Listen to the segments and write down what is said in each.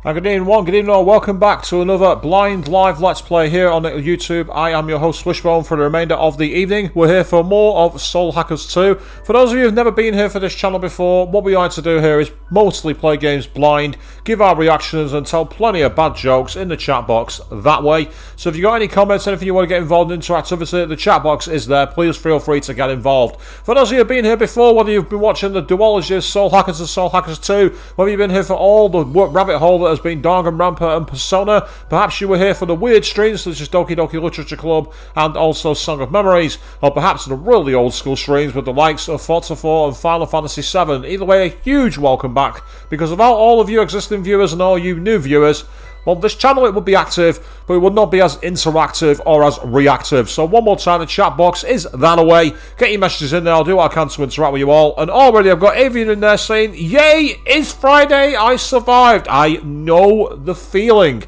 And good evening, good evening all. Welcome back to another Blind Live Let's Play here on YouTube. I am your host Swishbone for the remainder of the evening. We're here for more of Soul Hackers 2. For those of you who've never been here for this channel before, what we like to do here is mostly play games blind, give our reactions and tell plenty of bad jokes in the chat box that way. So if you've got any comments, anything you want to get involved in interactivity, the chat box is there. Please feel free to get involved. For those of you who've been here before, whether you've been watching the duology of Soul Hackers and Soul Hackers 2, whether you've been here for all the rabbit hole that has been Danganronpa and Persona, perhaps you were here for the weird streams such as Doki Doki Literature Club and also Song of Memories, or perhaps the really old school streams with the likes of Forza 4 and Final Fantasy 7. Either way, a huge welcome back, because without all of you existing viewers and all you new viewers, well, this channel, it would be active, but it would not be as interactive or as reactive. So one more time, the chat box is that away. Get your messages in there. I'll do what I can to interact with you all. And already I've got Avian in there saying, yay, it's Friday, I survived. I know the feeling.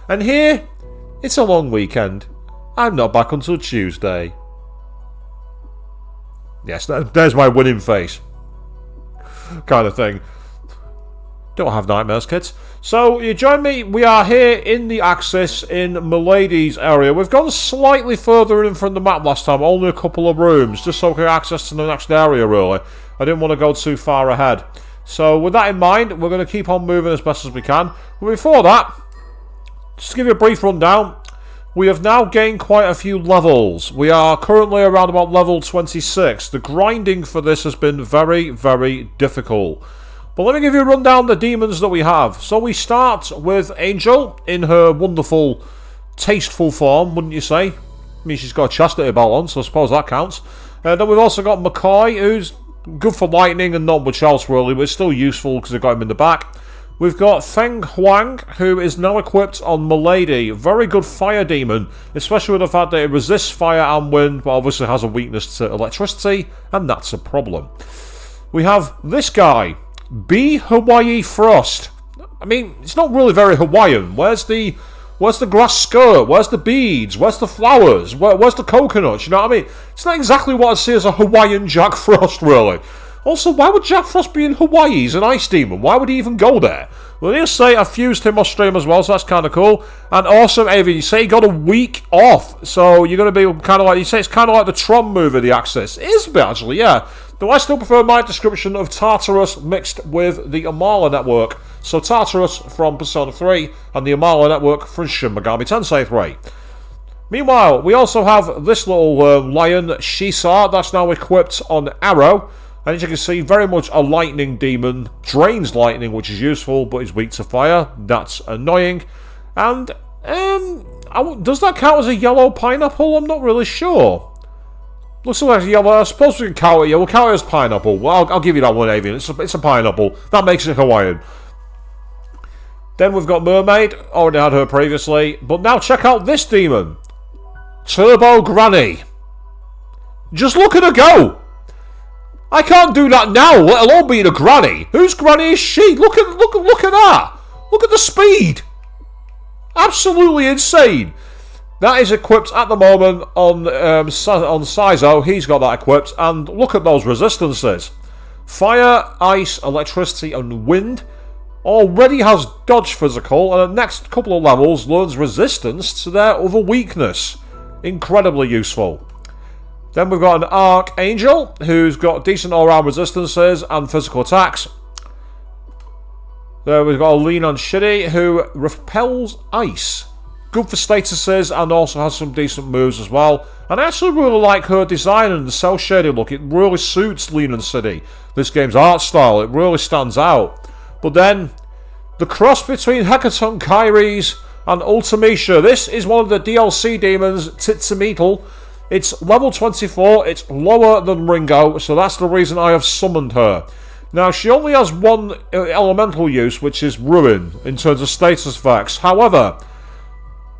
And here, it's a long weekend. I'm not back until Tuesday. Yes, there's my winning face. Kind of thing. Don't have nightmares, kids. So, you join me. We are here in the Axis in Milady's area. We've gone slightly further in from the map last time, only a couple of rooms, just so we can access to the next area, really. I didn't want to go too far ahead. So, with that in mind, we're going to keep on moving as best as we can. But before that, just to give you a brief rundown, we have now gained quite a few levels. We are currently around about level 26. The grinding for this has been very, very difficult. But let me give you a rundown of the demons that we have. So we start with Angel in her wonderful, tasteful form, wouldn't you say? I mean, she's got a chastity belt on, so I suppose that counts. Then we've also got McCoy, who's good for lightning and not much else really, but it's still useful because I've got him in the back. We've got Feng Huang, who is now equipped on Milady. Very good fire demon, especially with the fact that it resists fire and wind, but obviously has a weakness to electricity, and that's a problem. We have this guy, B Hawaii Frost. I mean, it's not really very Hawaiian. Where's the grass skirt? Where's the beads? Where's the flowers? Where's the coconuts? You know what I mean? It's not exactly what I see as a Hawaiian Jack Frost, really. Also, why would Jack Frost be in Hawaii? He's an ice demon. Why would he even go there? Well, he'll say I fused him off stream as well, so that's kind of cool. And awesome, Avi, you say you got a week off, so you're going to be kind of like, you say it's kind of like the Tron move of the Axis. It is a bit, actually, yeah. Though I still prefer my description of Tartarus mixed with the Amala Network. So Tartarus from Persona 3 and the Amala Network from Shin Megami Tensei 3. Meanwhile, we also have this little lion, Shisa, that's now equipped on Arrow. And as you can see, very much a lightning demon. Drains lightning, which is useful, but is weak to fire. That's annoying. And, does that count as a yellow pineapple? I'm not really sure. Looks like a yellow. I suppose we can count it. Yeah, we'll count it as pineapple. Well, I'll give you that one, Avian. It's a pineapple. That makes it Hawaiian. Then we've got Mermaid. Already had her previously. But now check out this demon. Turbo Granny. Just look at her go. I can't do that now, let alone being a granny. Whose granny is she? Look at that. Look at the speed. Absolutely insane. That is equipped at the moment on Saizo. He's got that equipped. And look at those resistances. Fire, ice, electricity, and wind. Already has dodge physical. And the next couple of levels learns resistance to their other weakness. Incredibly useful. Then we've got an Archangel, who's got decent all-round resistances and physical attacks. Then we've got a Lean on Shitty, who repels ice. Good for statuses and also has some decent moves as well. And I actually really like her design and the cel-shaded look. It really suits Lean and City. This game's art style, it really stands out. But then, the cross between Hecaton Kyries and Ultimecia. This is one of the DLC demons, Titsametal. It's level 24, it's lower than Ringo, so that's the reason I have summoned her. Now, she only has one elemental use, which is Ruin, in terms of status effects. However,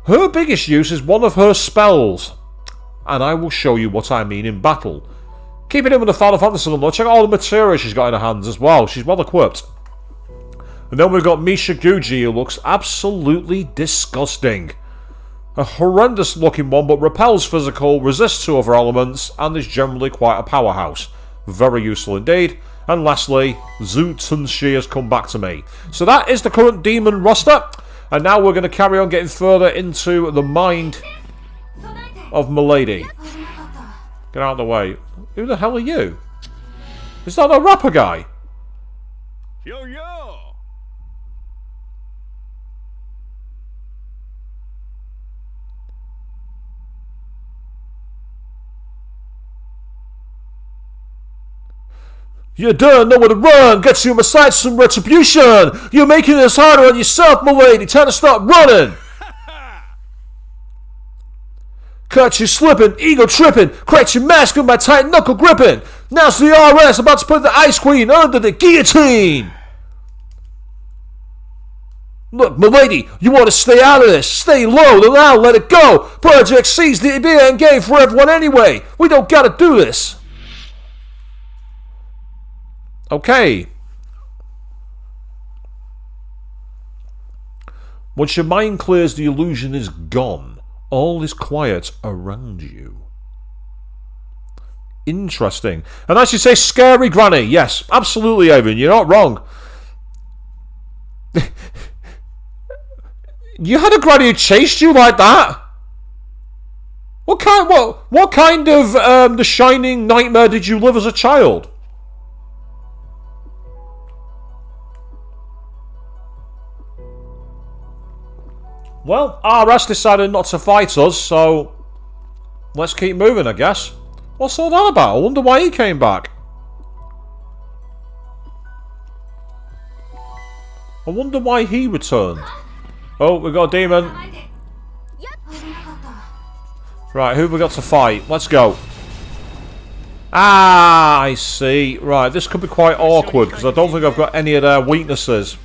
her biggest use is one of her spells. And I will show you what I mean in battle. Keeping in with the Final Fantasy number, check out all the material she's got in her hands as well. She's well equipped. And then we've got Misha Guji, who looks absolutely disgusting. A horrendous looking one, but repels physical, resists to other elements, and is generally quite a powerhouse. Very useful indeed. And lastly, Zootunshi has come back to me. So that is the current demon roster. And now we're going to carry on getting further into the mind of Milady. Get out of the way. Who the hell are you? Is that a rapper guy? Yo, yo! You don't know where to run. Get you beside some retribution. You're making this harder on yourself, Milady. Time to start running. Cut you slipping, ego tripping, crack your mask with my tight knuckle gripping. Now's the RS about to put the Ice Queen under the guillotine. Look, Milady, you want to stay out of this. Stay low, then I'll let it go. Project C's the end game for everyone anyway. We don't gotta do this. Okay. Once your mind clears, the illusion is gone. All is quiet around you. Interesting. And as you say, scary granny. Yes, absolutely, Avon. You're not wrong. You had a granny who chased you like that? What kind of The Shining nightmare did you live as a child? Well, RS decided not to fight us, so let's keep moving, I guess. What's all that about? I wonder why he came back. I wonder why he returned. Oh, we got a demon. Right, who have we got to fight? Let's go. Ah, I see. Right, this could be quite awkward, because I don't think I've got any of their weaknesses,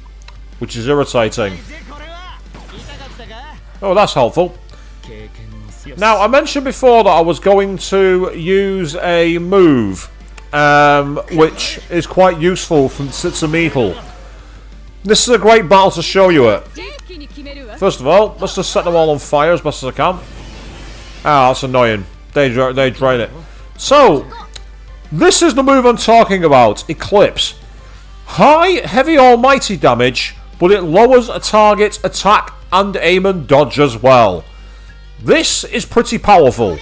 which is irritating. Oh, that's helpful. Now, I mentioned before that I was going to use a move, which is quite useful from Sitsumeeple. This is a great battle to show you it. First of all, let's just set them all on fire as best as I can. Ah, that's annoying. They drain it. So, this is the move I'm talking about. Eclipse. High, heavy almighty damage, but it lowers a target's attack and aim and dodge as well. This is pretty powerful.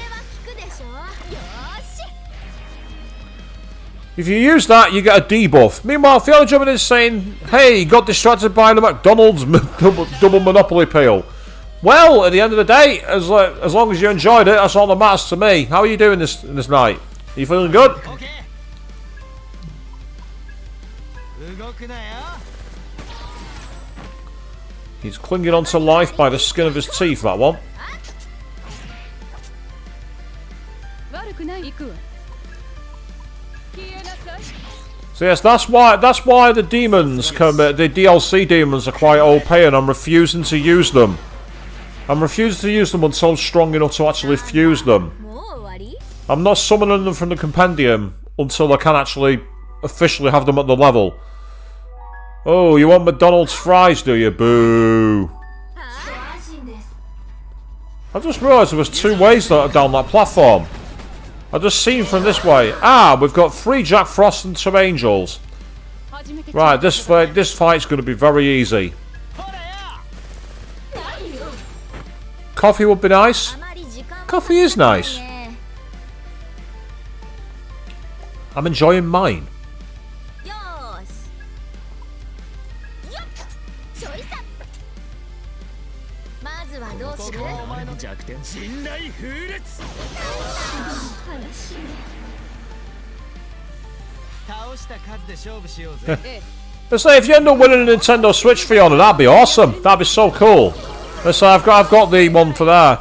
If you use that, you get a debuff. Meanwhile, Fiona jumping in saying, hey, got distracted by the McDonald's double Monopoly peel. Well, at the end of the day, as long as you enjoyed it, that's all that matters to me. How are you doing this night? Are you feeling good? He's clinging on to life by the skin of his teeth, that one. So yes, that's why the demons the DLC demons are quite OP, and I'm refusing to use them. I'm refusing to use them until I'm strong enough to actually fuse them. I'm not summoning them from the compendium until I can actually officially have them at the level. Oh, you want McDonald's fries, do you? Boo. I just realised there was two ways down that platform. I just seen from this way. Ah, we've got 3 Jack Frost and 2 Angels. Right, this fight's going to be very easy. Coffee would be nice. Coffee is nice. I'm enjoying mine. Let's say if you end up winning a Nintendo Switch, Fiona, that'd be awesome. That'd be so cool. Let's say I've got the one for there.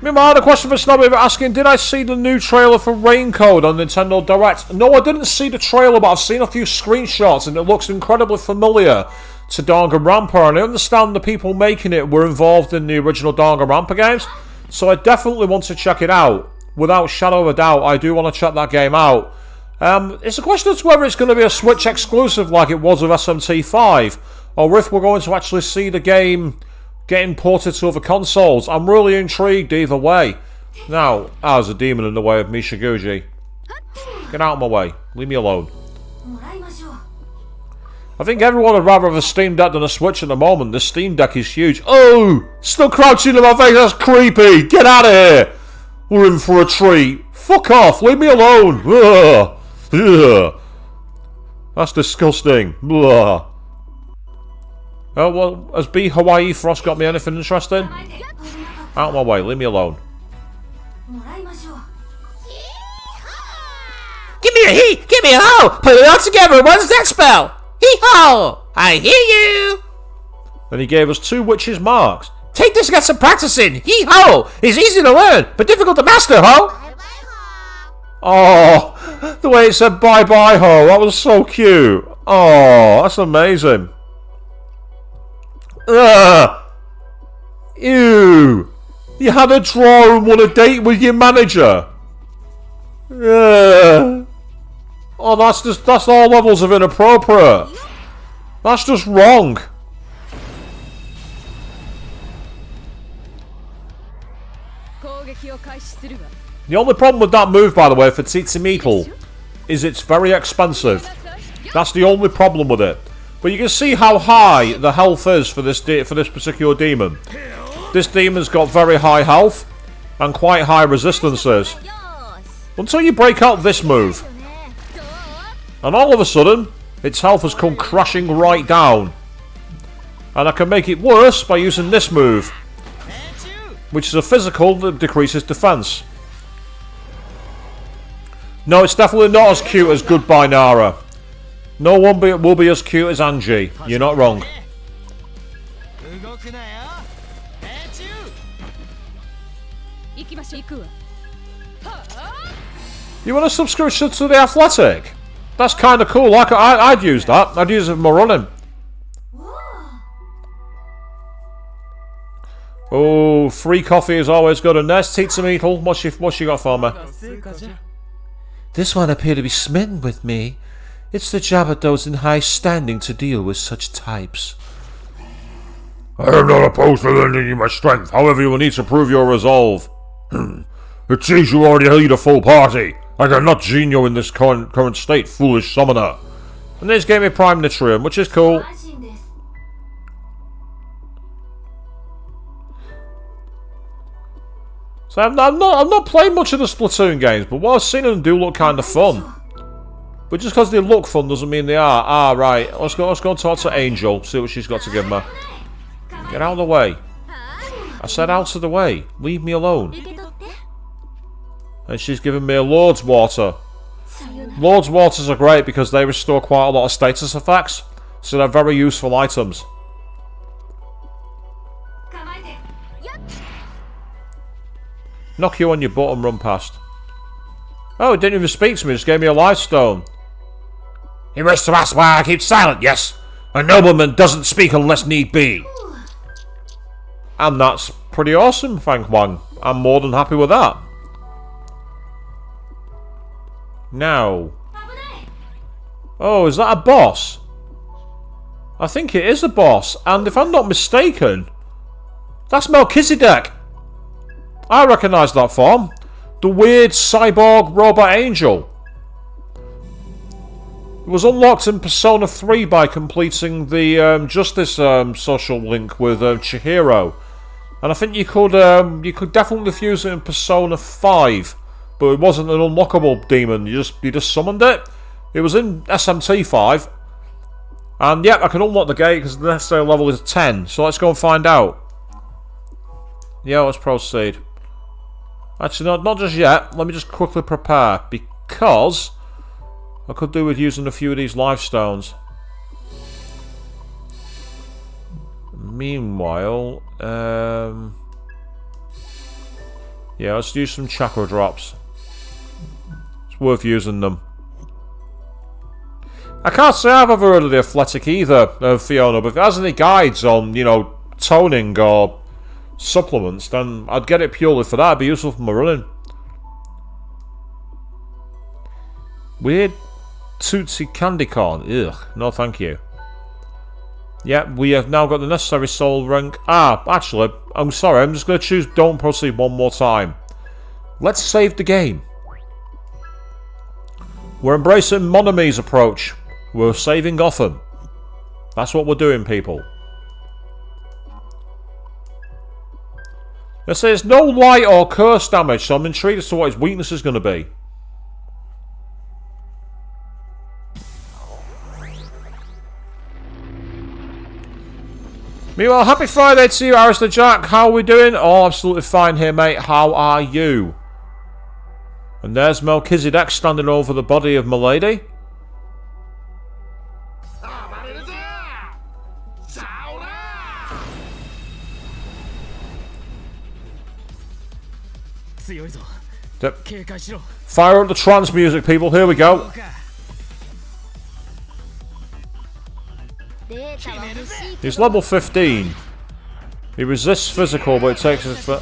Meanwhile, I had a question for Snobby asking, did I see the new trailer for Raincode on Nintendo Direct? No, I didn't see the trailer, but I've seen a few screenshots and it looks incredibly familiar to Danganronpa, and I understand the people making it were involved in the original Danganronpa games, so I definitely want to check it out. Without shadow of a doubt, I do want to check that game out. It's a question as to whether it's going to be a Switch exclusive like it was with SMT5, or if we're going to actually see the game getting ported to other consoles. I'm really intrigued either way. Now, there's a demon in the way of Misha Guji. Get out of my way. Leave me alone. I think everyone would rather have a Steam Deck than a Switch at the moment. The Steam Deck is huge. Oh! Still crouching in my face. That's creepy. Get out of here. We're in for a treat. Fuck off. Leave me alone. Ugh. Ugh. That's disgusting. Ugh. Oh, well, has B Hawaii Frost got me anything interesting? Out of my way. Leave me alone. Give me a he, give me a ho. Put it all together. What does that spell? Hee-ho! I hear you! And he gave us 2 witches' marks. Take this and get some practice in. Hee-ho! It's easy to learn, but difficult to master, ho! Oh, the way it said bye-bye, ho. That was so cute. Oh, that's amazing. Ugh. Ew. You had a draw and won a date with your manager. Ugh. Oh, that's all levels of inappropriate. That's just wrong. The only problem with that move, by the way, for Titsumito, is it's very expensive. That's the only problem with it. But you can see how high the health is for this particular demon. This demon's got very high health and quite high resistances. Until you break out this move. And all of a sudden, its health has come crashing right down. And I can make it worse by using this move, which is a physical that decreases defense. No, it's definitely not as cute as Goodbye Nara. No one will be as cute as Angie. You're not wrong. You want a subscription to The Athletic? That's kind of cool. I'd use that. I'd use it for my running. Oh, free coffee is always good. And there's Titsumito. What's she got for me? This one appeared to be smitten with me. It's the job of those in high standing to deal with such types. I am not opposed to lending you my strength. However, you will need to prove your resolve. It seems you already lead a full party. I cannot gene you in this current state, foolish summoner. And this gave me Prime Nitrium, which is cool. So I'm not playing much of the Splatoon games, but what I've seen them do look kind of fun. But just because they look fun doesn't mean they are. Ah, right. Let's go and talk to Angel, see what she's got to give me. Get out of the way. I said out of the way. Leave me alone. And she's giving me a Lord's Water. Lord's Waters are great because they restore quite a lot of status effects. So they're very useful items. Knock you on your butt and run past. Oh, it didn't even speak to me, just gave me a life stone. He wishes to ask why I keep silent, yes? A nobleman doesn't speak unless need be. And that's pretty awesome, Frank Wang. I'm more than happy with that. Now. Oh, is that a boss? I think it is a boss. And if I'm not mistaken, that's Melchizedek. I recognise that form. The weird cyborg robot angel. It was unlocked in Persona 3 by completing the Justice social link with Chihiro. And I think you could definitely fuse it in Persona 5. But it wasn't an unlockable demon, you just summoned it. It was in SMT 5. And yep, I can unlock the gate because the necessary level is 10. So let's go and find out. Yeah, let's proceed. Actually, not just yet. Let me just quickly prepare. Because I could do with using a few of these life stones. Meanwhile, yeah, let's use some chakra drops. It's worth using them. I can't say I've ever heard of the Athletic either, Fiona, but if it has any guides on, you know, toning or supplements, then I'd get it purely for that. It'd be useful for my running. Weird Tootsie candy corn. Ugh, no thank you. Yeah, we have now got the necessary soul rank. Ah, actually, I'm sorry, I'm just going to choose don't proceed one more time. Let's save the game. We're embracing Monami's approach. We're saving Gotham. That's what we're doing, people. It says no light or curse damage, so I'm intrigued as to what his weakness is going to be. Meanwhile, happy Friday to you, Alistair Jack. How are we doing? Oh, absolutely fine here, mate. How are you? And there's Melchizedek standing over the body of Milady. Yep. Fire up the trance music, people. Here we go. He's level 15. He resists physical, but it takes us for...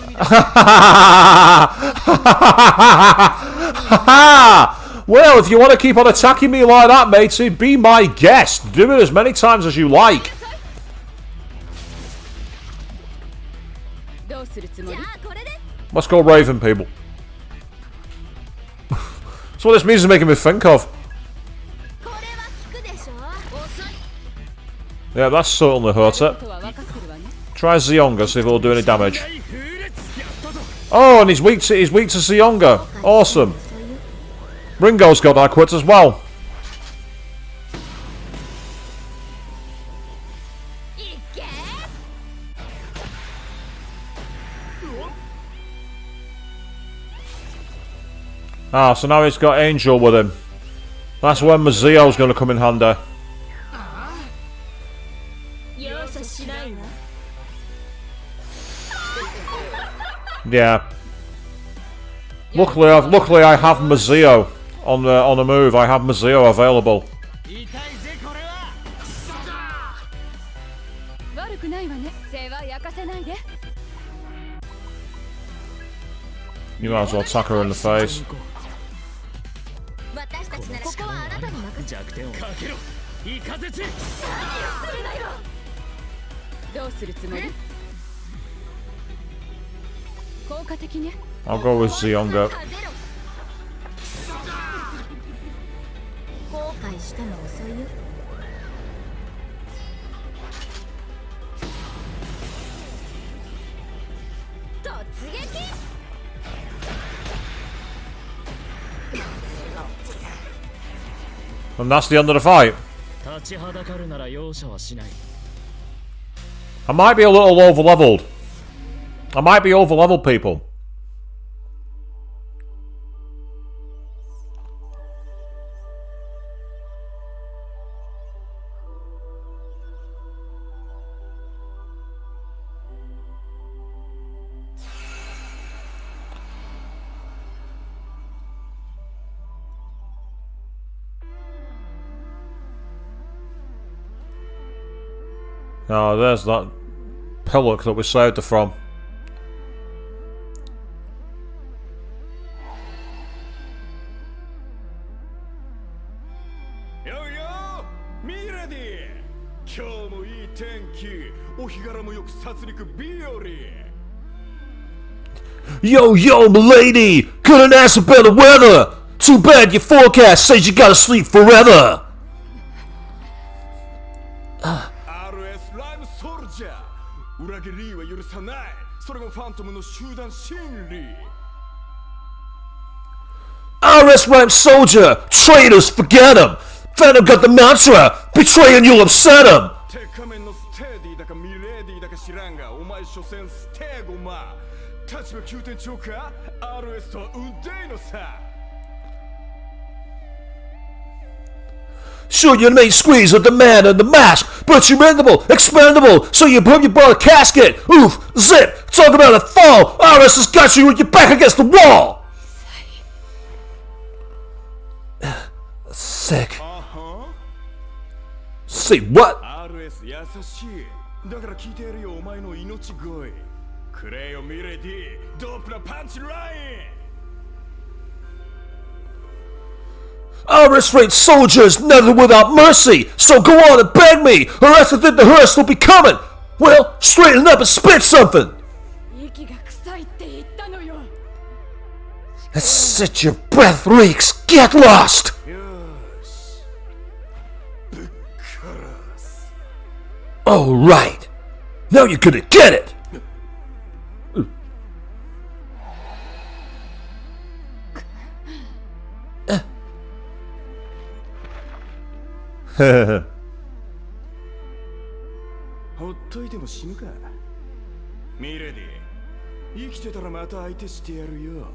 Well, if you want to keep on attacking me like that, matey, be my guest. Do it as many times as you like. Let's go Raven, people. That's what this music is making me think of. Yeah, that certainly hurts it. Try Zionga, see if it'll do any damage. Oh, and he's weak to Zionga. Awesome. Ringo's got that quit as well. Ah, so now he's got Angel with him. That's when Mazio's going to come in handy. Yeah. Luckily I have Mazio on the move. I have Mazio available. You might as well attack her in the face. I'll go with Zionga. And that's the end of the fight. I might be a little over-leveled. I might be over-leveled, people. Oh, there's that pillock that we saved her from. Yo, milady! Couldn't ask for better weather! Too bad your forecast says you gotta sleep forever! RS Rhyme Soldier! Traitors, forget him! Phantom got the mantra! Betraying you'll upset him! Sure, your main squeeze with the man and the mask, but you're expendable, so you put your bought a casket. Oof, zip, talk about a fall. RS has got you with your back against the wall. Sick. Say what? RS Raid soldiers never without mercy, so go on and beg me, or else I think the hearse will be coming. Well, straighten up and spit something. That's it, your breath reeks. Get lost. All right. Now you're gonna get it.ほっといても死ぬか。ミレディ、生きてたらまた相手してやるよ。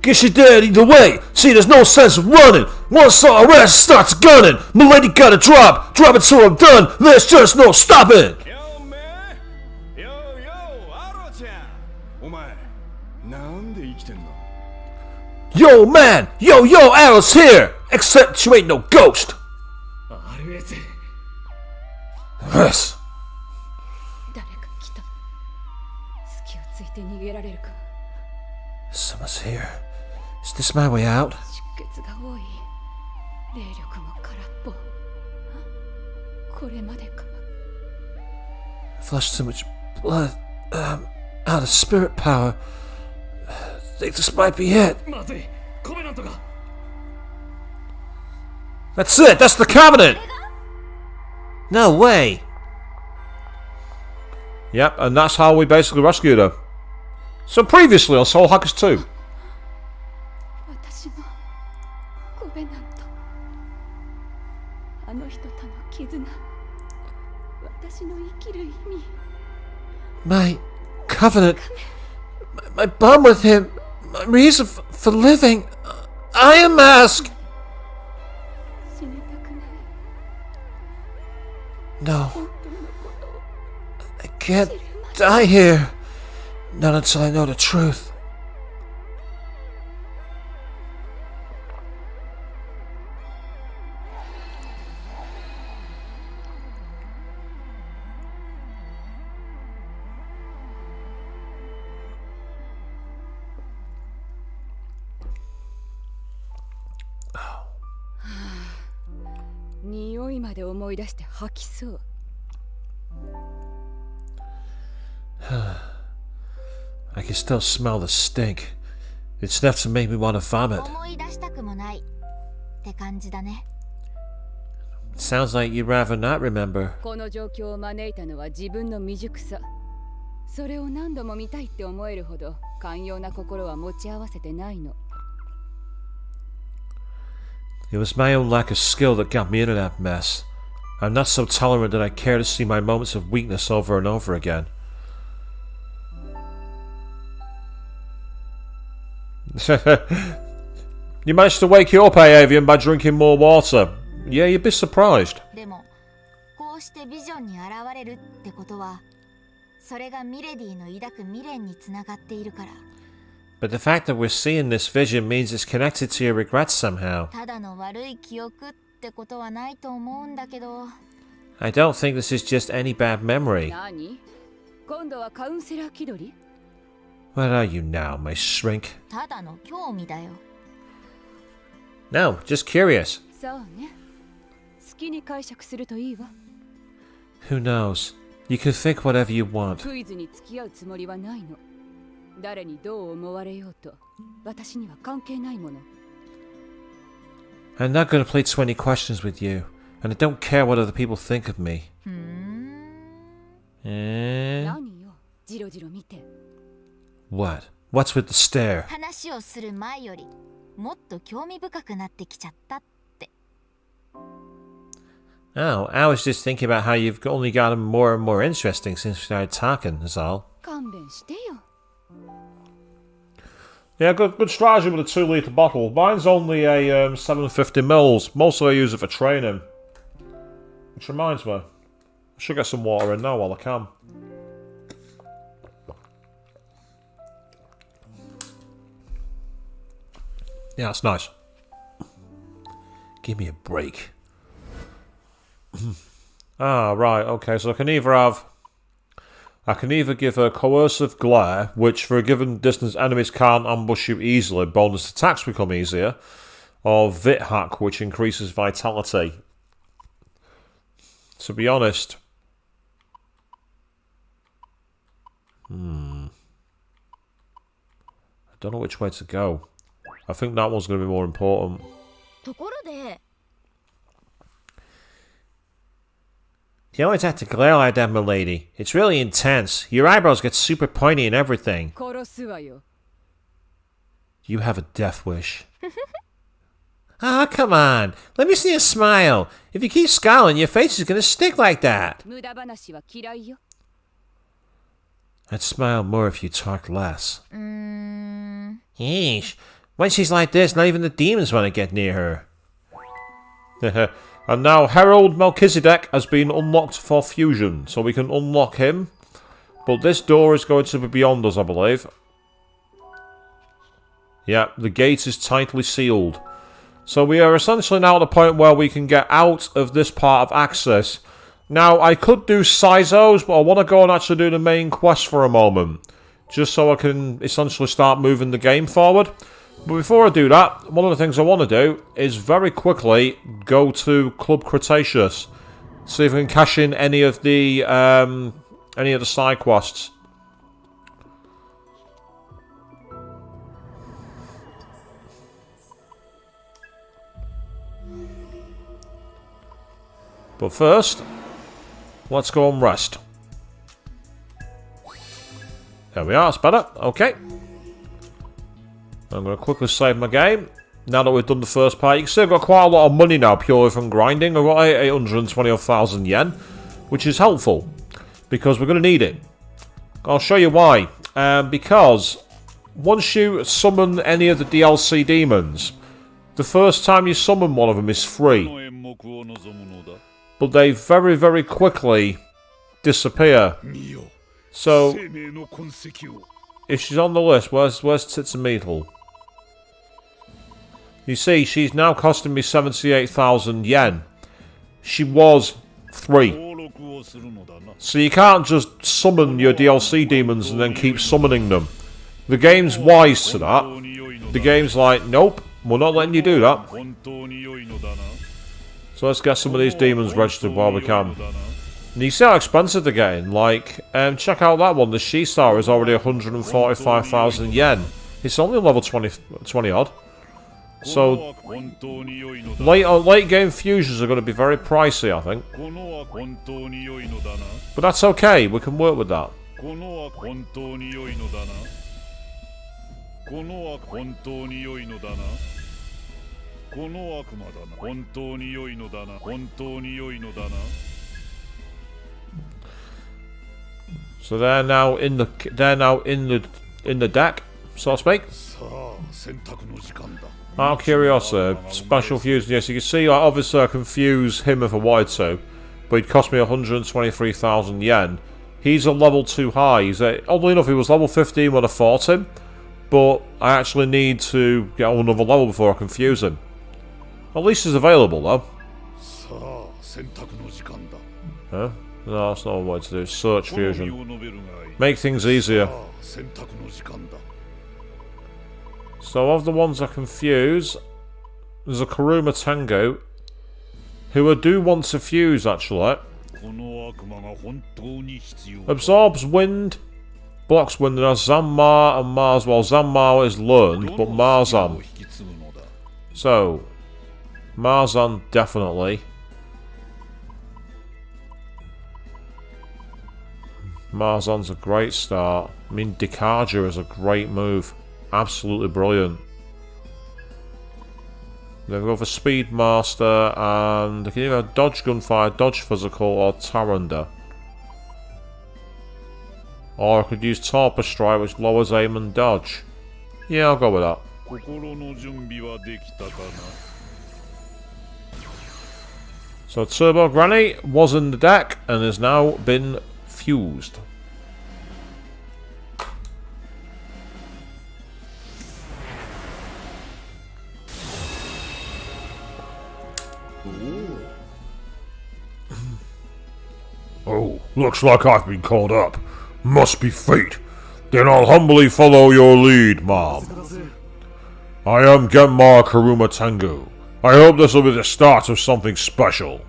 Guess you're dead either way. See, there's no sense of running. Once our ass starts gunning, Milady gotta drop it till I'm done. There's just no stopping. よめよよアロちゃん、お前なんで生きてんの？ Yo, man, yo, Arrow's here. Except you ain't no ghost. あるやつ。 Yes. 誰か来た。隙をついて逃げられるか。 Someone's here. Is this my way out? 出血が多い。霊力も空っぽ。これまでか。 I've lost too much blood. Out of spirit power. I think this might be it. まずい、コベナントが。 That's it. That's the Covenant. No way. Yep, and that's how we basically rescued her. So previously on Soul Hackers 2. 私のコベナント。あの人との絆。私の生きる意味。 My Covenant. My bond with him. My reason for living. Iron Mask. 死にたくない。 No. 本当のことを I can't die here. Not until I know the truth. Oh. 匂いまで思い出して吐きそう。 I can still smell the stink. It's enough to make me want to vomit. 思い出したくもないって感じだね。 Sounds like you'd rather not remember. この状況を招いたのは自分の未熟さ。それを何度も見たいって思えるほど寛容な心は持ち合わせてないの。 It was my own lack of skill that got me into that mess. I'm not so tolerant that I care to see my moments of weakness over and over again. You managed to wake you up, Avian, by drinking more water. Yeah, you'd be surprised. でもこうしてビジョンに現れるってことは、それがミレディの抱く未練につながっているから。 But the fact that we're seeing this vision means it's connected to your regrets somehow. ただの悪い記憶ってことはないと思うんだけど。 I don't think this is just any bad memory. 何？今度はカウンセラー気取り？ What are you now, my shrink? ただの興味だよ。 No, just curious. そうね。好きに解釈するといいわ。 Who knows? You can think whatever you want. クイズに付き合うつもりはないの。誰にどう思われようと、私には関係ないもの。 I'm not going to play 20 questions with you, and I don't care what other people think of me. 何よ、ジロジロ見て。 What? What's with the stare? 話をする前よりもっと興味深くなってきちゃったって。 Oh, I was just thinking about how you've only gotten more and more interesting since we started talking, is all. 勘弁してよ。 Yeah, good strategy with a 2 litre bottle. Mine's only a 750 mils. Mostly I use it for training. Which reminds me, I should get some water in now while I can. Yeah, that's nice. Give me a break. Right, okay, so I can either give a coercive glare, which for a given distance enemies can't ambush you easily, bonus attacks become easier, or Vit Hack, which increases vitality. To be honest, I don't know which way to go. I think that one's going to be more important. ところで You always have to glare like that, milady. It's really intense. Your eyebrows get super pointy and everything. 殺すわよ。 You have a death wish. Ah, come on. Let me see a smile. If you keep scowling, your face is gonna stick like that. 無駄話は嫌いよ。 I'd smile more if you talked less. うーん Yeesh. When she's like this, not even the demons want to get near her. And now Herald Melchizedek has been unlocked for fusion, so we can unlock him. But this door is going to be beyond us, I believe. Yeah, the gate is tightly sealed. So we are essentially now at the point where we can get out of this part of access. Now, I could do Sizos, but I want to go and actually do the main quest for a moment. Just so I can essentially start moving the game forward. But before I do that, one of the things I want to do is very quickly go to Club Cretaceous. See if I can cash in any of the side quests. But first, let's go and rest. There we are, it's better. Okay. I'm going to quickly save my game. Now that we've done the first part, you can see I've got quite a lot of money now purely from grinding. I've got 820,000 yen, which is helpful because we're going to need it. I'll show you why. Because once you summon any of the DLC demons, the first time you summon one of them is free. But they very, very quickly disappear. So, if she's on the list, where's Titsametal? You see, she's now costing me 78,000 yen. She was 3. So you can't just summon your DLC demons and then keep summoning them. The game's wise to that. The game's like, nope, we're not letting you do that. So let's get some of these demons registered while we can. And you see how expensive they're getting. Like, check out that one. The She-Star is already 145,000 yen. It's only level 20 odd. So, late game fusions are going to be very pricey, I think. But that's okay, we can work with that. So they're now in the deck, so to speak. Out of curiosity, special fusion. Yes, you can see, like, obviously I can fuse him if I wanted to, but he'd cost me 123,000 yen. He's a level too high. Oddly enough, he was level 15 when I fought him, but I actually need to get on another level before I can fuse him. At least he's available though. Huh? No, that's not what I wanted to do. Search fusion. Make things easier. So of the ones I can fuse, there's a Kuruma Tengu, who I do want to fuse actually. Absorbs wind, blocks wind, and has Zanmar and Mars. Well, Zanmar is learned, but Marzan. So, Marzan definitely. Marzan's a great start. I mean, Dikaja is a great move. Absolutely brilliant. Then we go for Speedmaster, and they can either dodge gunfire, dodge physical, or Taranda. Or I could use Torpor Strike, which lowers aim and dodge. Yeah, I'll go with that. So Turbo Granny was in the deck and has now been fused. Oh, looks like I've been called up. Must be fate. Then I'll humbly follow your lead, Mom. I am Genmar Kuruma Tengu. I hope this will be the start of something special.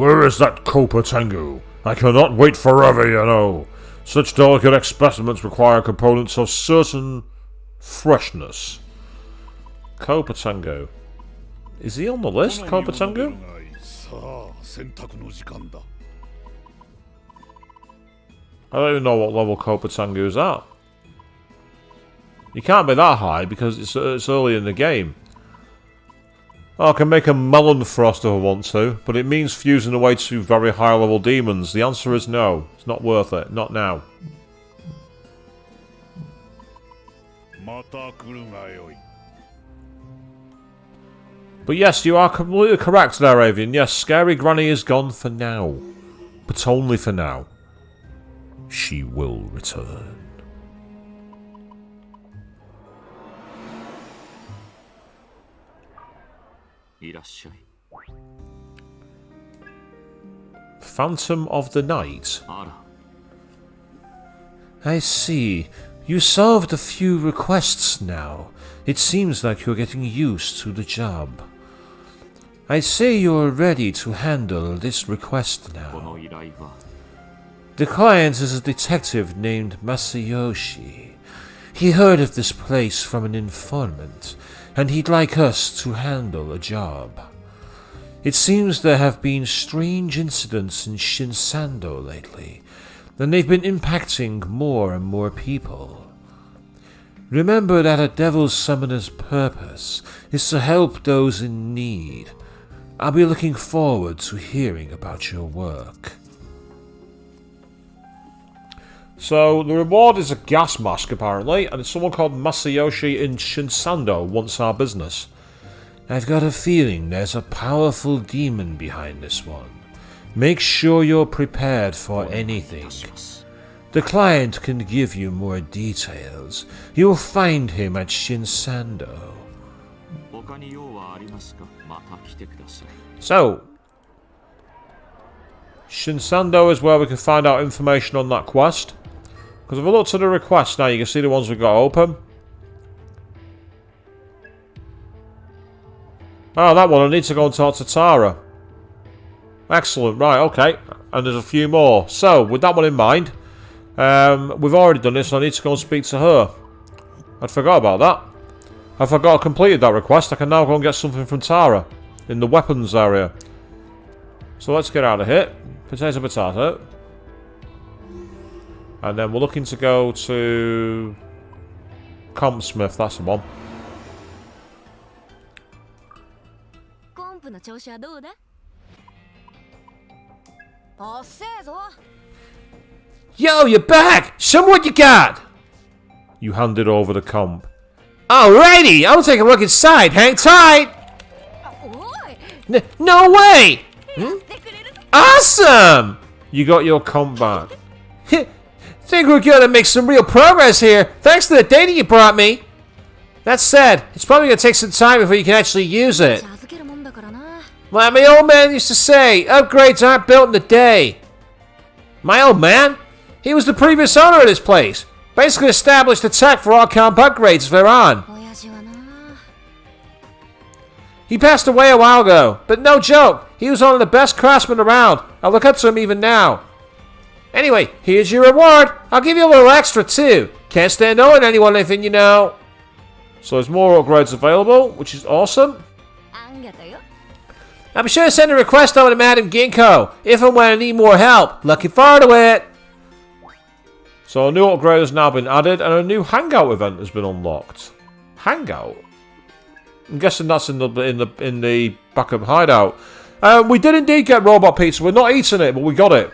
Where is that Copa Tengu? I cannot wait forever, you know. Such delicate specimens require components of certain freshness. Copa Tengu. Is he on the list, Copa Tengu? I don't even know what level Copa Tengu is at. You can't be that high because it's early in the game. Oh, I can make a melon frost if I want to, but it means fusing away two very high level demons. The answer is no. It's not worth it. Not now. But yes, you are completely correct there, Avian. Yes, Scary Granny is gone for now. But only for now. She will return. Phantom of the Night. I see. You solved a few requests now. It seems like you're getting used to the job. I'd say you're ready to handle this request now. The client is a detective named Masayoshi. He heard of this place from an informant, and he'd like us to handle a job. It seems there have been strange incidents in Shinsando lately, and they've been impacting more and more people. Remember that a devil summoner's purpose is to help those in need. I'll be looking forward to hearing about your work. So, the reward is a gas mask, apparently, and it's someone called Masayoshi in Shinsando wants our business. I've got a feeling there's a powerful demon behind this one. Make sure you're prepared for anything. The client can give you more details. You'll find him at Shinsando. So, Shinsando is where we can find out information on that quest. Because if we look to the requests now, you can see the ones we've got open. Oh, that one, I need to go and talk to Tara. Excellent, right, okay. And there's a few more. So, with that one in mind, we've already done this, so I need to go and speak to her. I forgot about that. I forgot I completed that request. I can now go and get something from Tara in the weapons area. So let's get out of here. Potato. And then we're looking to go to Compsmith, that's the one. Yo, you're back! Show me what you got! You handed over the comp. Alrighty, I'll take a look inside. Hang tight! No way! Awesome! You got your comp back. Think we're gonna make some real progress here, thanks to the data you brought me. That said, it's probably gonna take some time before you can actually use it. Like my old man used to say, upgrades aren't built in a day. My old man? He was the previous owner of this place. Basically established the tech for all comp upgrades they're on. He passed away a while ago, but no joke, he was one of the best craftsmen around. I look up to him even now. Anyway, here's your reward. I'll give you a little extra too. Can't stand owing anyone anything, you know. So there's more upgrades available, which is awesome. I'm sure to send a request over to Madam Ginkgo, if and when I need more help. Looking forward to it. So a new upgrade has now been added, and a new hangout event has been unlocked. Hangout? I'm guessing that's in the backup hideout. We did indeed get robot pizza. We're not eating it, but we got it.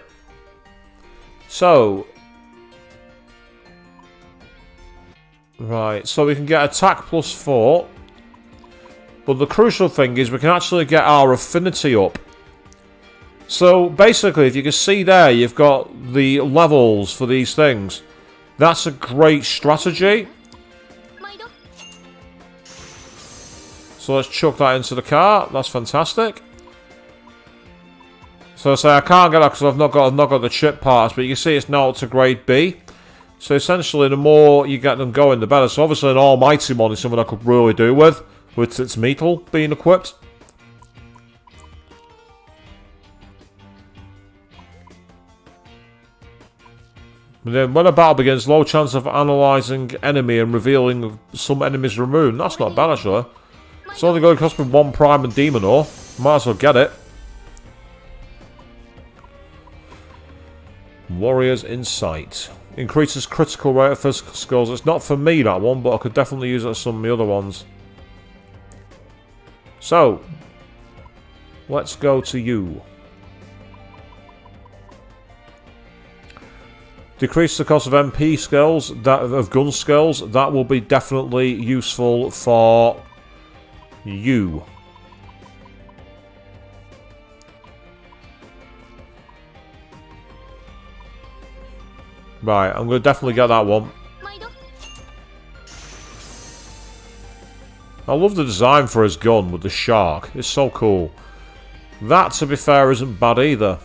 So, right, so we can get attack +4, but the crucial thing is we can actually get our affinity up. So basically, if you can see there, you've got the levels for these things. That's a great strategy. So let's chuck that into the car. That's fantastic. So I say I can't get that because I've not got the chip parts, but you can see it's now up to grade B. So essentially, the more you get them going, the better. So obviously, an almighty mod is something I could really do with its metal being equipped. And then when a battle begins, low chance of analysing enemy and revealing some enemies removed. That's not bad actually. It's only going to cost me 1 prime and demon ore. Might as well get it. Warriors Insight. Increases critical rate of physical skills. It's not for me that one, but I could definitely use it as some of the other ones. So, let's go to you. Decrease the cost of MP skills, that of gun skills. That will be definitely useful for you. Right, I'm going to definitely get that one. I love the design for his gun with the shark. It's so cool. That, to be fair, isn't bad either.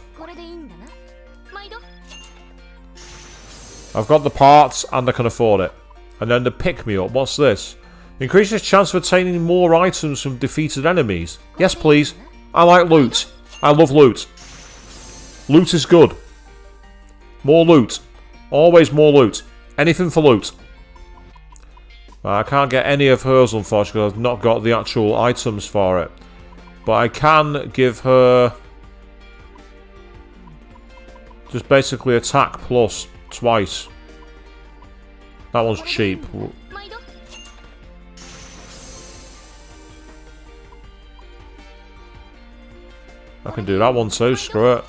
I've got the parts and I can afford it. And then the pick-me-up. What's this? Increases chance of attaining more items from defeated enemies. Yes, please. I like loot. I love loot. Loot is good. More loot. Always more loot. Anything for loot. I can't get any of hers, unfortunately. I've not got the actual items for it. But I can give her just basically attack plus twice. That one's cheap. I can do that one too, screw it.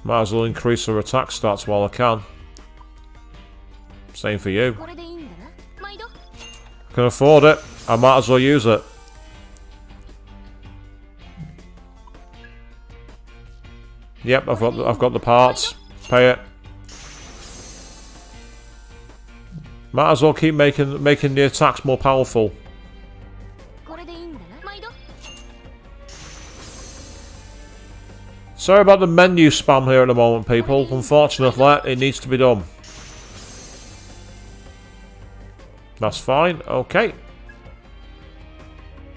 Might as well increase her attack stats while I can. Same for you. I can afford it. I might as well use it. Yep, I've got the parts. Pay it. Might as well keep making the attacks more powerful. Sorry about the menu spam here at the moment, people. Unfortunately, it needs to be done. That's fine. Okay.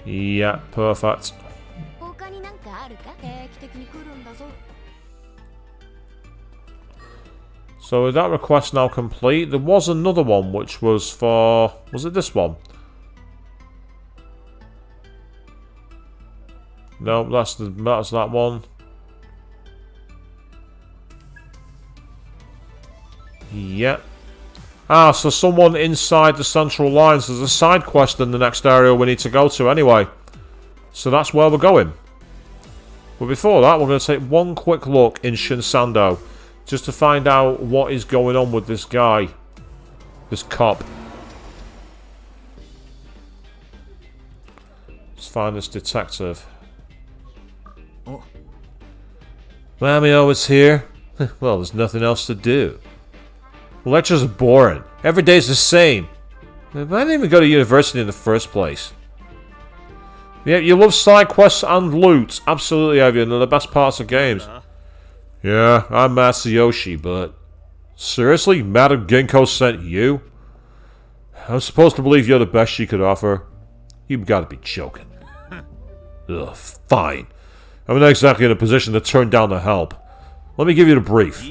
Yeah, perfect. So is that request now complete? There was another one which was for... Was it this one? No, that's that one. Yeah. Ah, so someone inside the central lines. There's a side quest in the next area we need to go to anyway. So that's where we're going. But before that, we're going to take one quick look in Shinsando. Just to find out what is going on with this guy. This cop. Let's find this detective. Oh. Mammy is here. Well, there's nothing else to do. Lectures are boring. Every day's the same. I didn't even go to university in the first place. Yeah, you love side quests and loot. Absolutely, Evian. They're the best parts of games. Yeah, I'm Matsuyoshi, but... Seriously? Madam Ginkgo sent you? I'm supposed to believe you're the best she could offer. You've got to be joking. Ugh, fine. I'm not exactly in a position to turn down the help. Let me give you the brief.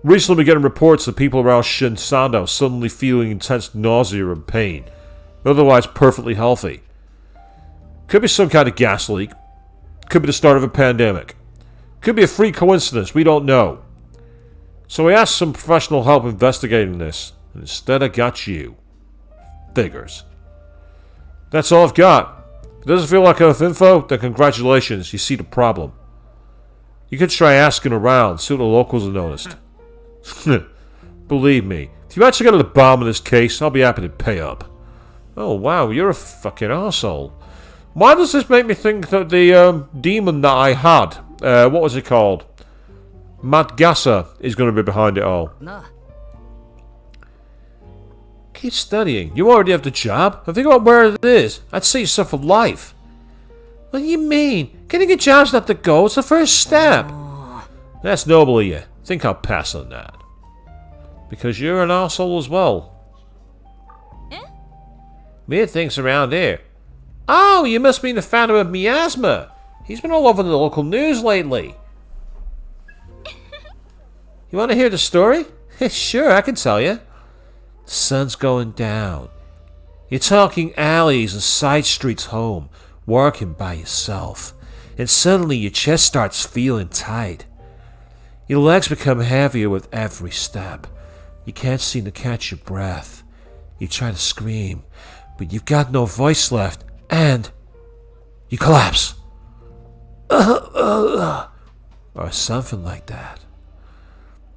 Recently we're getting reports of people around Shinsando suddenly feeling intense nausea and pain. Otherwise perfectly healthy. Could be some kind of gas leak. Could be the start of a pandemic. Could be a freak coincidence, we don't know. So we asked some professional help investigating this, and instead I got you. Figures. That's all I've got. If it doesn't feel like enough info, then congratulations, you see the problem. You could try asking around, see what the locals have noticed. Believe me, if you actually get to the bottom of this case, I'll be happy to pay up. Oh wow, you're a fucking arsehole. Why does this make me think that the demon that I had, what was it called? Madgasa is going to be behind it all. Nah. Keep studying. You already have the job. And think about where it is. I'd say yourself for life. What do you mean? Getting a job's not the goal. It's the first step. That's noble of you. Think I'll pass on that. Because you're an arsehole as well. Weird things around here. Oh, you must be the founder of Miasma. He's been all over the local news lately. You want to hear the story? Sure, I can tell you. The sun's going down. You're talking alleys and side streets home, working by yourself. And suddenly your chest starts feeling tight. Your legs become heavier with every step. You can't seem to catch your breath. You try to scream, but you've got no voice left, and you collapse. Or something like that.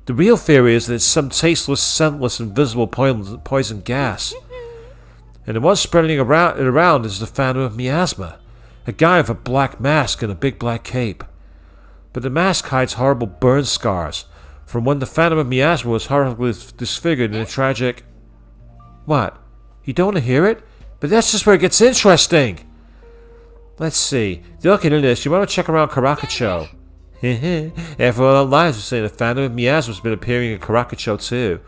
The real theory is that it's some tasteless, scentless, invisible poison gas. And the one spreading around is the Phantom of Miasma, a guy with a black mask and a big black cape. But the mask hides horrible burn scars from when the Phantom of Miasma was horribly disfigured in a tragic... What? You don't want to hear it? But that's just where it gets interesting! Let's see. If you're looking into this, you want to check around Karakacho. Everyone online is saying the Phantom of Miasma's been appearing in Karakacho too.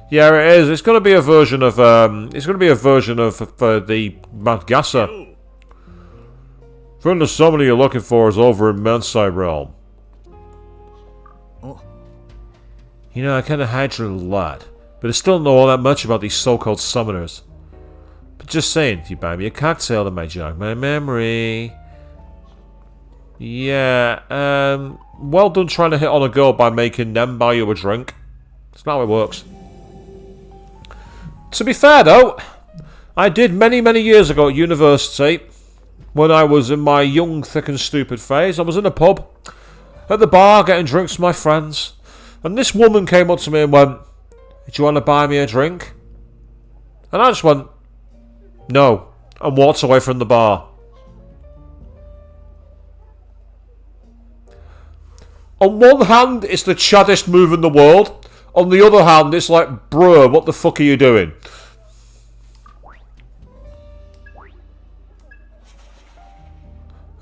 Yeah, it is. It's going to be a version of the Mount Gassa. Friend of somebody you're looking for is over in Mensai Realm. You know, I kind of hydrate a lot, but I still don't know all that much about these so-called summoners. But just saying, if you buy me a cocktail, that might jog my memory. Yeah, well done trying to hit on a girl by making them buy you a drink. That's not how it works. To be fair though, I did many years ago at university, when I was in my young, thick and stupid phase. I was in a pub, at the bar, getting drinks with my friends, and this woman came up to me and went, "Do you want to buy me a drink?" And I just went, "No," and walked away from the bar. On one hand, it's the chaddest move in the world. On the other hand, it's like, bruh, what the fuck are you doing?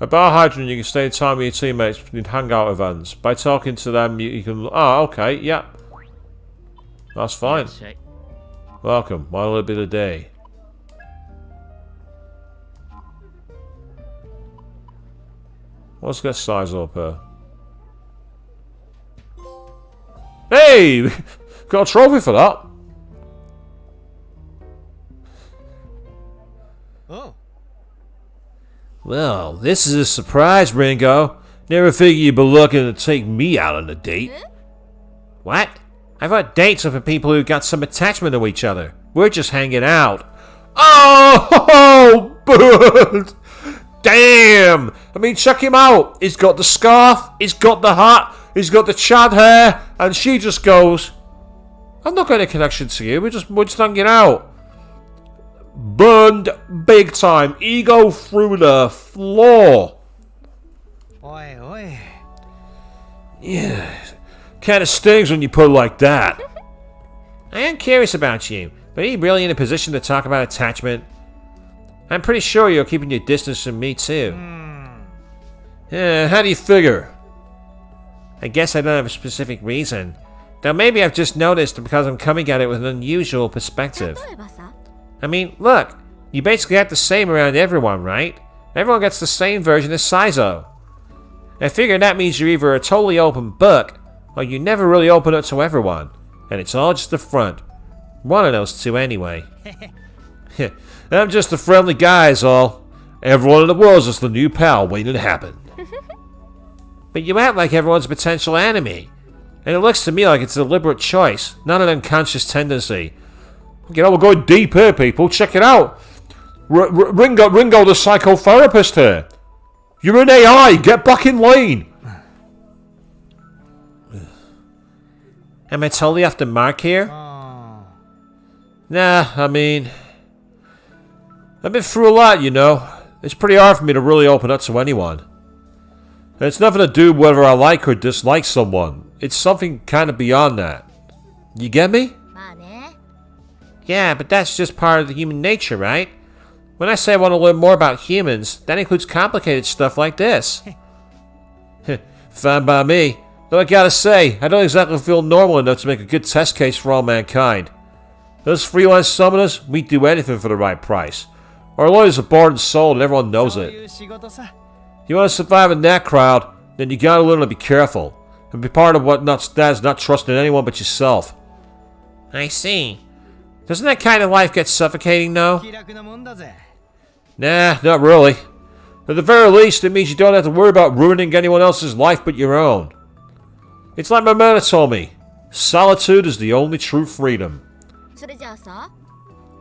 A bar hydrant, you can stay in time with your teammates in hangout events. By talking to them, you can... Oh, okay, yeah. That's fine. Welcome, what'll it be today? Let's get size up here. Hey! Got a trophy for that. Oh. Well, this is a surprise, Ringo. Never figured you'd be looking to take me out on a date. What? I thought dates are for people who got some attachment to each other. We're just hanging out. Oh, bird! Damn! I mean, check him out. He's got the scarf, he's got the hat, he's got the chad hair, and she just goes, "I'm not got any connection to you, we're just hanging out." Burned big time. Ego through the floor. Oi, oi. Yeah. Kinda stings when you put it like that. I am curious about you, but are you really in a position to talk about attachment? I'm pretty sure you're keeping your distance from me too. How do you figure? I guess I don't have a specific reason. Though maybe I've just noticed because I'm coming at it with an unusual perspective. I mean, look, you basically act the same around everyone, right? Everyone gets the same version of Saizo. I figure that means you're either a totally open book, or you never really open up to everyone, and it's all just a front. One of those two anyway. I'm just a friendly guy is all. Everyone in the world's just the new pal waiting to happen. But you act like everyone's a potential enemy. And it looks to me like it's a deliberate choice, not an unconscious tendency. You know, we're going deep here, people. Check it out. Ringo the psychotherapist here. You're an AI. Get back in lane. Am I totally off the mark here? Nah, I mean... I've been through a lot, you know. It's pretty hard for me to really open up to anyone. And it's nothing to do with whether I like or dislike someone. It's something kind of beyond that. You get me? Yeah, but that's just part of the human nature, right? When I say I want to learn more about humans, that includes complicated stuff like this. Fine by me. Though I gotta say, I don't exactly feel normal enough to make a good test case for all mankind. Those freelance summoners, we do anything for the right price. Our lawyers are bought and sold and everyone knows it. If you want to survive in that crowd, then you gotta learn to be careful. And be part of what that's not trusting anyone but yourself. I see. Doesn't that kind of life get suffocating, though? 気楽なもんだぜ Nah, not really. At the very least, it means you don't have to worry about ruining anyone else's life but your own. It's like my mother told me. Solitude is the only true freedom. それじゃあさ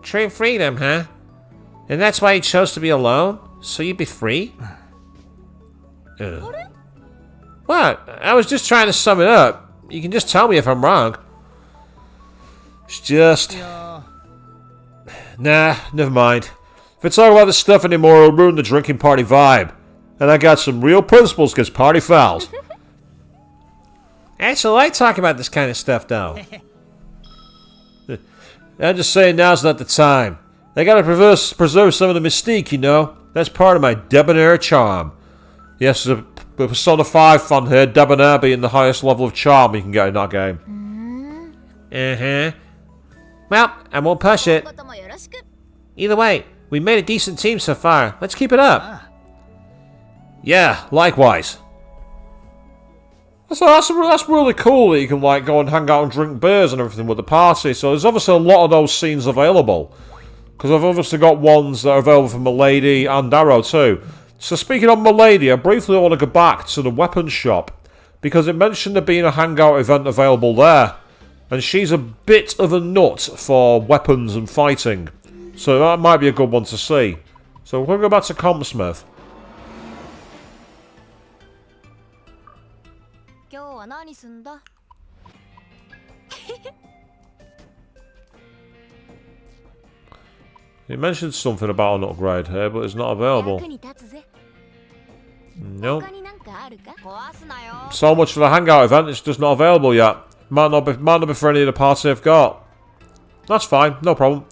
True freedom, huh? And that's why you chose to be alone? So you'd be free? What? I was just trying to sum it up. You can just tell me if I'm wrong. It's just... いや Nah, never mind. If I talk about this stuff anymore, it'll ruin the drinking party vibe. And I got some real principles against party fouls. I actually like talking about this kind of stuff, though. I'm just saying now's not the time. I gotta preserve some of the mystique, you know? That's part of my debonair charm. Yes, the Persona 5 fan here, debonair being the highest level of charm you can get in that game. Uh-huh. Well, I won't push it. 今後ともよろしく Either way, we made a decent team so far. Let's keep it up. Yeah, likewise. That's really cool that you can like go and hang out and drink beers and everything with the party. So there's obviously a lot of those scenes available. Because I've obviously got ones that are available for Milady and Arrow too. So speaking of Milady, I briefly want to go back to the weapons shop. Because it mentioned there being a hangout event available there. And she's a bit of a nut for weapons and fighting. So that might be a good one to see. So we're going to go back to Compsmith. 今日は何すんだ It mentioned something about an upgrade here, but it's not available. 役に立つぜ Nope. 他になんかあるか壊すなよ So much for the hangout event, it's just not available yet. Might not be for any of the party I've got. That's fine, no problem.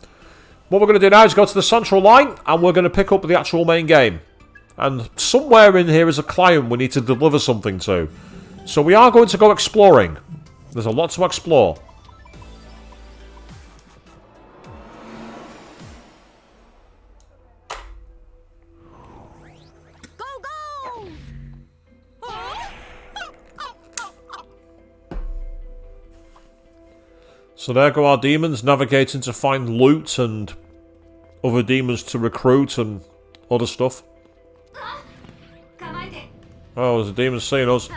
What we're going to do now is go to the central line, and we're going to pick up the actual main game. And somewhere in here is a client we need to deliver something to. So we are going to go exploring. There's a lot to explore. Go go So there go our demons, navigating to find loot and other demons to recruit and other stuff. 構えて Oh, there's a demon seeing us.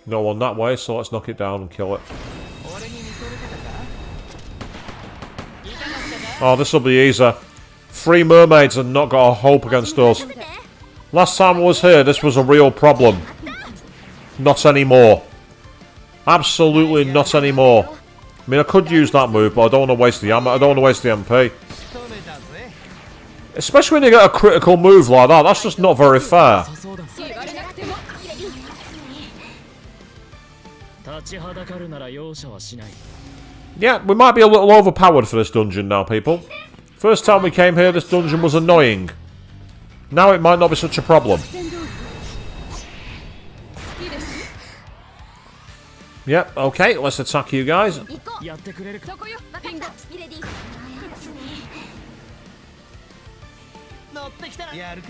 No one that way, so let's knock it down and kill it. Oh, this will be easier. 3 mermaids have not got a hope against us. Last time I was here, this was a real problem. Not anymore. Absolutely not anymore. I mean, I could use that move, but I don't want to waste the ammo. I don't want to waste the MP. Especially when you get a critical move like that. That's just not very fair. 言われなくても Yeah, we might be a little overpowered for this dungeon now, people. First time we came here, this dungeon was annoying. Now it might not be such a problem. Yep, okay, let's attack you guys. 行こうやってくれるかそこよピンゴミレディ乗ってきたらやるか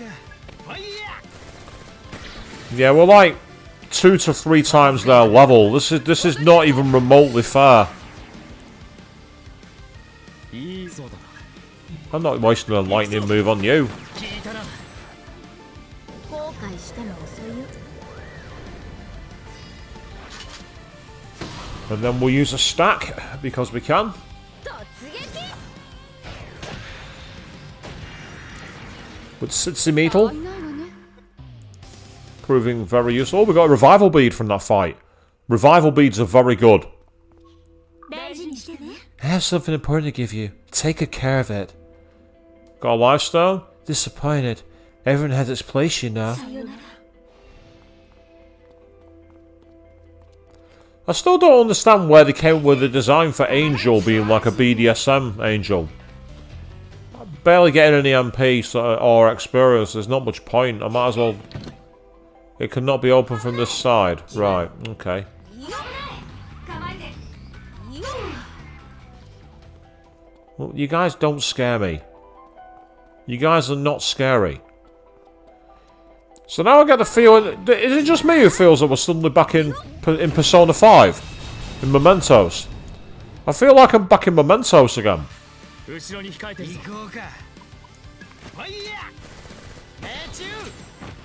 ファイヤ Yeah, we're like 2 to 3 times their level. This is not even remotely fair. いいそうだ I'm not wasting a lightning move on you. 聞いたな後悔しても遅いよ And then we'll use a stack, because we can. 突撃 With Sitsi 変わ Metal, んないわね proving very useful. Oh, we got a revival bead from that fight. Revival beads are very good. 大事にしてね I have something important to give you. Take good care of it. Got a life stone? Disappointed. Everyone has its place, you know. さよなら I still don't understand where they came with the design for Angel being like a BDSM angel. Barely getting any MP or experience, there's not much point. I might as well... It cannot be opened from this side. Right, okay. 構えて Well, you guys don't scare me. You guys are not scary. So now I get the feeling... Is it just me who feels that we're suddenly back in Persona 5? In Mementos? I feel like I'm back in Mementos again.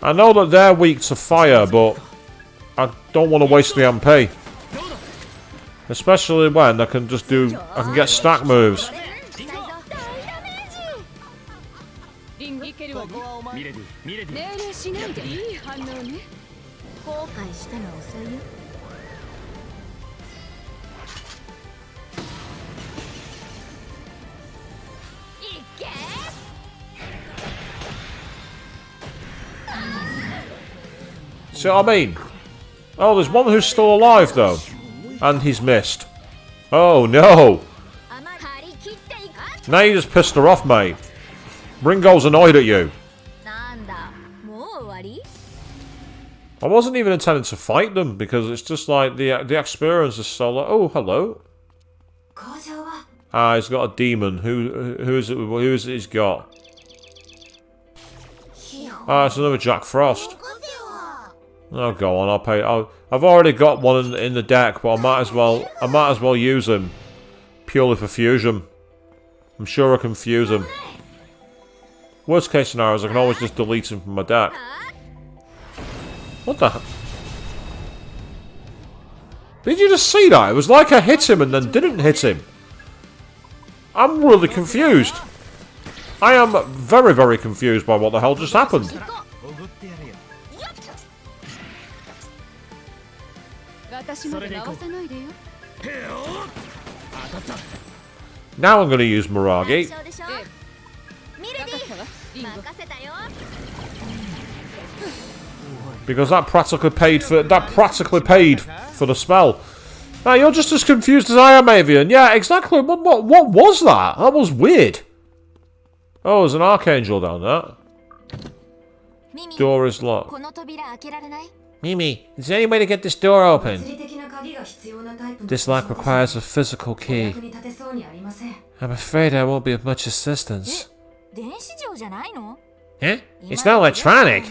I know that they're weak to fire, but I don't want to waste the MP. Especially when I can just do... I can get stack moves. 命令しないでいい反応ね後悔しても遅いよ See what I mean? Oh, there's one who's still alive though. And he's missed. Oh no! Now you just pissed her off, mate. Ringo's annoyed at you. I wasn't even intending to fight them because it's just like the experience is so like, oh, hello. Ah, he's got a demon. Who is it he's got? Ah, it's another Jack Frost. Oh, go on, I'll pay. I've already got one in the deck, but I might as well use him purely for fusion. I'm sure I can fuse him. Worst case scenario is I can always just delete him from my deck. What the? Did you just see that? It was like I hit him and then didn't hit him. I'm really confused. I am very, very confused by what the hell just happened. Now I'm going to use Miragi. Because that practically paid for the spell. Now you're just as confused as I am, Avian. Yeah, exactly. What was that? That was weird. Oh, there's an archangel down there. Door is locked. Mimi, is there any way to get this door open? This lock requires a physical key. I'm afraid I won't be of much assistance. Huh? It's not electronic.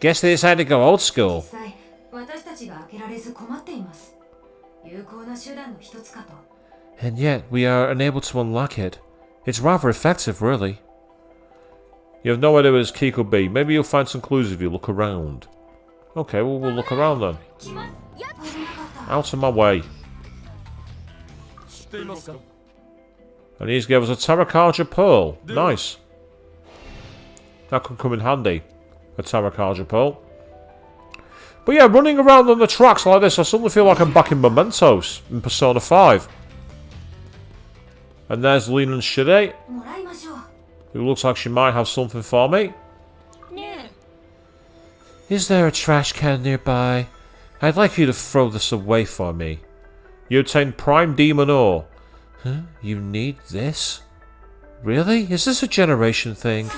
Guess they decided to go old school. And yet, we are unable to unlock it. It's rather effective, really. You have no idea where this key could be. Maybe you'll find some clues if you look around. Okay, well, we'll look around then. Out of my way. And he's gave us a Terracarja Pearl. Nice. That could come in handy. A Terracarja Pearl. But yeah, running around on the tracks like this, I suddenly feel like I'm back in Mementos in Persona 5. And there's Lena and Shide, who looks like she might have something for me. Is there a trash can nearby? I'd like you to throw this away for me. You obtain Prime Demon Ore. Huh? You need this? Really? Is this a generation thing?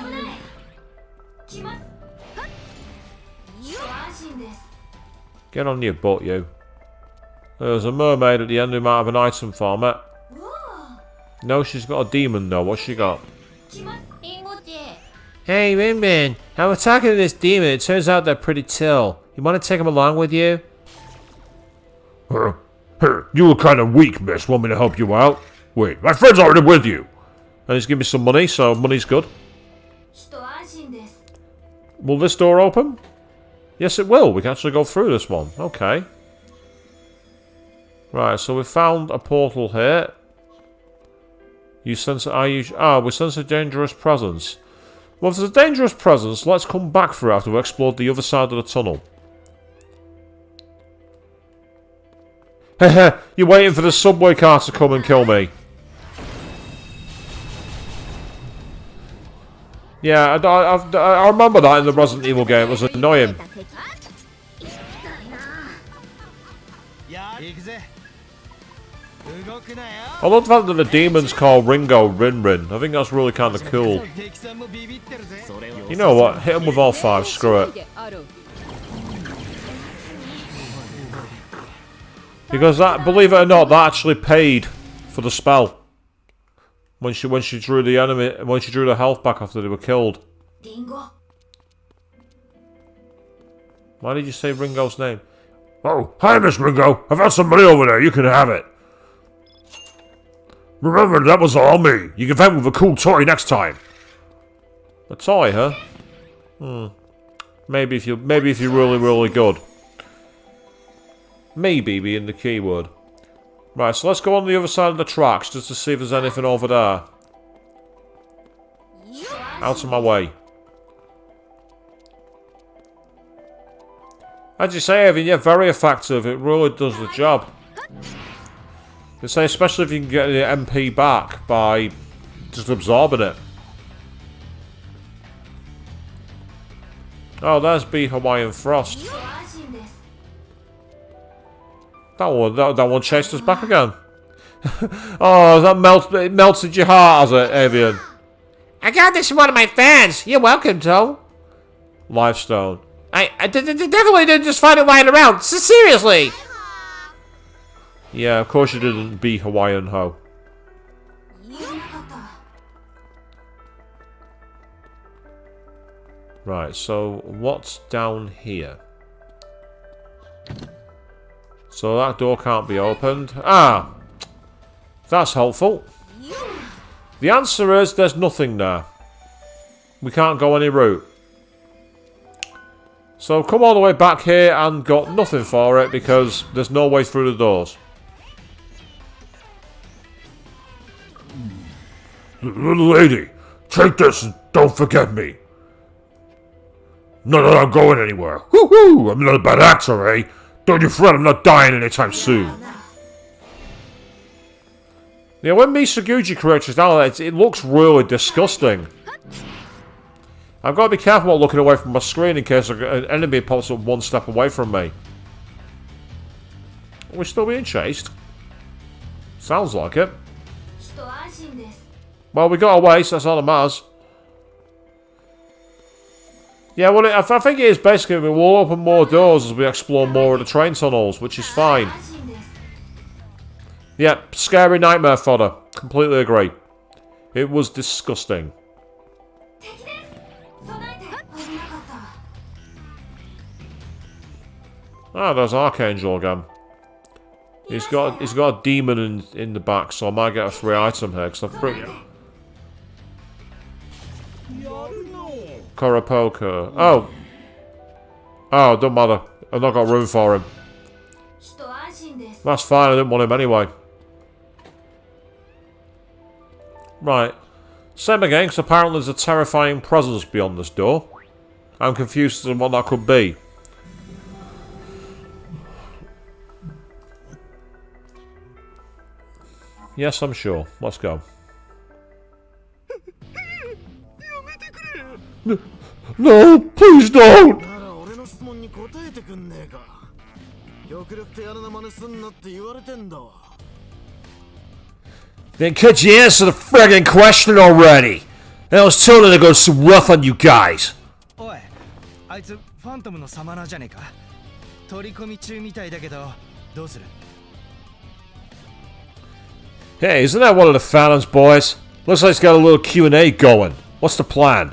Get on your butt, you. There's a mermaid at the end who might have an item for me. No, she's got a demon though. What's she got? Hey, Rinbin, I was talking to this demon. It turns out they're pretty chill. You want to take him along with you? You look kind of weak, miss. Want me to help you out? Wait, my friend's already with you. And he's giving me some money, so money's good. Will this door open? Yes, it will. We can actually go through this one. Okay. Right, so we found a portal here. You sense... we sense a dangerous presence. Well, if there's a dangerous presence, let's come back for it after we've explored the other side of the tunnel. Hehe, you're waiting for the subway car to come and kill me. Yeah, I remember that in the Resident Evil game. It was annoying. I love the fact that the demon's called Ringo Rin. I think that's really kind of cool. You know what? Hit him with all 5. Screw it. Because that, believe it or not, that actually paid for the spell. When she drew the health back after they were killed. Why did you say Ringo's name? Oh, hi, Miss Ringo. I found some money over there. You can have it. Remember, that was all me. You can find me with a cool toy next time. A toy, huh? Maybe if you're really, really good. Maybe being the keyword. Right, so let's go on the other side of the tracks just to see if there's anything over there. Out of my way. As you say, Evan, yeah, very effective. It really does the job. They say, especially if you can get the MP back by just absorbing it. Oh, there's B Hawaiian Frost. That one chased us back again. Oh, it melted your heart, has it, Avian? I got this from one of my fans. You're welcome, Joe. Lifestone. I definitely didn't just find it lying around. Seriously. Yeah, of course you didn't be Hawaiian Ho. Right, so what's down here? So that door can't be opened. Ah! That's helpful. The answer is there's nothing there. We can't go any route. So come all the way back here and got nothing for it because there's no way through the doors. Little lady, take this and don't forget me. Not that I'm going anywhere. Woohoo! I'm not a bad actor, eh? Don't you fret, I'm not dying anytime soon. Yeah, when Misaguchi corrects down, it looks really disgusting. I've got to be careful about looking away from my screen in case an enemy pops up one step away from me. We're still being chased. Sounds like it. Well, we got away, so that's all that matters. Yeah, well, I think it is basically we'll open more doors as we explore more of the train tunnels, which is fine. Yep, scary nightmare fodder. Completely agree. It was disgusting. Ah, there's Archangel again. He's got a demon in the back, so I might get a free item here because I've pretty. Koropoka. Oh, don't matter. I've not got room for him. That's fine. I didn't want him anyway. Right. Same again, because apparently there's a terrifying presence beyond this door. I'm confused as to what that could be. Yes, I'm sure. Let's go. No, please don't! Then could you answer the friggin' question already? I was told to go so rough on you guys. Oi, あいつファントムのサマナーじゃねえか。取り込み中みたいだけど、どうする? Hey, isn't that one of the Phantoms, boys? Looks like it's got a little Q&A going. What's the plan?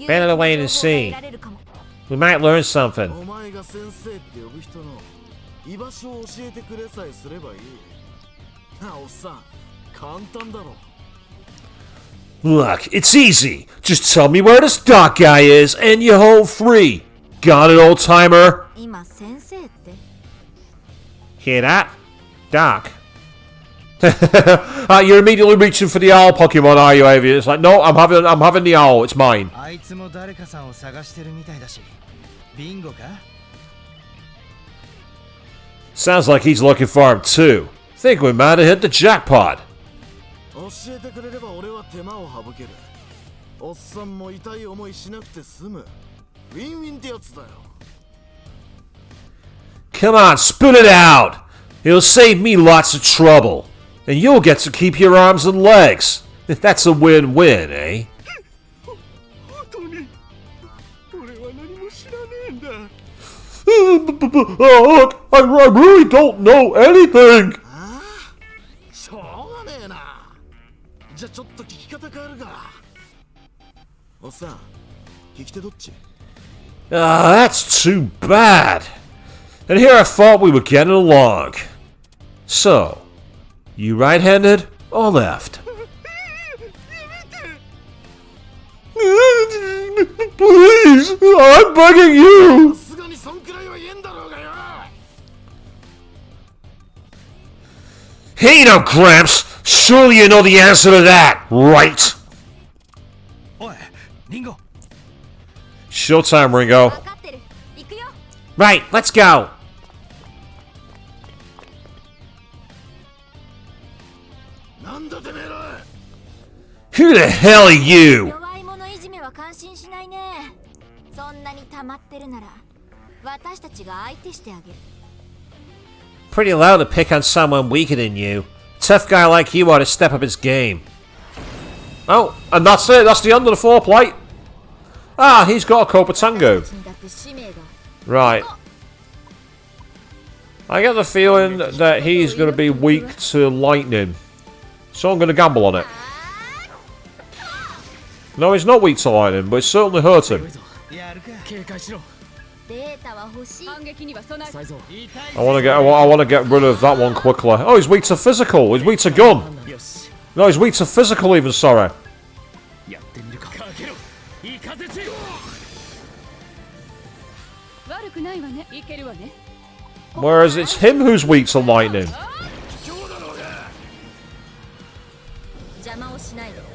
Better wait and see. We might learn something. Look, it's easy. Just tell me where this doc guy is and you're home free. Got it, old timer? Hear that? Doc. You're immediately reaching for the owl Pokemon, are you, Avi? It's like, no, I'm having the owl. It's mine. Sounds like he's looking for him too. Think we might have hit the jackpot. Come on, spit it out. It'll save me lots of trouble. And you'll get to keep your arms and legs. That's a win-win, eh? Look, I really don't know anything. Ah, that's too bad. And here I thought we were getting along. So, you right-handed or left? Please, I'm begging you. Hey, no, Gramps. Surely you know the answer to that, right? おいリンゴ Showtime, Ringo. 分かってる。行くよ。 Right, let's go. なんだてめえら。 Who the hell are you? 弱い者いじめは感心しないね。そんなに溜まってるなら私たちが相手してあげる。 Pretty loud to pick on someone weaker than you. Tough guy like you ought to step up his game. Oh, and that's it. That's the end of the foreplay. Ah, he's got a Kopatango. 私たちにだって使命が。 Right. I get the feeling that he's going to be weak to lightning. So I'm going to gamble on it. No, he's not weak to lightning, but it's certainly hurt him. やるか警戒しろ。データは欲しい。反撃には備え。サイゾー。 I want to get rid of that one quickly. Oh, he's weak to physical. He's weak to gun. よし。 No, he's weak to physical even, sorry. やってみるか。かけろ。イカゼチ。悪くないわね。いけるわね。 Whereas it's him who's weak to lightning. 今日だろうが。邪魔をしないで。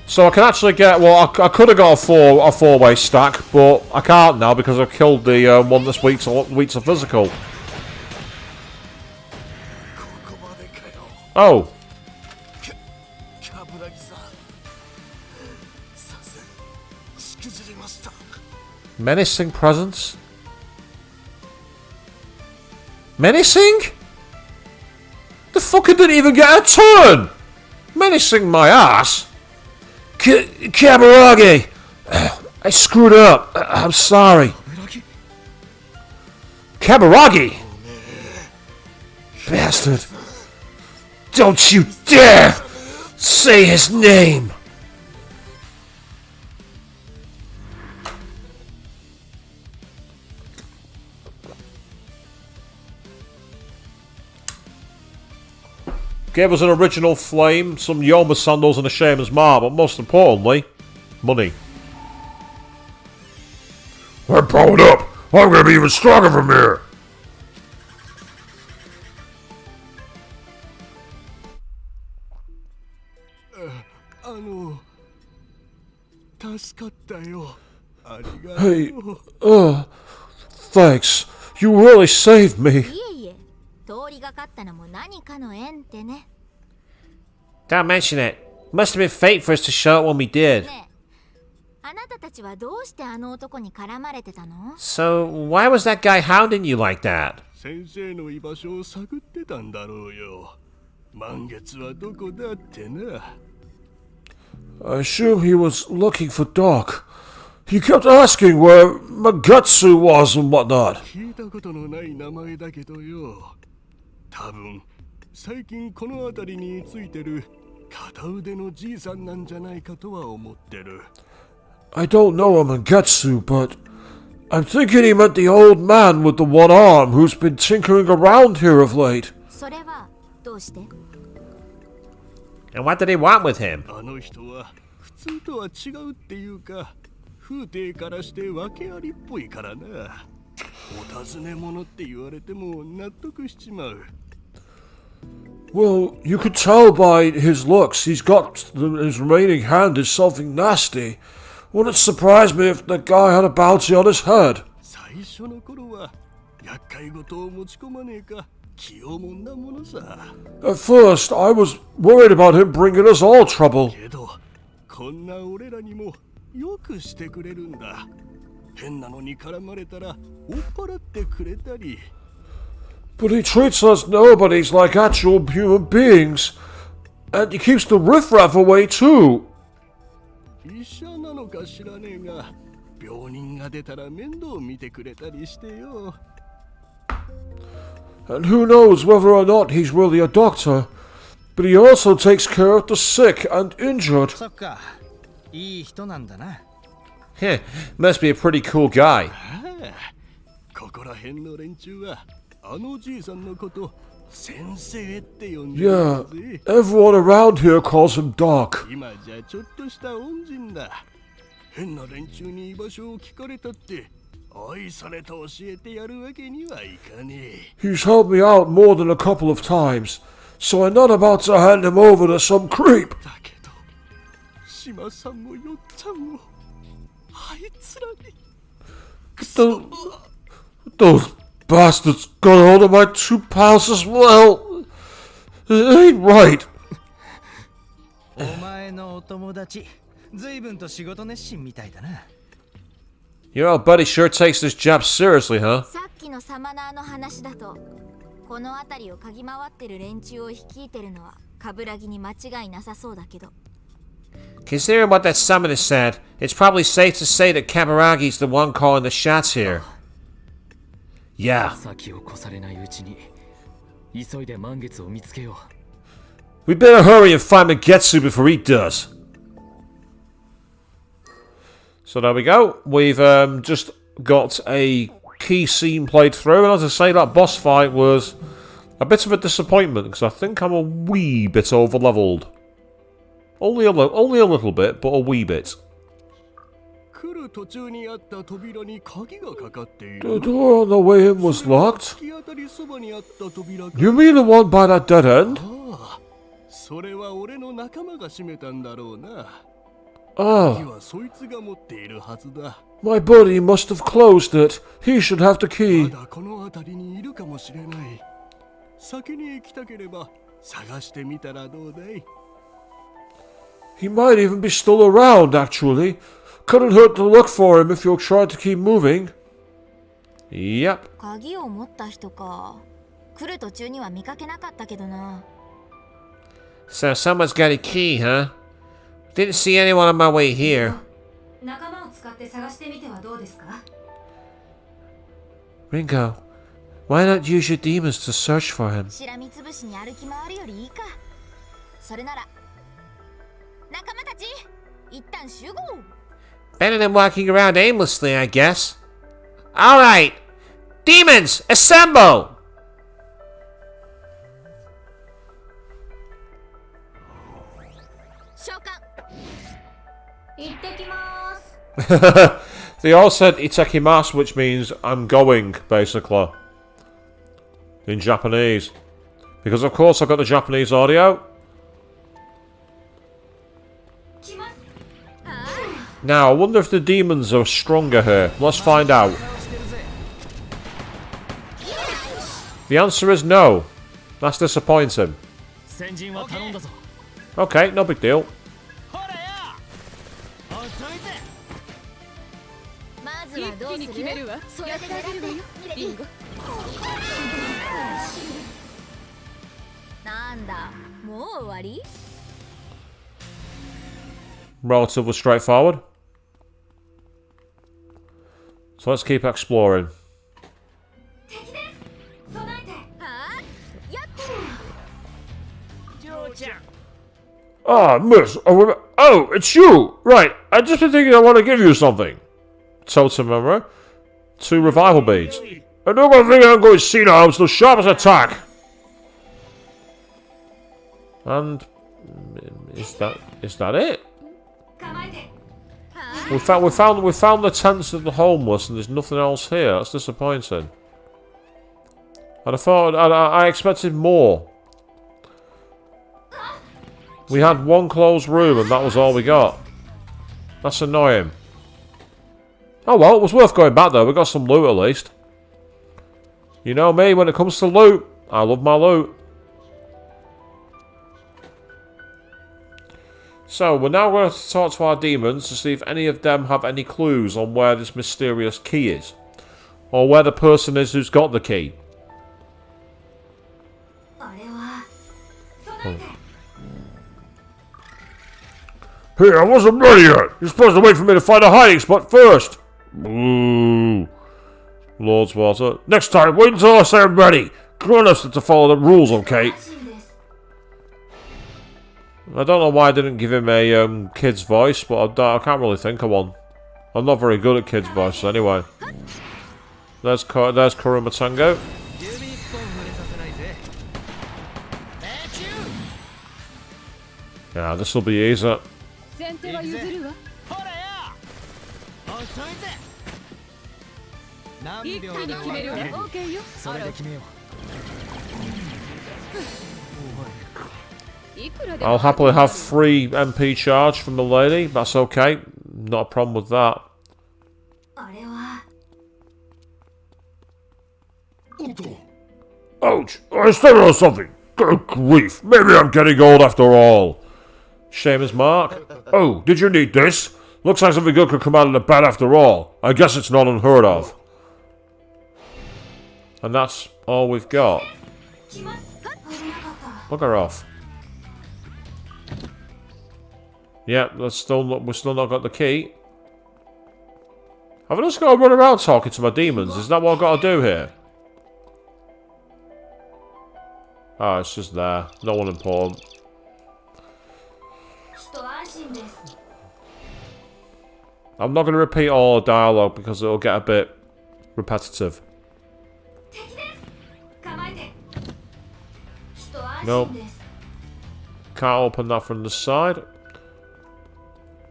So I can actually get, well, I could have got a four-way stack, but I can't now because I've killed the one that's weak to physical. ここまでかよ。 Oh, キャブラギさん。させしくじりました。 menacing presence? Menacing? The fucker didn't even get a turn! Menacing my ass? Kaburagi! I screwed up. I'm sorry. Kaburagi! Bastard! Don't you dare say his name! Gave us an original flame, some Yoma sandals and a shaman's mark, but most importantly, money. We're powered up. I'm gonna be even stronger from here. Hey, thanks. You really saved me. いえいえ、通りがかったのも何かの縁ってね。 Don't mention it. Must have been fate for us to show it when we did. ねえ、あなたたちはどうしてあの男に絡まれてたの？ So, why was that guy hounding you like that? 先生の居場所を探ってたんだろうよ。満月はどこだってな。 I assume he was looking for Doc. He kept asking where Magatsu was and whatnot. 聞いたことのない名前だけどよ。多分最近この辺りについてる片腕のじいさんなんじゃないかとは思ってる。 I don't know a Magatsu, but I'm thinking he meant the old man with the one arm who's been tinkering around here of late. それはどうして？ And what did he want with him? あの人は普通とは違うっていうか、風体からして訳ありっぽいからな。お尋ね者って言われても納得しちまう。 Well, you could tell by his looks he's got his remaining hand is something nasty. Wouldn't surprise me if the guy had a bounty on his head. 最初の頃は厄介事を持ち込まねえか器用もんなものさ。 At first, I was worried about him bringing us all trouble. けどこんな俺らにもよくしてくれるんだ。変なのに絡まれたら追っ払ってくれたり。 But he treats us nobodies like actual human beings. And he keeps the riffraff away too. 医者なのか知らねえが、病人が出たら面倒見てくれたりしてよ。 And who knows whether or not he's really a doctor. but he also takes care of the sick and injured. そっか。いい人なんだな。Heh, must be a pretty cool guy. ここら辺の連中はあのじいさんのこと先生って呼んで Yeah, るぜ。 everyone around here calls him Doc. 今じゃちょっとした恩人だ。変な連中に居場所を聞かれたって愛されと教えてやるわけにはいかねえ。 He's helped me out more than a couple of times, so I'm not about to hand him over to some creep. だけど島さんもよっちゃんもあいつらに Those bastards got hold of my 2 pals as well. It ain't right. お前のお友達、随分と仕事熱心みたいだな。Your old buddy sure takes this job seriously, huh? さっきのサマナーの話だとこの辺りを嗅ぎ回ってる連中を率いてるのはカブラギに間違いなさそうだけど Considering what that summoner said, it's probably safe to say that Kabaragi's the one calling the shots here. Yeah. 先を越されないうちに急いで満月を見つけよう。 We better hurry and find Magetsu before he does. So there we go. We've just got a key scene played through, and as I say, that boss fight was a bit of a disappointment because I think I'm a wee bit over leveled. Only a little bit, but a wee bit. 来る途中にあった扉に鍵がかかってい The る。 door on the way in was locked. 突き当たりそばにあった扉が You mean the one by that dead end? ああ、それは俺の仲間が閉めたんだろうな。鍵 Ah, はそいつが持っているはずだ。 my buddy must have closed it. He should have the ま key. だこの辺りにいるかもしれない。先に行きたければ探してみたらどうだい？ He might even be still around, actually. Couldn't hurt to look for him if you'll try to keep moving. Yep. 鍵を持った人か来る途中には見かけなかったけどな So someone's got a key, huh? Didn't see anyone on my way here. 仲間を使って探してみてはどうですか Ringo, why not use your demons to search for him? しらみつぶしに歩き回るよりいいかそれなら仲間たち一旦集合 Better than walking around aimlessly, I guess. Alright! Demons, assemble! 召喚 行ってきます They all said itakimasu, which means I'm going, basically. In Japanese. Because of course I got the Japanese audio. 来ます Now, I wonder if the demons are stronger here. Let's find out. The answer is no. That's disappointing. 先陣は頼んだぞ。 Okay, no big deal. ほらや。遅いぜ。まずはどうする一気に決めるわそれで狙ってリンゴなんだもう終わり Relatively straightforward. So let's keep exploring. 敵です備えてはあやっ Ah, miss. Oh, it's you! Right, I just been thinking I want to give you something. Totem memory. 2 revival beads. I don't think I'm going senile, it's the sharpest attack. And is that it? 構えて We found the tents of the homeless, and there's nothing else here. That's disappointing. And I expected more. We had one closed room, and that was all we got. That's annoying. Oh well, it was worth going back though. We got some loot at least. You know me, when it comes to loot, I love my loot. So, we're now going to talk to our demons to see if any of them have any clues on where this mysterious key is. Or where the person is who's got the key. あれは備えて Hey, I wasn't ready yet. You're supposed to wait for me to find a hiding spot first. Ooh. Lord's Water. Next time, wait until I say I'm ready. Grown-ups have to follow the rules, okay? 安心です I don't know why I didn't give him a kid's voice, but I can't really think of one. I'm not very good at kids' voices anyway. There's Kuruma Tango. Yeah, this will be easy. 先手は譲るわ。一気に決めるわ。OK よ。それで決めよう。 I'll happily have free MP charge from the lady. That's okay. Not a problem with that. あれは Ouch! I stepped on something! Good grief! Maybe I'm getting old after all! Seamus Mark. Oh, did you need this? Looks like something good could come out of the bad after all. I guess it's not unheard of. And that's all we've got. Bugger off. Yep, we've still not got the key. Have I just got to run around talking to my demons? Is that what I've got to do here? Oh, it's just there. No one important. I'm not going to repeat all the dialogue because it'll get a bit repetitive. Nope. Can't open that from the side.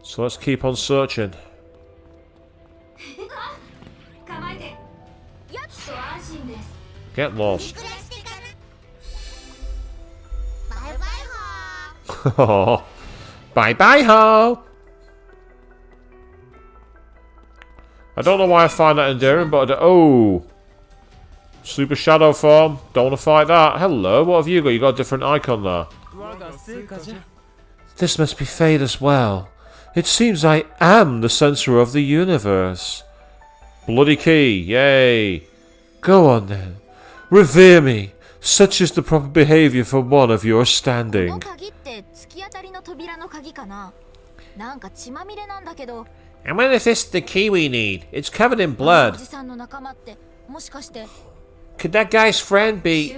So let's keep on searching. Get lost. Bye bye ho! I don't know why I find that endearing, but oh! Super Shadow form. Don't want to fight that. Hello, what have you got? You got a different icon there. This must be fate as well. It seems I am the censor of the universe. Bloody key, yay. Go on then. Revere me. Such is the proper behavior for one of your standing. And when is this the key we need? It's covered in blood. Could that guy's friend be...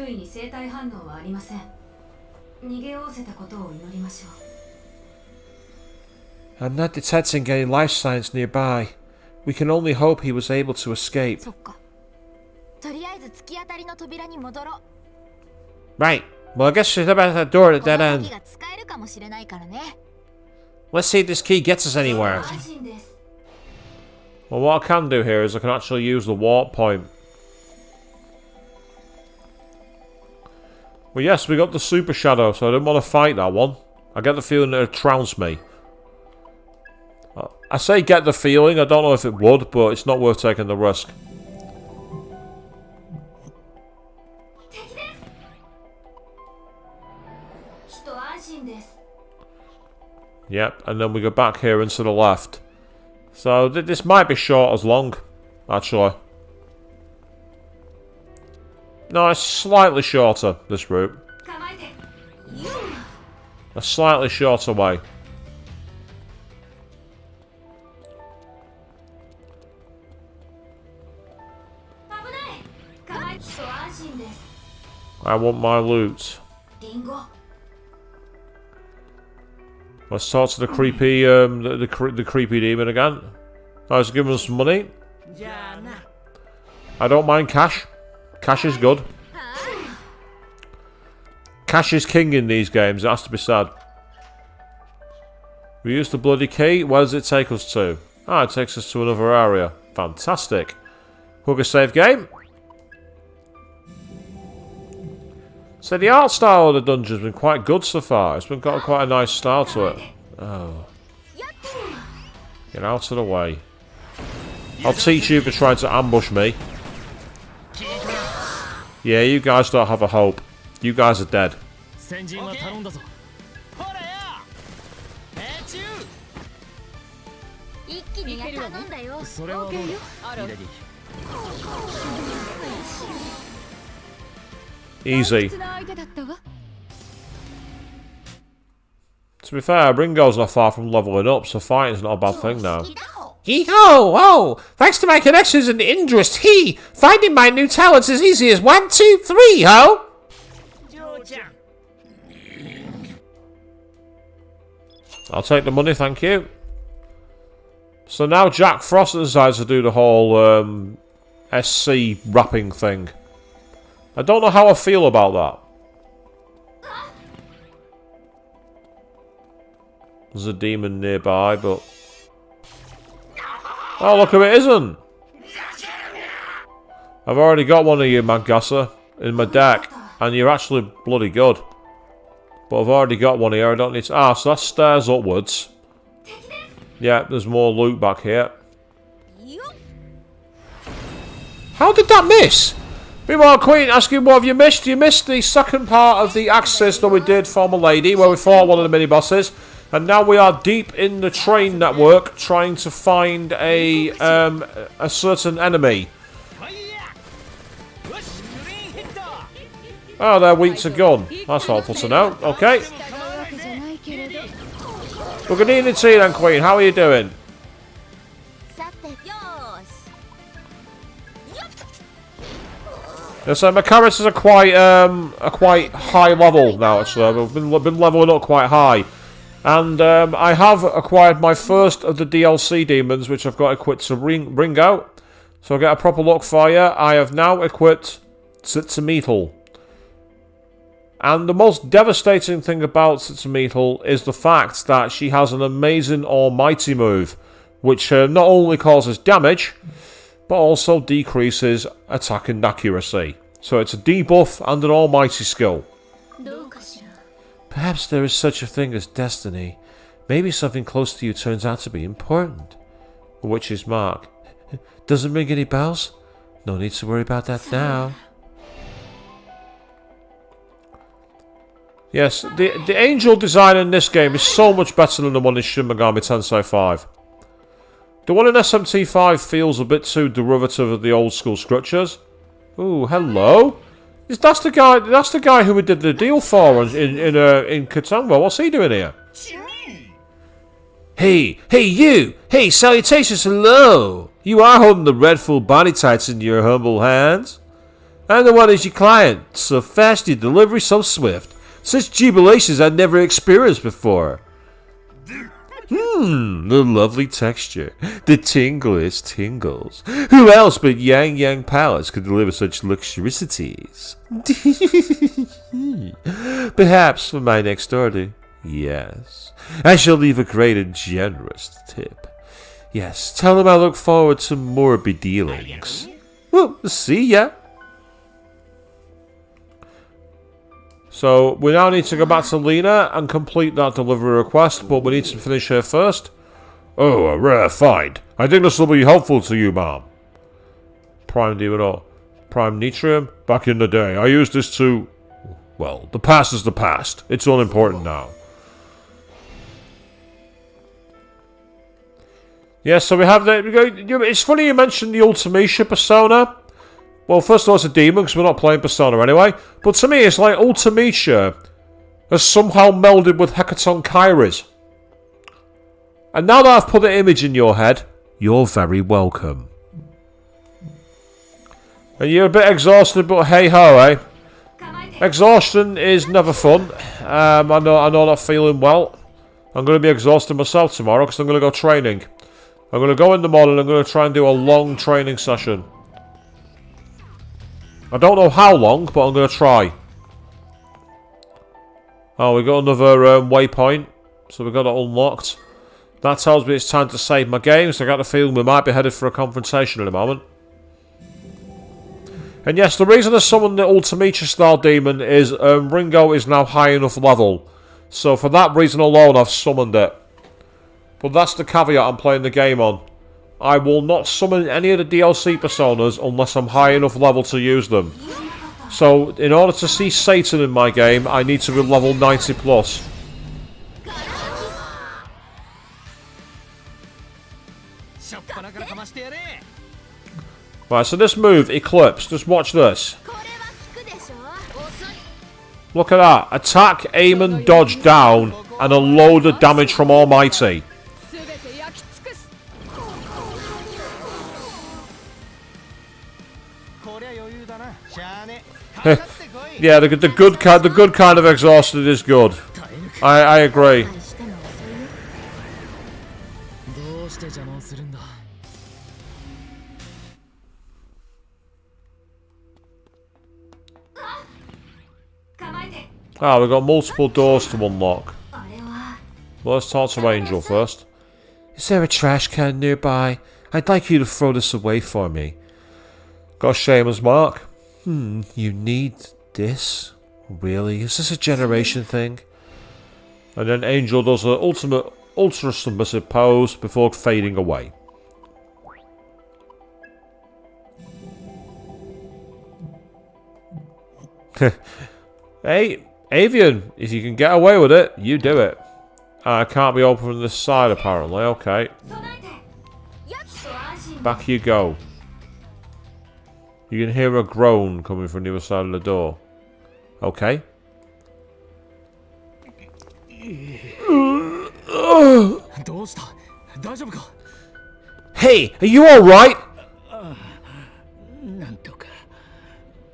I'm not detecting any life signs nearby. We can only hope he was able to escape. Right. Well, I guess she's about that door at that end. Let's see if this key gets us anywhere. Well, what I can do here is I can actually use the warp point. Well, yes, we got the Super Shadow, so I didn't want to fight that one. I get the feeling that it trounced me. I say get the feeling, I don't know if it would, but it's not worth taking the risk. Yep, and then we go back here and to the left. So this might be short as long, actually. No, it's slightly shorter, this route. A slightly shorter way. I want my loot. Let's talk to the creepy, the creepy demon again. Let's give him some money. I don't mind cash. Cash is good. Cash is king in these games, it has to be said. We use the bloody key. Where does it take us to? Ah, it takes us to another area. Fantastic. Hugger save game. So the art style of the dungeon's been quite good so far. It's been got quite a nice style to it. Oh. Get out of the way. I'll teach you for trying to ambush me. Yeah, you guys don't have a hope. You guys are dead. Easy. To be fair, Ringo's not far from leveling up, so fighting's not a bad thing now. Hee-ho! Oh! Thanks to my connections and interest, finding my new talents as easy as 1, 2, 3, ho! I'll take the money, thank you. So now Jack Frost decides to do the whole SC wrapping thing. I don't know how I feel about that. There's a demon nearby, but... Oh, look who it isn't! I've already got one of you, Magassa, in my deck. And you're actually bloody good. But I've already got one here, I don't need to... Ah, so that stairs upwards. Yeah, there's more loot back here. How did that miss? Meanwhile, Queen asking what have you missed? You missed the second part of the Axis that we did for my lady, where we fought one of the mini-bosses. And now we are deep in the train network, trying to find a certain enemy. Oh, they're weak to gun. That's helpful to know. Okay. We're going to need tea then, Queen. How are you doing? Yeah, so my characters are quite high level now. Actually, I've been leveling up quite high, and I have acquired my first of the DLC demons, which I've got equipped to Ringo. So I'll get a proper look for you. I have now equipped Tsitsumitl. And the most devastating thing about Tsitsumitl is the fact that she has an amazing almighty move, which not only causes damage, but also decreases attack and accuracy. So it's a debuff and an almighty skill. Perhaps there is such a thing as destiny. Maybe something close to you turns out to be important. Which is Mark. Doesn't ring any bells? No need to worry about that now. Yes, the angel design in this game is so much better than the one in Shin Megami Tensei 5. The one in SMT5 feels a bit too derivative of the old school scriptures. Ooh, hello. That's the guy who we did the deal for in Katanga. What's he doing here? Hey you! Hey, salutations, hello! You are holding the red full body tights in your humble hands. I'm the one as your client, so fast your delivery so swift. Such jubilations I'd never experienced before. The lovely texture. The tingliest tingles. Who else but Yang Palace could deliver such luxuricities? Perhaps for my next order. Yes. I shall leave a great and generous tip. Yes, tell them I look forward to more bedealings. Well, see ya. So, we now need to go back to Lena and complete that delivery request, but we need to finish her first. Oh, a rare find. I think this will be helpful to you, ma'am. Prime Demonor. Prime Nitrium. Back in the day, I used this to... Well, the past is the past. It's unimportant now. Yeah, so we have the... It's funny you mentioned the Ultimecia persona. Well, first of all, it's a demon, because we're not playing Persona anyway. But to me, it's like Ultimecia has somehow melded with Hecaton Kairis. And now that I've put the image in your head, you're very welcome. And you're a bit exhausted, but hey-ho, eh? Exhaustion is never fun. I know I'm not feeling well. I'm going to be exhausted myself tomorrow, because I'm going to go training. I'm going to go in the morning, I'm going to try and do a long training session. I don't know how long, but I'm going to try. Oh, we got another waypoint. So we got it unlocked. That tells me it's time to save my game. So I got the feeling we might be headed for a confrontation in a moment. And yes, the reason I summoned the Ultimecia style demon is Ringo is now high enough level. So for that reason alone, I've summoned it. But that's the caveat I'm playing the game on. I will not summon any of the DLC personas unless I'm high enough level to use them. So, in order to see Satan in my game, I need to be level 90 plus. Right, so this move, Eclipse, just watch this. Look at that. Attack, aim and dodge down, and a load of damage from Almighty. Yeah, the good kind of exhausted is good. I agree. Ah, we've got multiple doors to unlock. Well, let's talk to Angel first. Is there a trash can nearby? I'd like you to throw this away for me. Got a shaman's mark. You need this? Really? Is this a generation thing? And then Angel does an ultra submissive pose before fading away. Hey, Avian, if you can get away with it, you do it. I can't be open from this side apparently, okay. Back you go. You can hear a groan coming from the other side of the door. Okay. Hey, are you alright? なんとか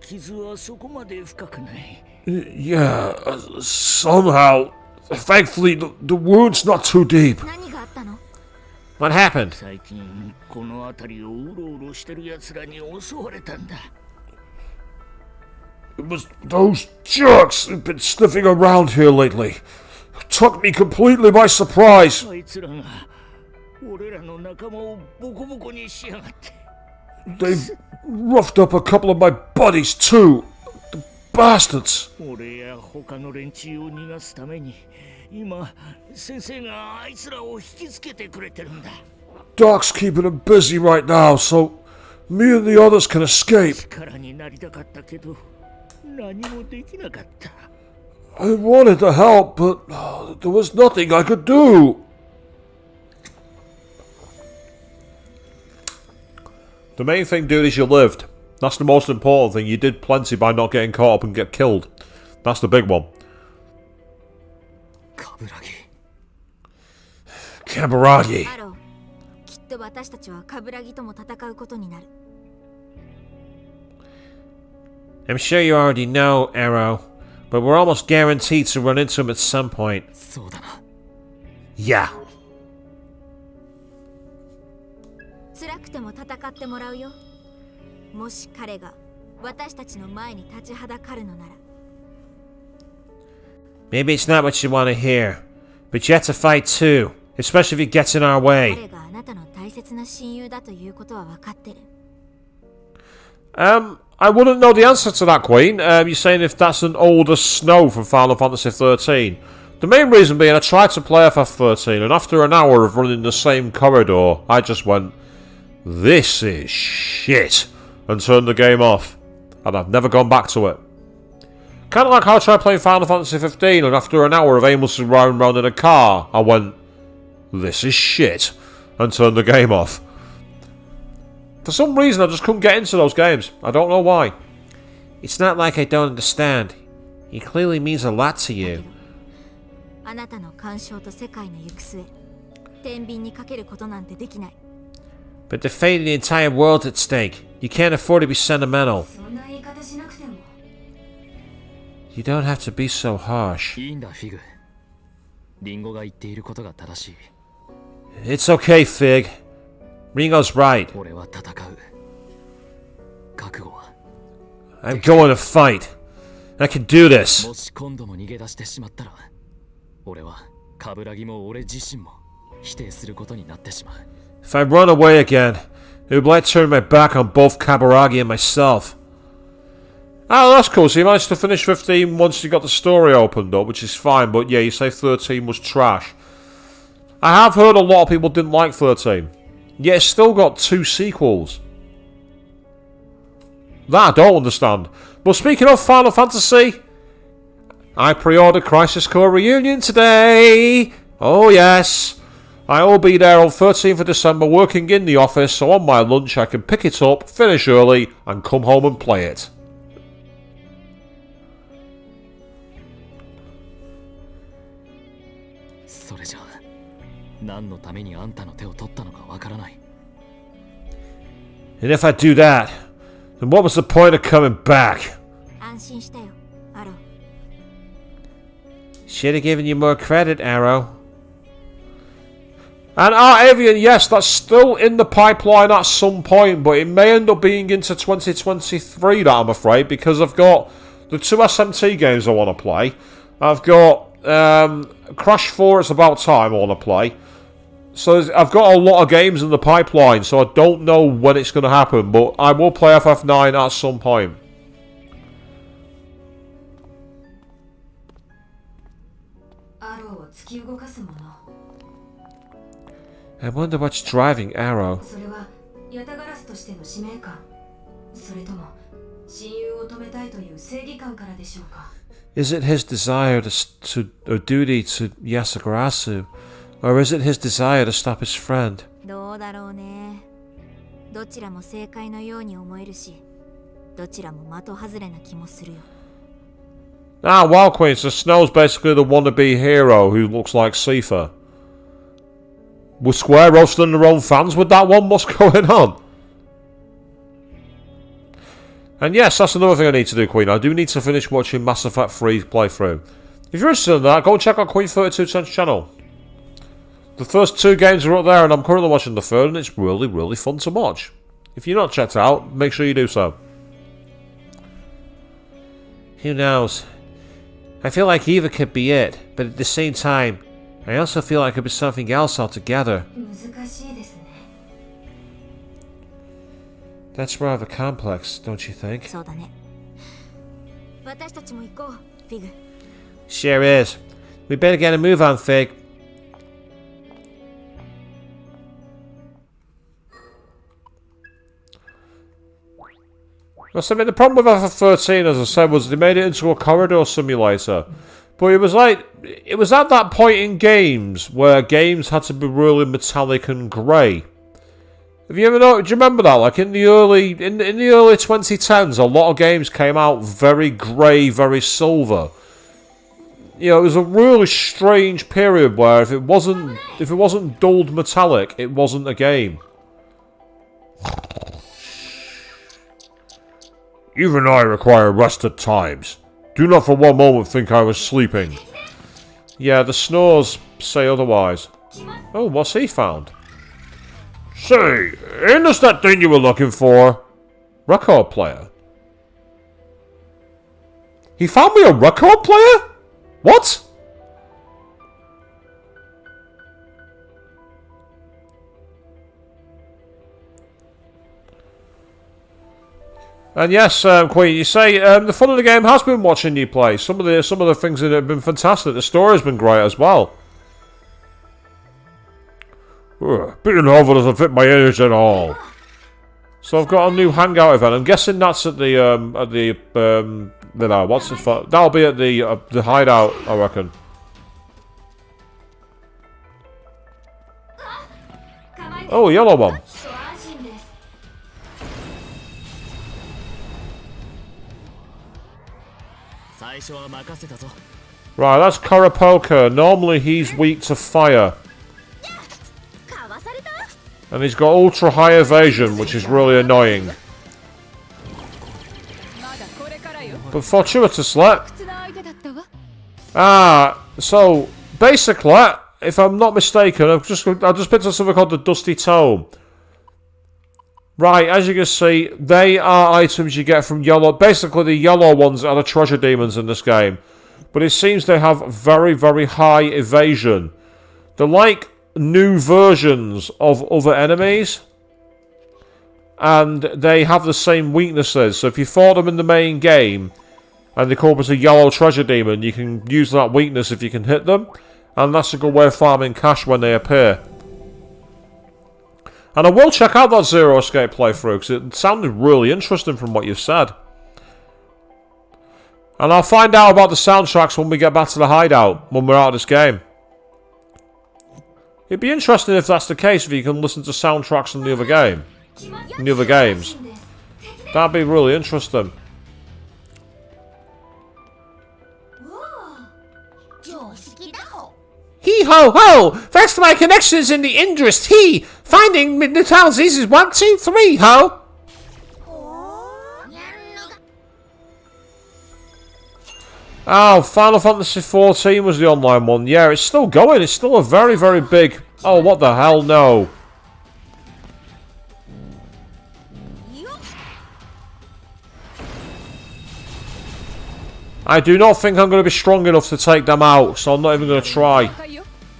傷はそこまで深くない。 Yeah, somehow. Thankfully, the wound's not too deep. 何があったの？ What happened? 最近この辺りをうろうろしてる奴らに襲われたんだ。 It was those jerks who've been sniffing around here lately. Took me completely by surprise. あいつらが俺らの仲間をボコボコにしやがって。 They've roughed up a couple of my buddies too. The bastards. 俺や他の連中を逃がすために今先生があいつらを引きつけてくれてるんだ。 Doc's keeping him busy right now, so me and the others can escape. 力になりたかったけど何もできなかった。 I wanted to help, but there was nothing I could do. The main thing, dude, is you lived. That's the most important thing. You did plenty by not getting caught up and get killed. That's the big one. Kaburagi. アロー、きっと私たちはカブラギとも戦うことになる。 I'm sure you already know, Arrow, but we're almost guaranteed to run into him at some point. そうだな。 Yeah. 辛くても戦ってもらうよ。もし彼が私たちの前に立ちはだかるのなら。 Maybe it's not what you want to hear, but you have to fight too, especially if he gets in our way. 彼があなたの大切な親友だということは分かってる。I wouldn't know the answer to that, Queen. You're saying if that's an older Snow from Final Fantasy 13. The main reason being I tried to play FF13, and after an hour of running the same corridor, I just went, this is shit, and turned the game off. And I've never gone back to it. Kind of like how I tried playing Final Fantasy 15, and after an hour of aimlessly riding around in a car, I went, this is shit, and turned the game off. For some reason, I just couldn't get into those games. I don't know why. It's not like I don't understand. He clearly means a lot to you. あなたの干渉と世界の行く末、天秤にかけることなんてできない。 But the fate of the entire world's at stake. You can't afford to be sentimental. そんな言い方しなくても。 You don't have to be so harsh. いいんだ、フィグ。リンゴが言っていることが正しい。 It's okay, Figue. Ringo's right. 俺は戦う。覚悟は。 I'm going to fight. I can do this. もし今度も逃げ出してしまったら、俺はカブラギも俺自身も否定することになってしまう。 If I run away again, it would like turn my back on both Kaburagi and myself. Oh, that's cool. So you managed to finish 15 once you got the story opened up, which is fine. But yeah, you say 13 was trash. I have heard a lot of people didn't like 13. Yet it's still got 2 sequels. That I don't understand. But speaking of Final Fantasy, I pre-ordered Crisis Core Reunion today. Oh yes. I will be there on 13th of December working in the office, so on my lunch I can pick it up, finish early, and come home and play it. それじゃあ、何のためにあんたの手を取ったのかわからない。 And if I do that, then what was the point of coming back? 安心してよ、アロー。 Should have given you more credit, Arrow. And Avian, yes, that's still in the pipeline at some point, but it may end up being into 2023, that I'm afraid, because I've got the 2 SMT games I want to play. I've got Crash 4, it's about time I want to play. So I've got a lot of games in the pipeline, so I don't know when it's going to happen, but I will play FF9 at some point. I wonder what's driving Arrow. Is it his desire or duty to Yasugarasu, or is it his desire to stop his friend? どうだろうね。どちらも正解のように思えるし、どちらも的外れな気もするよ。Ah, Wild Queen, so Snow's basically the wannabe hero who looks like Sifa. Was Square roasting their own fans with that one? What's going on? And yes, that's another thing I need to do, Queen. I do need to finish watching Mass Effect 3 playthrough. If you're interested in that, go and check out Queen 3210's channel. The first 2 games are up there, and I'm currently watching the 3rd, and it's really, really fun to watch. If you're not checked out, make sure you do so. Who knows? I feel like either could be it, but at the same time, I also feel like it could be something else altogether. That's rather complex, don't you think? Sure is. We better get a move on, Figue. I mean, the problem with FF13, as I said, was they made it into a corridor simulator. But it was at that point in games where games had to be really metallic and grey. Have you ever do you remember that? Like in the early 2010s, a lot of games came out very grey, very silver. You know, it was a really strange period where if it wasn't dulled metallic, it wasn't a game. Even I require rest at times. Do not for one moment think I was sleeping. Yeah, the snores say otherwise. Oh, what's he found? Say, ain't this that thing you were looking for? Record player. He found me a record player? What? And yes, Queen, you say the fun of the game has been watching you play. Some of the things in it have been fantastic. The story's been great as well. Being over doesn't fit my energy at all. So I've got a new hangout event. I'm guessing that's at the what's it for? That'll be at the hideout, I reckon. Oh, yellow one. Right, that's Karapoka. Normally he's weak to fire. And he's got ultra high evasion, which is really annoying. But fortuitously... so basically, if I'm not mistaken, I just picked up something called the Dusty Tome. Right, as you can see, they are items you get from yellow... Basically, the yellow ones are the treasure demons in this game. But it seems they have very, very high evasion. They're like new versions of other enemies. And they have the same weaknesses. So if you fought them in the main game, and they come up as a yellow treasure demon, you can use that weakness if you can hit them. And that's a good way of farming cash when they appear. And I will check out that Zero Escape playthrough, because it sounded really interesting from what you've said. And I'll find out about the soundtracks when we get back to the hideout, when we're out of this game. It'd be interesting if that's the case, if you can listen to soundtracks in the other game. In the other games. That'd be really interesting. Hee ho ho! Thanks to my connections in the Indrist, finding the towns is 1, 2, 3, ho! Oh, Final Fantasy XIV was the online one. Yeah, it's still going. It's still a very, very big... Oh, what the hell? No. I do not think I'm going to be strong enough to take them out, so I'm not even going to try.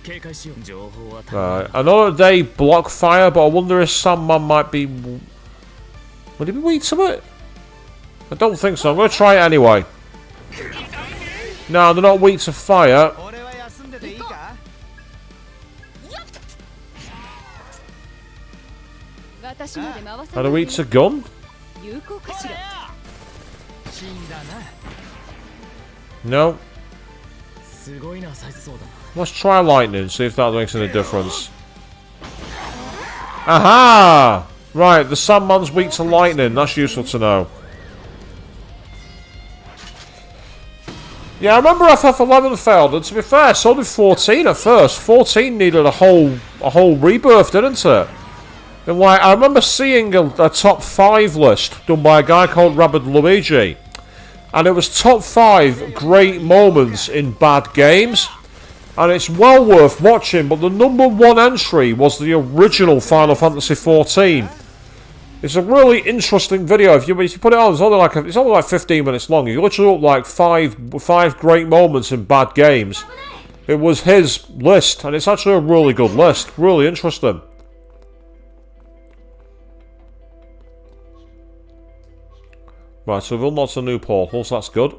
警戒しよう情報は Right. I know that they block fire, but I wonder if Sandman might be... Would he be weak to it? I don't think so. I'm going to try it anyway. No, they're not weak to fire. 俺は休んでていいか？ 私まで回さ Are な they い weak で to gun? 有効かしら。死んだな。 No. すごいなサイズそうだな Let's try lightning, see if that makes any difference. Aha! Right, the Sandman's weak to lightning. That's useful to know. Yeah, I remember FF11 failed, and to be fair, so did 14 at first. 14 needed a whole rebirth, didn't it? And like, I remember seeing a top 5 list done by a guy called Rabid Luigi. And it was top 5 great moments in bad games. And it's well worth watching, but the number 1 entry was the original Final Fantasy XIV. It's a really interesting video. If you put it on, it's only like 15 minutes long. You literally look like five great moments in bad games. It was his list, and it's actually a really good list. Really interesting. Right, so we've unlocked some new portals. That's good.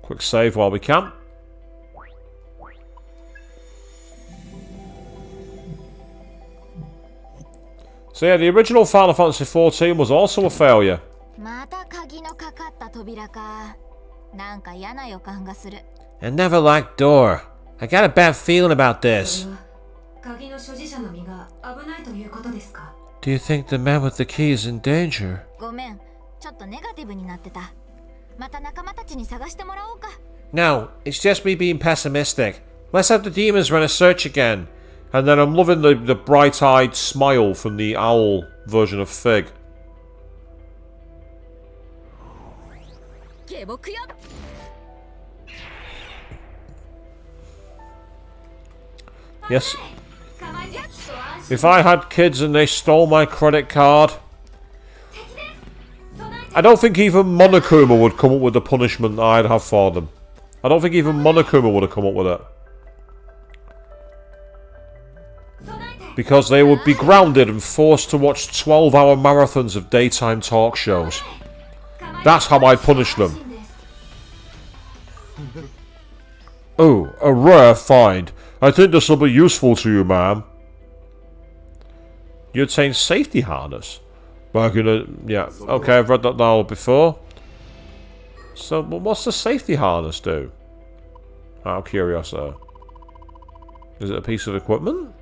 Quick save while we can. So yeah, the original Final Fantasy XIV was also a failure. また鍵のかかった扉か。なんか嫌な予感がする。 I never liked door. I got a bad feeling about this. 鍵の所持者の身が危ないということですか？ Do you think the man with the key is in danger? ごめん、ちょっとネガティブになってた。また仲間たちに探してもらおうか。 No, it's just me being pessimistic. Let's have the demons run a search again. And then I'm loving the bright-eyed smile from the owl version of Figue. 下僕よ。 Yes. If I had kids and they stole my credit card, I don't think even Monokuma would come up with the punishment I'd have for them. I don't think even Monokuma would have come up with it. Because they would be grounded and forced to watch 12-hour marathons of daytime talk shows. That's how I'd punish them. Oh, a rare find. I think this will be useful to you, ma'am. You obtained safety harness. Back in a... Yeah, okay, I've read that now before. So, but what's the safety harness do? Out of curiosity. Is it a piece of equipment?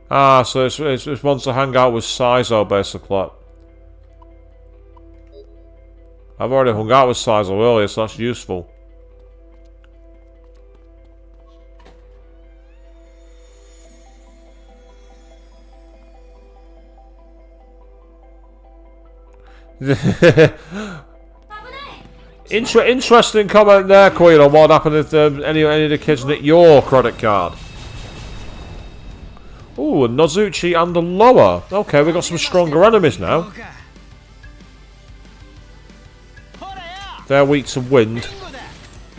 Ah, so it's wants to hang out with Saizo, basically. I've already hung out with Saizo earlier, so that's useful. Interesting comment there, Queen, on what happened if any of the kids nick your credit card. Ooh, a Nozuchi and a Loa. Okay, we've got some stronger enemies now. They're weak to wind,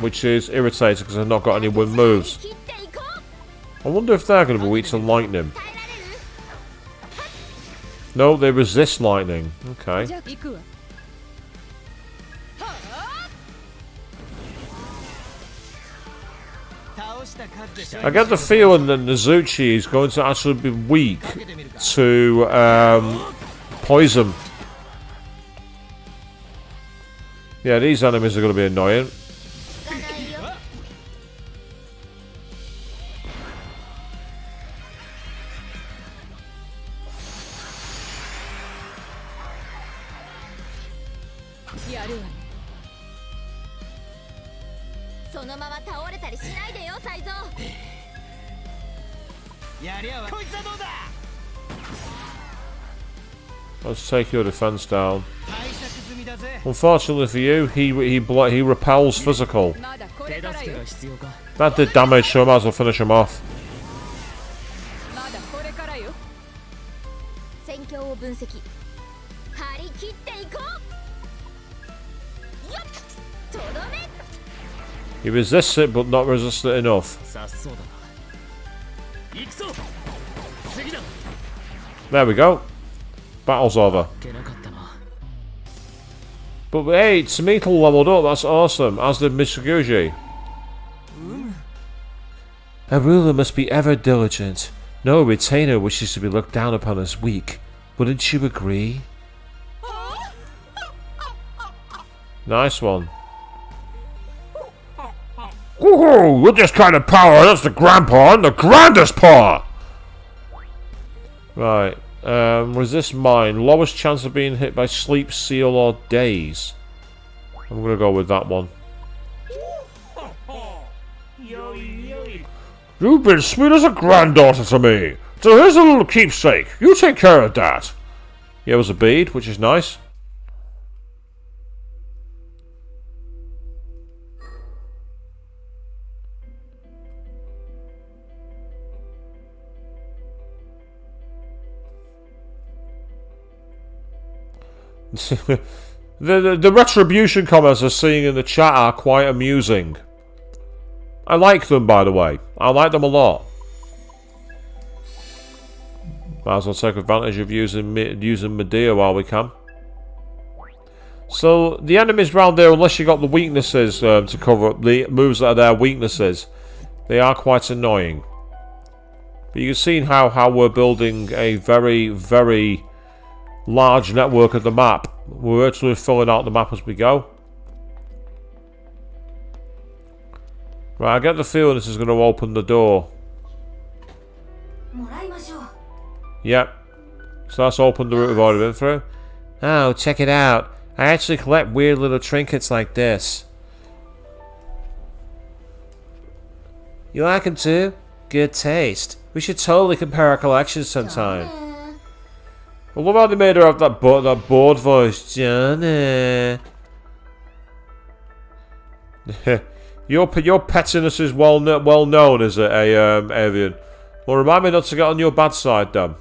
which is irritating because they've not got any wind moves. I wonder if they're going to be weak to lightning. No, they resist lightning. Okay. I get the feeling that Nozuchi is going to actually be weak to poison. Yeah, these enemies are going to be annoying. Let's take your defense down. Unfortunately for you, he repels physical. That did damage, so I might as well finish him off. 分析。張り切っていこう。よっ、とどめ。 He resists it, but not resist it enough. さっそうだな。行くぞ。次だ。 There we go. Battle's over. けなかったな。 But hey, Smeagol leveled up. That's awesome. As did Mitsuguchi. A ruler must be ever diligent. No retainer wishes to be looked down upon as weak. Wouldn't you agree? Nice one. Woohoo! With this kind of power, that's the grandpa and the grandest part! Right. Resist mine. Lowest chance of being hit by sleep, seal, or daze. I'm gonna go with that one. You've been sweet as a granddaughter to me. So here's a little keepsake. You take care of that. Yeah, it was a bead, which is nice. the retribution comments I'm seeing in the chat are quite amusing. I like them, by the way. I like them a lot. Might as well take advantage of using Medea while we can. So, the enemies round there, unless you got the weaknesses to cover up, the moves that are their weaknesses, they are quite annoying. But you can see how we're building a very, very large network of the map. We're actually filling out the map as we go. Right, I get the feeling this is going to open the door. Yep. So that's opened the route we've already been through. Oh, check it out. I actually collect weird little trinkets like this. You like them too? Good taste. We should totally compare our collections sometime. I love how they made her have that bored voice. Johnny. Your pettiness is well known, is it, Avian? Well, remind me not to get on your bad side, then.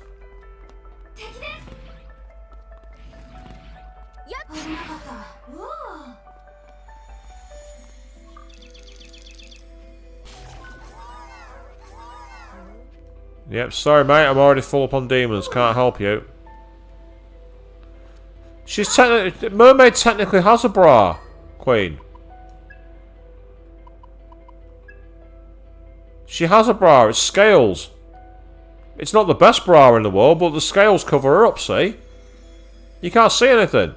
Yep, sorry mate, I'm already full up on demons, can't help you. Mermaid technically has a bra, Queen. She has a bra, it's scales. It's not the best bra in the world, but the scales cover her up, see? You can't see anything.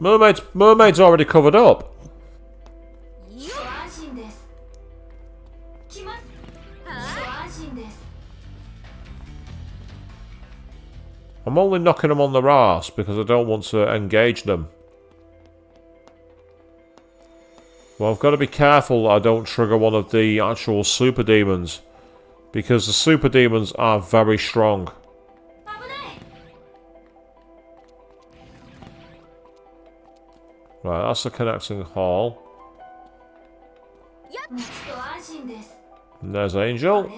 Mermaid's already covered up. I'm only knocking them on their arse because I don't want to engage them. Well, I've got to be careful that I don't trigger one of the actual super demons, because the super demons are very strong. Right, that's the connecting hall. And there's Angel.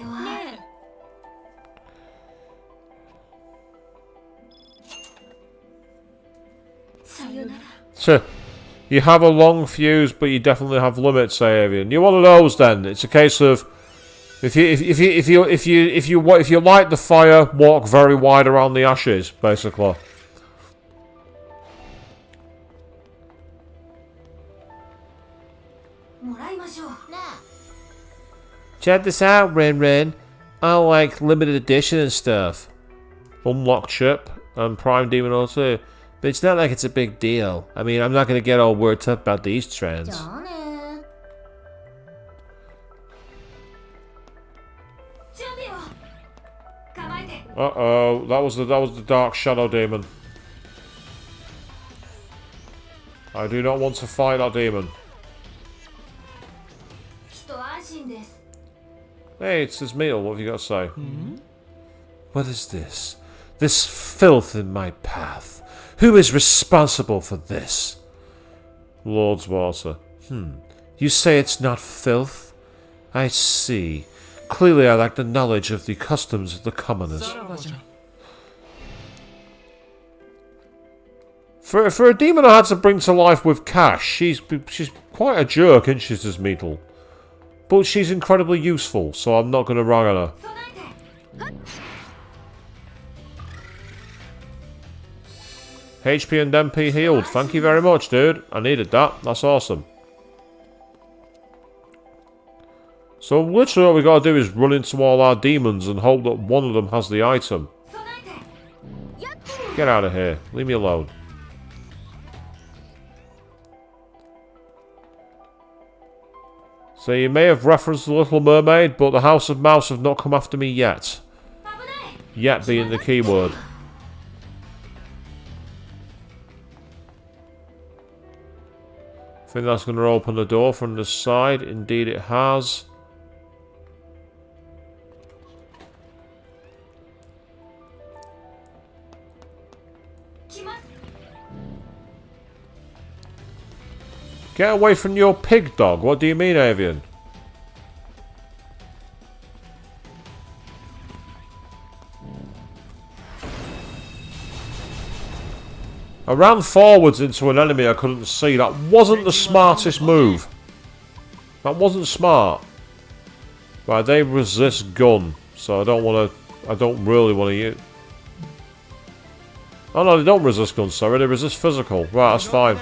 You have a long fuse, but you definitely have limits, Avian. You're one of those. Then it's a case of if you light the fire, walk very wide around the ashes, basically. Check this out, Rin Rin. I like limited edition and stuff. Unlock chip and Prime Demon O2. But it's not like it's a big deal. I mean, I'm not going to get all worked up about these trends. Uh-oh, that was the Dark Shadow Demon. I do not want to fight that demon. Hey, it's this meal. What have you got to say? What is this? This filth in my path. Who is responsible for this? Lord's Water. You say it's not filth? I see. Clearly I lack the knowledge of the customs of the commoners. For a demon I had to bring to life with cash, she's quite a jerk, isn't she, this Meetle? But she's incredibly useful, so I'm not going to rag on her. HP and MP healed. Thank you very much, dude. I needed that. That's awesome. So literally all we got to do is run into all our demons and hope that one of them has the item. Get out of here. Leave me alone. So you may have referenced The Little Mermaid, but the House of Mouse have not come after me yet. Yet being the key word. I think that's going to open the door from the side. Indeed it has. Get away from your pig dog. What do you mean, Avian? I ran forwards into an enemy I couldn't see. That wasn't the smartest move. That wasn't smart. Right, they resist gun, so I don't really want to use... Oh no, they don't resist gun, sorry, they resist physical. Right, that's fine.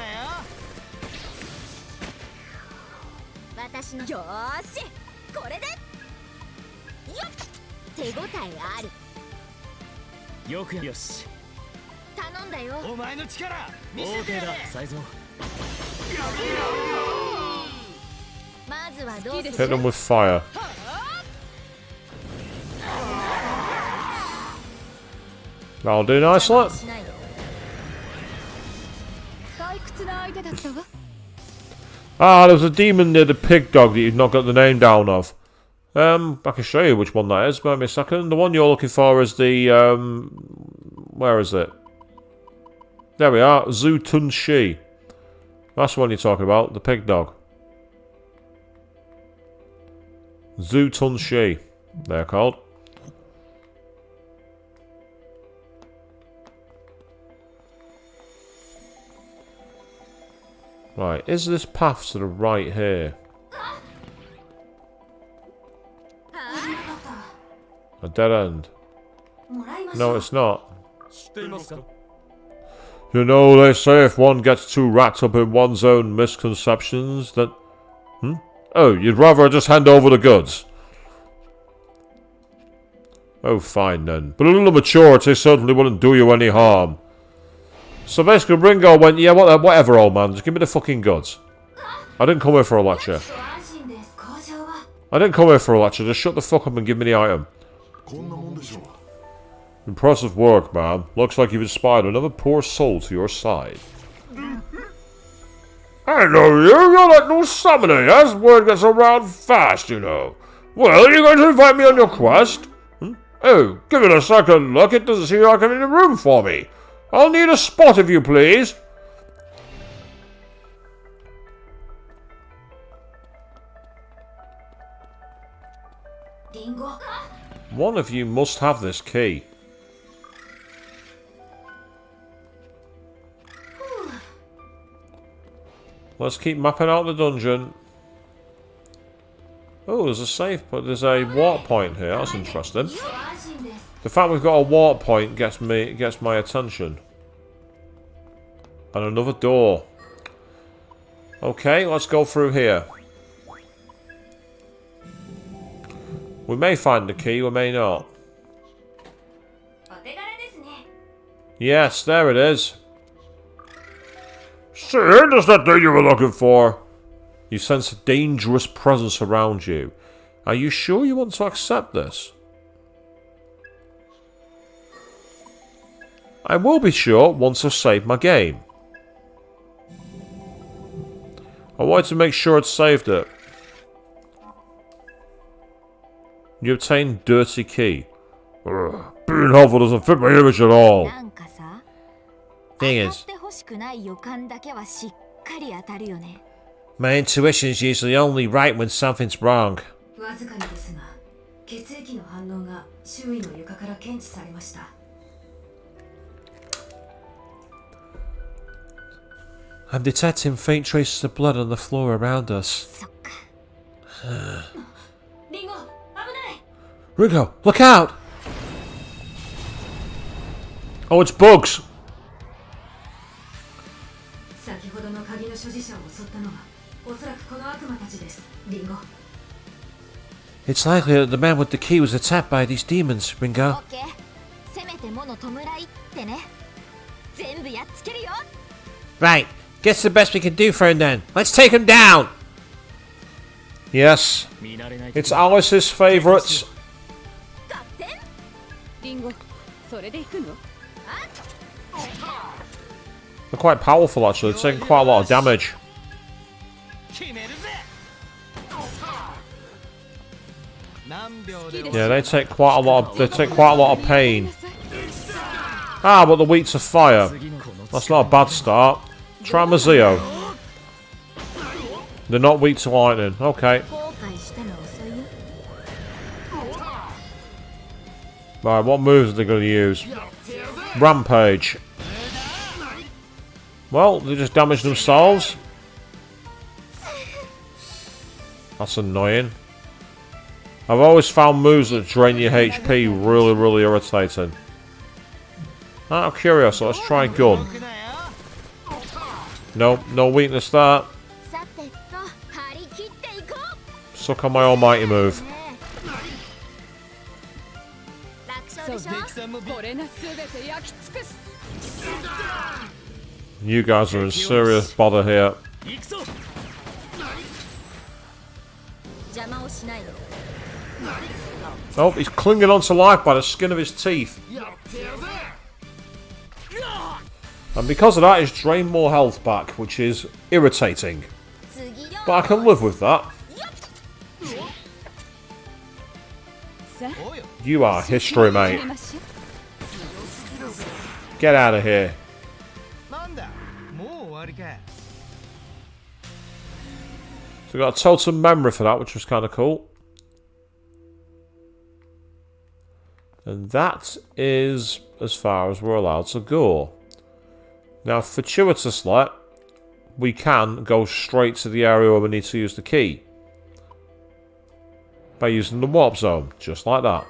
Hit them with fire. That'll do nicely. Ah, there was a demon near the pig dog that you've not got the name down of. I can show you which one that is. Wait a second. The one you're looking for is the where is it? There we are. Zhu Tun Shi. That's the one you're talking about. The pig dog. Zhu Tun Shi. They're called. Right, is this path to the right here? A dead end. No, it's not. You know, they say if one gets too wrapped up in one's own misconceptions, that... Oh, you'd rather just hand over the goods? Oh, fine then. But a little maturity certainly wouldn't do you any harm. So basically Ringo went, yeah, whatever, old man, just give me the fucking goods. I didn't come here for a lecture. I didn't come here for a lecture, just shut the fuck up and give me the item. Impressive work, man. Looks like you've inspired another poor soul to your side. Hello, you're that new summoner, yes? Word gets around fast, you know. Well, are you going to invite me on your quest? Oh, give it a second look. It doesn't seem like I'm in the room for me. I'll need a spot if you please. Ringo. One of you must have this key. Let's keep mapping out the dungeon. Oh, there's a safe, but there's a warp point here. That's interesting. The fact we've got a warp point gets my attention. And another door. Okay, let's go through here. We may find the key, we may not. Yes, there it is. See, there's that thing you were looking for. You sense a dangerous presence around you. Are you sure you want to accept this? I will be sure once I've saved my game. I wanted to make sure I'd saved it. You obtained dirty key. Being helpful doesn't fit my image at all. Thing is, my intuition's usually only right when something's wrong. I'm detecting faint traces of blood on the floor around us. そっか。リンゴ、危ない。 Ringo, look out! Oh, it's bugs. 先ほどの鍵の所持者を襲ったのはおそらくこの悪魔たちです。リンゴ。 It's likely that the man with the key was attacked by these demons, オ Ringo. ッケー。せめてもの弔いってね。全部やっつけるよ。 Right, guess the best we can do for him then. Let's take him down! Yes. 見慣れない It's Alice's favourites. 合点。リンゴ、それで行くの？ They're quite powerful actually, they're taking quite a lot of damage. 決めるぜ。何秒で Yeah, they take quite a lot of pain. Ah, but they're weak to fire. 次のこの That's not a bad start. Try Mazio. They're not weak to lightning. Okay. 後悔したの遅いよ。 Right, what moves are they going to use? Rampage. Well, they just damaged themselves. That's annoying. I've always found moves that drain your HP really, really irritating. Out of curiosity, let's try gun. Nope, no weakness there. さてと張り切っていこう。 Suck on my almighty move. 楽勝でしょ。敵さんもこれが全て焼き尽くす。 You guys are in serious bother here. 行くぞ。邪魔をしないで。 Oh, he's clinging onto life by the skin of his teeth. And because of that, he's drained more health back, which is irritating. 次よ。 But I can live with that. さあ、 おうよ。 You are history, 始 mate. めましょう。 Get out of here. なんだ。もう終わりか。 So we got a totem memory for that, which was kind of cool. And that is as far as we're allowed to go. Now, fortuitously, we can go straight to the area where we need to use the key. By using the warp zone, just like that.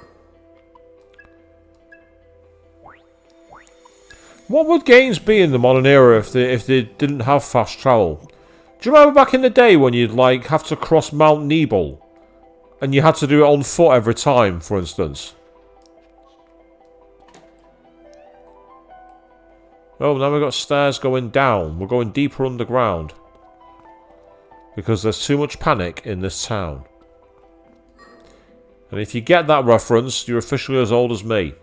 What would games be in the modern era if they didn't have fast travel? Do you remember back in the day when you'd like have to cross Mount Nebel and you had to do it on foot every time, for instance? Oh, now we've got stairs going down. We're going deeper underground. Because there's too much panic in this town. And if you get that reference, you're officially as old as me.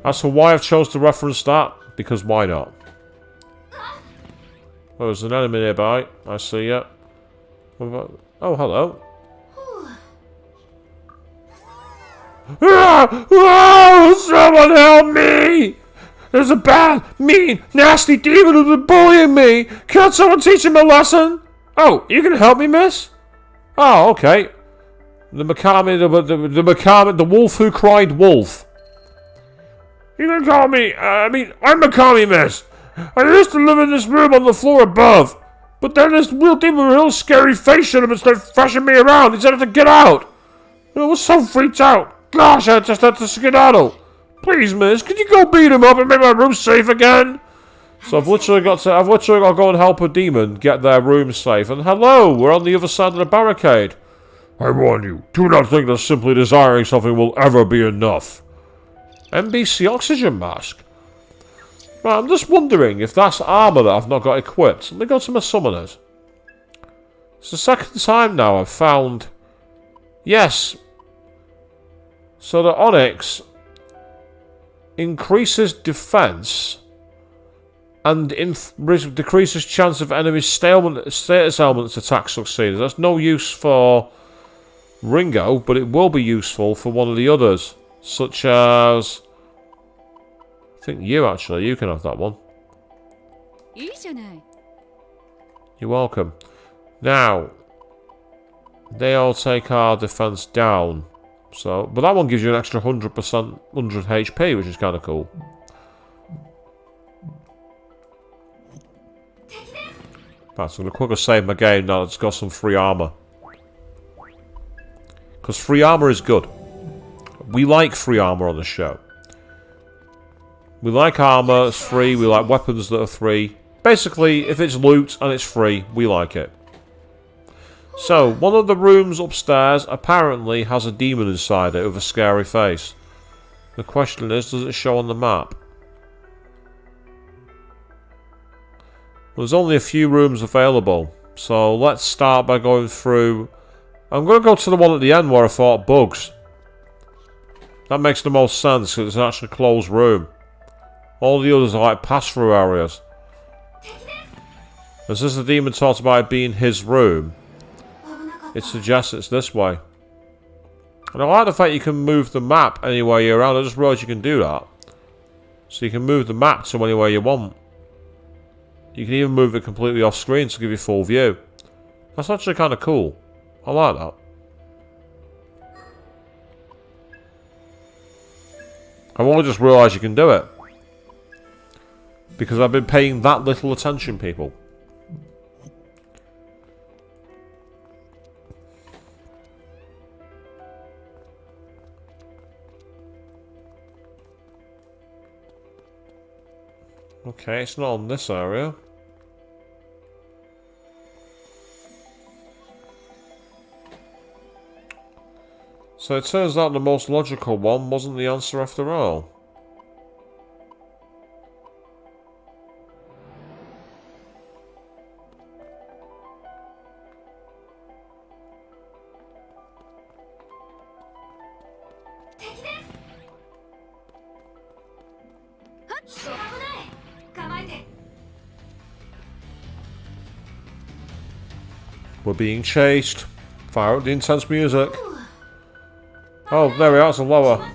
As for why I've chose to reference that, because why not? Oh, there's an enemy nearby. I see you. Oh, hello. Someone help me! There's a bad, mean, nasty demon who's been bullying me! Can't someone teach him a lesson? Oh, you can help me, miss? Oh, okay. The wolf who cried wolf. You can call me, I'm Makami, miss. I used to live in this room on the floor above. But then this real demon with a real scary face showed up and started thrashing me around. He said to get out. And I was so freaked out. Gosh, I just had to skedaddle. Please, miss, could you go beat him up and make my room safe again? So I've literally got to go and help a demon get their room safe. And hello, we're on the other side of the barricade. I warn you, do not think that simply desiring something will ever be enough. NBC oxygen mask. Right, I'm just wondering if that's armour that I've not got equipped. Let me go to my summoners. It's the second time now I've found... Yes. So the Onyx increases defense and decreases chance of enemy status elements attack succeeding. That's no use for Ringo, but it will be useful for one of the others, such as... I think you actually, you can have that one. いいじゃない。 You're welcome. Now, they all take our defense down. So, but that one gives you an extra 100% 100 HP, which is kind of cool. Right, so I'm going to quickly save my game now. It's got some free armor. Because free armor is good. We like free armor on the show. We like armor, it's free. We like weapons that are free. Basically, if it's loot and it's free, we like it. So, one of the rooms upstairs apparently has a demon inside it with a scary face. The question is, does it show on the map? Well, there's only a few rooms available. So, let's start by going through... I'm going to go to the one at the end where I fought bugs. That makes the most sense because it's an actually closed room. All the others are like pass-through areas. As this the demon talks about it being his room, it suggests it's this way. And I like the fact you can move the map anywhere you're around. I just realised you can do that. So you can move the map to anywhere you want. You can even move it completely off screen to give you full view. That's actually kind of cool. I like that. I've only just realised you can do it. Because I've been paying that little attention, people. Okay, it's not on this area. So it turns out the most logical one wasn't the answer after all. We're being chased. Fire up the intense music. Oh, there we are, it's a lower.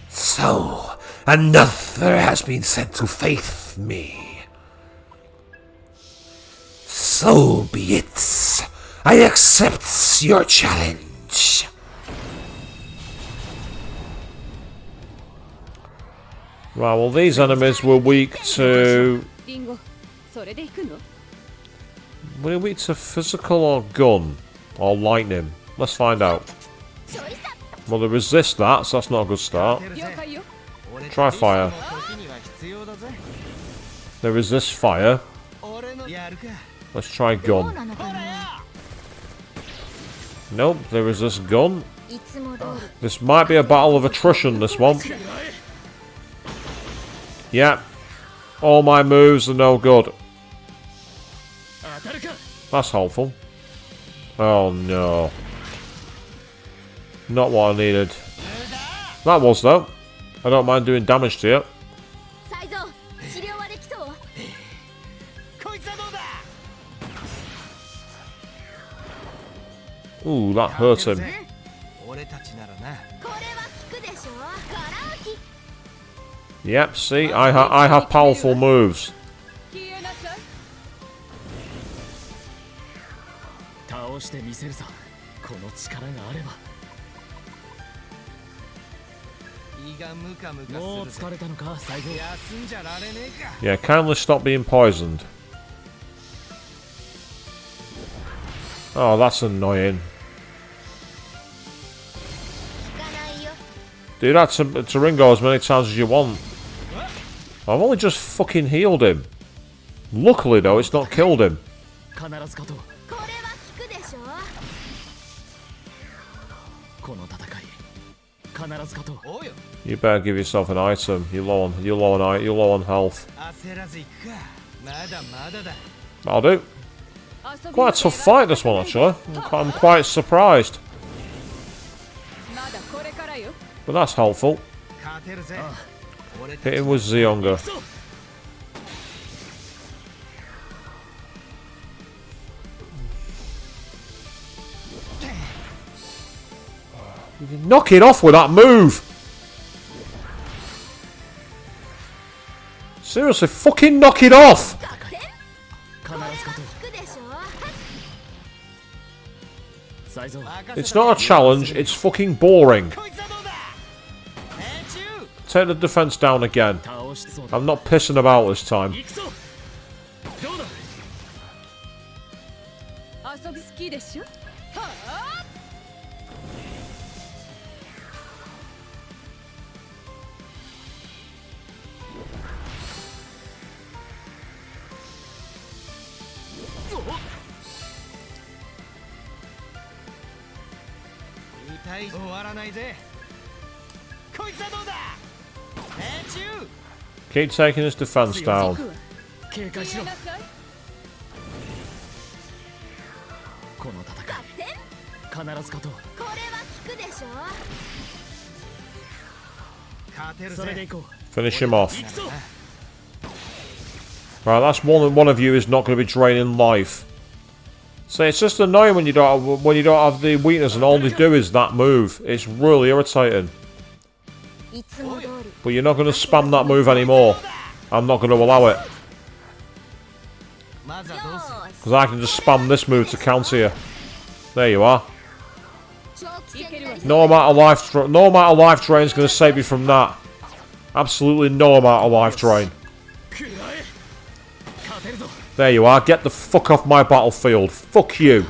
So, another has been sent to faith me. So be it. I accept your challenge. Right, well these enemies were weak to... Ringo, それで行くの? Were they weak to physical or gun? Or lightning? Let's find out. Well, they resist that, so that's not a good start. Try fire. They resist fire. Let's try gun. Nope, they resist gun. This might be a battle of attrition, this one. Yeah. All my moves are no good. That's helpful. Oh no. Not what I needed. That was though. I don't mind doing damage to you. Ooh, that hurt him. Yep, see, I have powerful moves. Yeah, kindly stop being poisoned. Oh, that's annoying. Do that to Ringo as many times as you want. I've only just fucking healed him. Luckily though, it's not killed him. You better give yourself an item. You're low on health. That'll do. Quite a tough fight this one actually. I'm quite surprised. But that's helpful. Hit him with Zionga. Knock it off with that move! Seriously, fucking knock it off! It's not a challenge, it's fucking boring. Take the defense down again. I'm not pissing about this time. 遊び好きでしょ。はあ。痛い終わらないぜ。こいつはどうだ。Keep taking his defense down. 警戒しろ。この戦い必ず勝とう。これは効くでしょ。勝てるぜ。それでいこう。 Finish him off. Right, that's one of you is not going to be draining life. So it's just annoying when you don't have the weakness and all they do is that move. It's really irritating. But you're not going to spam that move anymore. I'm not going to allow it. Because I can just spam this move to counter you. There you are. No amount of life drain is going to save you from that. Absolutely no amount of life drain. There you are. Get the fuck off my battlefield. Fuck you.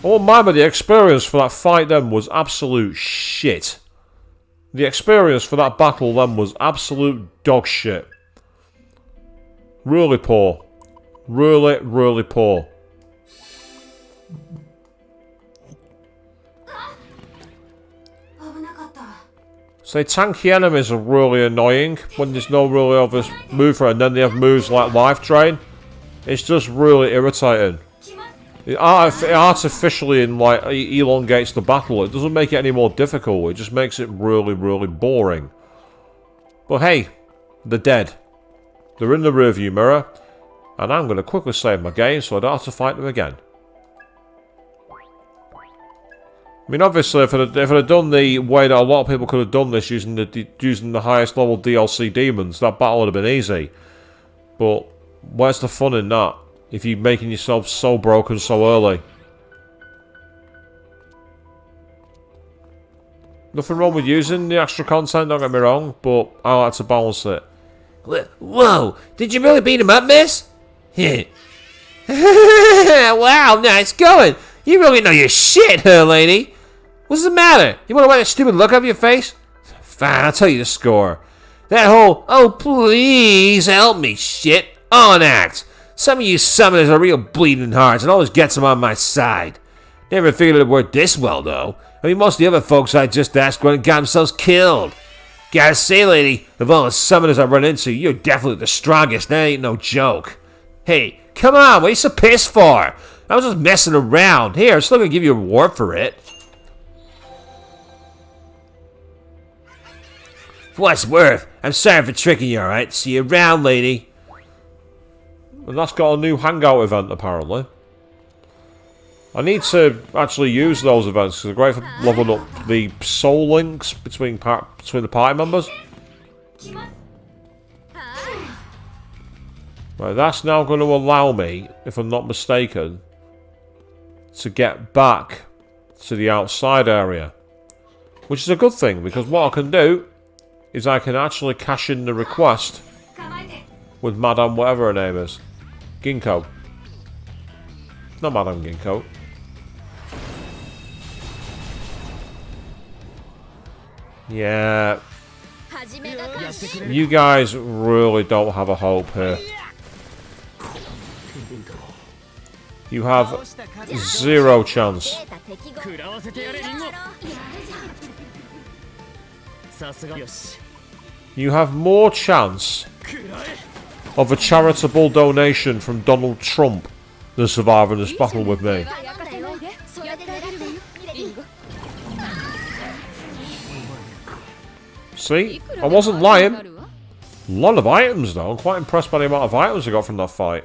Oh man, but the experience for that fight then was absolute shit. The experience for that battle then was absolute dog shit. Really poor. Really, really poor. So tanky enemies are really annoying when there's no really obvious move for it, and then they have moves like life drain. It's just really irritating. It artificially elongates the battle. It doesn't make it any more difficult. It just makes it really, really boring. But hey, they're dead. They're in the rearview mirror, and I'm going to quickly save my game so I don't have to fight them again. I mean, obviously, if I'd done the way that a lot of people could have done this using the highest level DLC demons, that battle would have been easy. But where's the fun in that? If you're making yourself so broken so early. Nothing wrong with using the extra content, don't get me wrong, but I like to balance it. Whoa! Did you really beat him up, miss? Wow, nice going! You really know your shit, huh, lady? What's the matter? You want to wipe that stupid look off your face? Fine, I'll tell you the score. That whole, oh please help me shit, on act. Some of you summoners are real bleeding hearts and always gets them on my side. Never figured it worked this well, though. I mean, most of the other folks I just asked went and got themselves killed. Gotta say, lady, of all the summoners I run into, you're definitely the strongest. That ain't no joke. Hey, come on, what are you so pissed for? I was just messing around. Here, I'm still gonna give you a reward for it. For what's worth, I'm sorry for tricking you, alright? See you around, lady. And that's got a new hangout event, apparently. I need to actually use those events because they're great for leveling up the soul links between the party members. Right, that's now going to allow me, if I'm not mistaken, to get back to the outside area. Which is a good thing, because what I can do is I can actually cash in the request with Madame whatever her name is. Ginkgo. Not Madame Ginkgo. Yeah. You guys really don't have a hope here. You have zero chance. You have more chance of a charitable donation from Donald Trump than surviving this battle with me. See? I wasn't lying. A lot of items though. I'm quite impressed by the amount of items I got from that fight.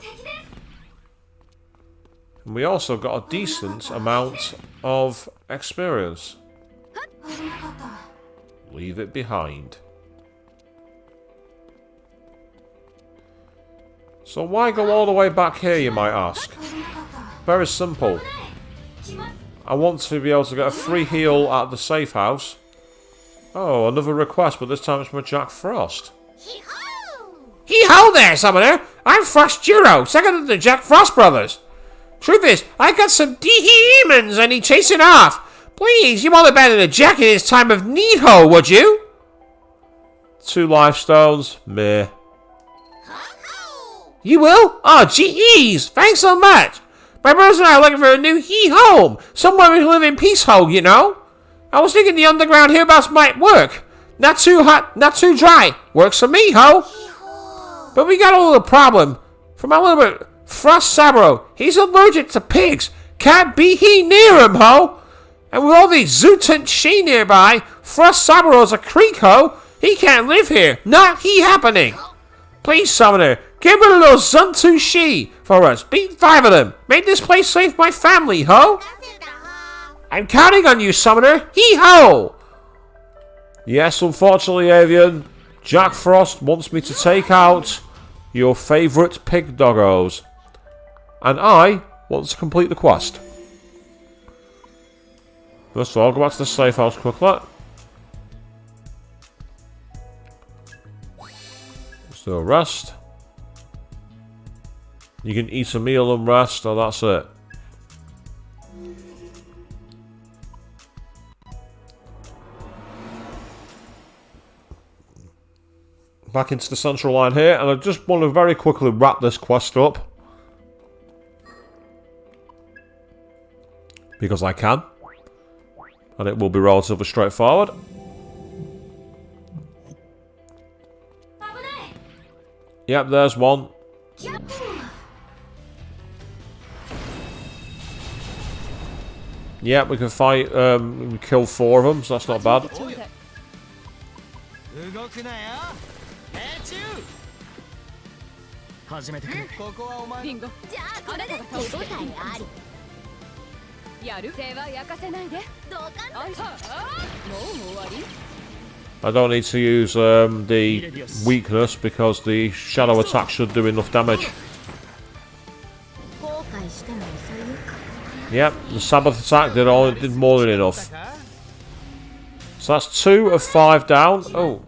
And we also got a decent amount of experience. Leave it behind. So why go all the way back here, you might ask? Very simple. I want to be able to get a free heal at the safe house. Oh, another request, but this time it's from Jack Frost. Hee-ho there, Summoner! I'm Frost Juro, second of the Jack Frost brothers. Truth is, I got some demons I need chasing off. Please, you won't abandon a Jack in his time of need, ho, would you? 2 life stones. Meh. You will? Oh, jeez, thanks so much. My brothers and I are looking for a new home. Somewhere we can live in peace, ho, you know? I was thinking the underground hereabouts might work. Not too hot, not too dry. Works for me, ho. But we got a little problem. From my little Frost Sabro, he's allergic to pigs. Can't be near him, ho. And with all these Zootant She nearby, Frost Sabro's a creek, ho. He can't live here. Not happening. Please, Summoner, get rid of those Zuntu She for us. Beat 5 of them. Make this place safe for my family, ho. I'm counting on you, Summoner. Hee-ho! Yes, unfortunately, Avian, Jack Frost wants me to take out your favourite pig doggos. And I want to complete the quest. First of all, go back to the safe house quickly. So rest. You can eat a meal and rest, and that's it. Back into the central line here, and I just want to very quickly wrap this quest up. Because I can. And it will be relatively straightforward. Yep, there's one. Yep, we can fight, we kill 4 of them, so that's not bad. Ringo, やる手は焼かせないで。どうかんだ。もう終わり。 I don't need to use the weakness because the shadow attack should do enough damage. Yep, the Sabbath attack did more than enough. So that's 2 of 5 down. Oh.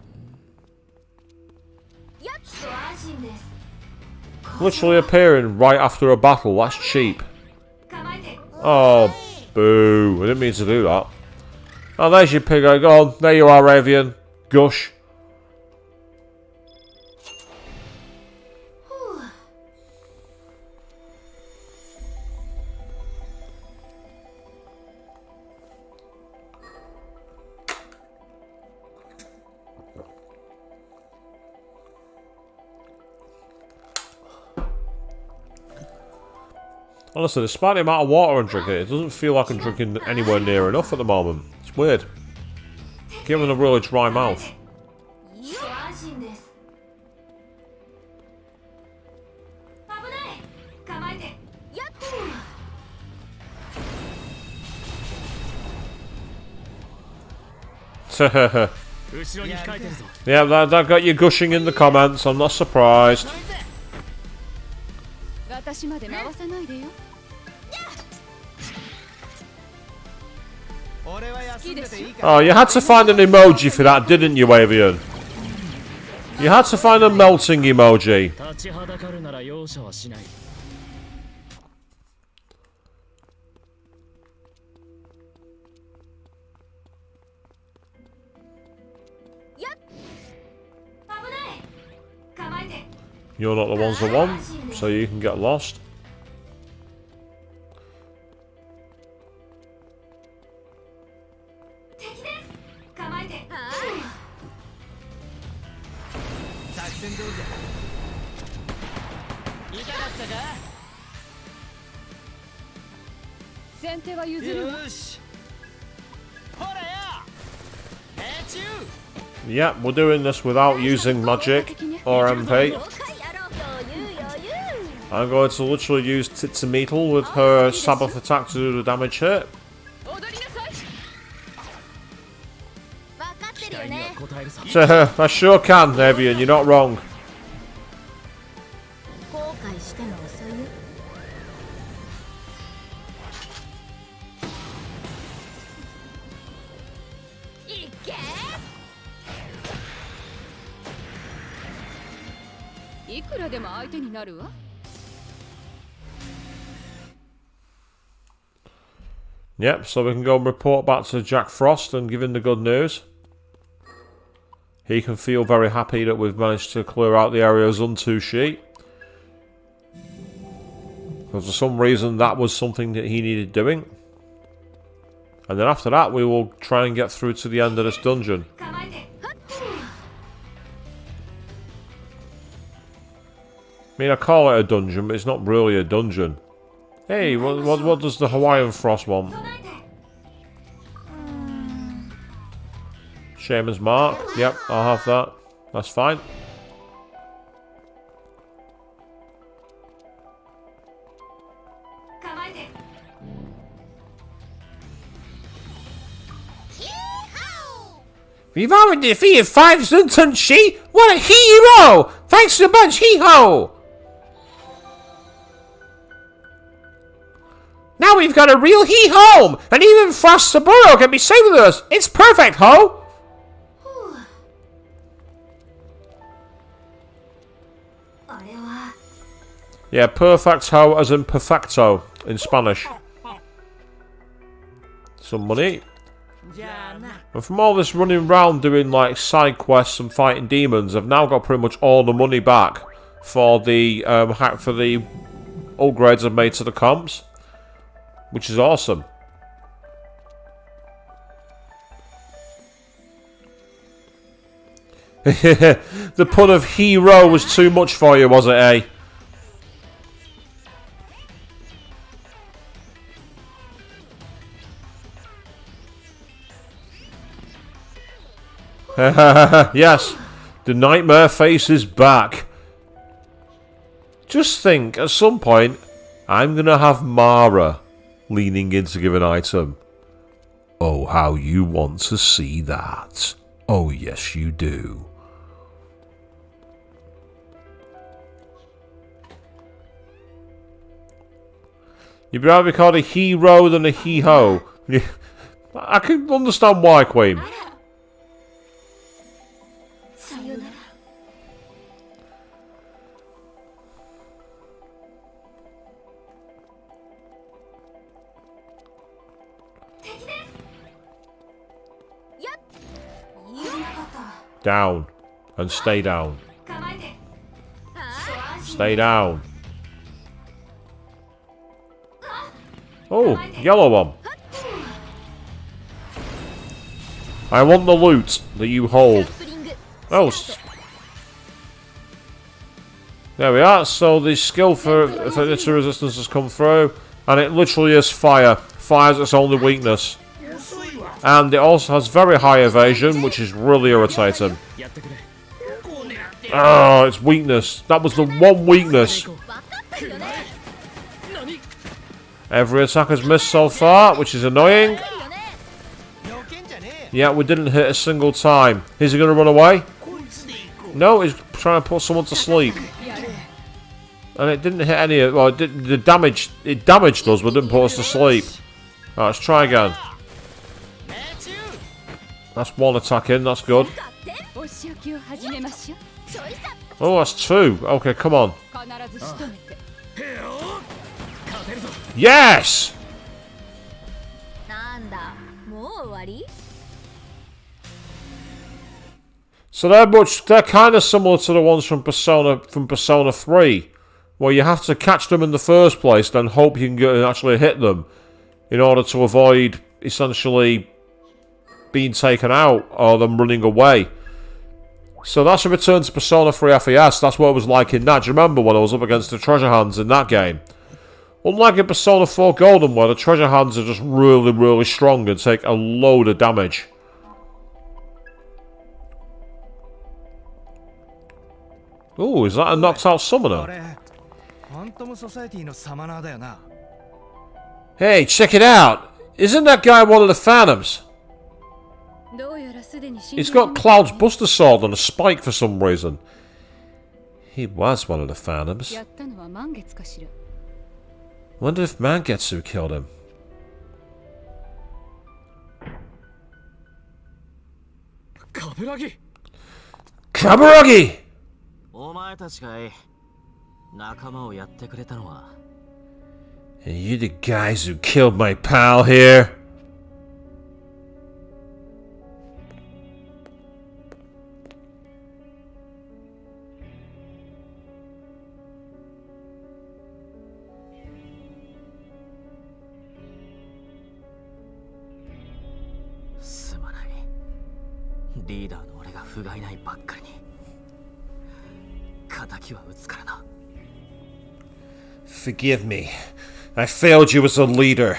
Literally appearing right after a battle. That's cheap. Oh, boo. I didn't mean to do that. Oh, there's your pig. Go on. There you are, Avian. Gush. Honestly, despite the amount of water I'm drinking, it doesn't feel like I'm drinking anywhere near enough at the moment. It's weird. Given a really dry mouth. Yeah, that got you gushing in the comments. I'm not surprised. Oh, you had to find an emoji for that, didn't you, Avian? You had to find a melting emoji. You're not the ones that want, so you can get lost. Yeah, we're doing this without using magic or MP. I'm going to literally use Titsamital with her Sabbath attack to do the damage here. I sure can, Evian, you're not wrong. いくらでも相手になるわ。 Yep, so we can go and report back to Jack Frost and give him the good news. He can feel very happy that we've managed to clear out the area of Zuntushi. Because for some reason that was something that he needed doing. And then after that we will try and get through to the end of this dungeon. I mean, I call it a dungeon, but it's not really a dungeon. Hey, what does the Hawaiian Frost want? Shaman's Mark. Yep, I'll have that. That's fine. We've already defeated 5 Zuntunshi! What a hero! Thanks a bunch, hee-ho! Now we've got a real hee-home! And even Frost Saburo can be saved with us! It's perfect, ho! Yeah, perfecto as in perfecto in Spanish. Some money. And from all this running around doing like side quests and fighting demons, I've now got pretty much all the money back for the upgrades I've made to the comps, which is awesome. The pun of hero was too much for you, was it, eh? Yes, the nightmare face is back. Just think, at some point, I'm gonna have Mara leaning in to give an item. Oh, how you want to see that. Oh, yes, you do. You'd rather be called a hero than a hee-ho. I can understand why, Queen. Down. And stay down. Stay down. Oh, yellow one. I want the loot that you hold. Oh. There we are. So the skill for its resistance has come through. And it literally is fire. Fire's its only weakness. And it also has very high evasion, which is really irritating. Oh, its weakness. That was the one weakness. Every attack has missed so far, which is annoying. Yeah, we didn't hit a single time. Is he going to run away? No, he's trying to put someone to sleep. And it didn't hit any of... Well, it damaged us, but didn't put us to sleep. Right, let's try again. That's one attack in, that's good. Oh, that's two. Okay, come on. Yes! So they're kind of similar to the ones from Persona 3, where you have to catch them in the first place, then hope you can actually hit them in order to avoid essentially being taken out or them running away. So that's a return to Persona 3 FES. That's what it was like in that. Do you remember when I was up against the treasure hands in that game? Unlike in Persona 4 Golden, where the treasure hands are just really, really strong and take a load of damage. Ooh, is that a knocked out summoner? Hey, check it out! Isn't that guy one of the Phantoms? He's got Cloud's Buster Sword on a spike for some reason. He was one of the Phantoms. Wonder if Mangetsu killed him. Kaburagi! 前たちかい。仲間をやってくれたのは。And you the guys who killed my pal here? Forgive me. I failed you as a leader.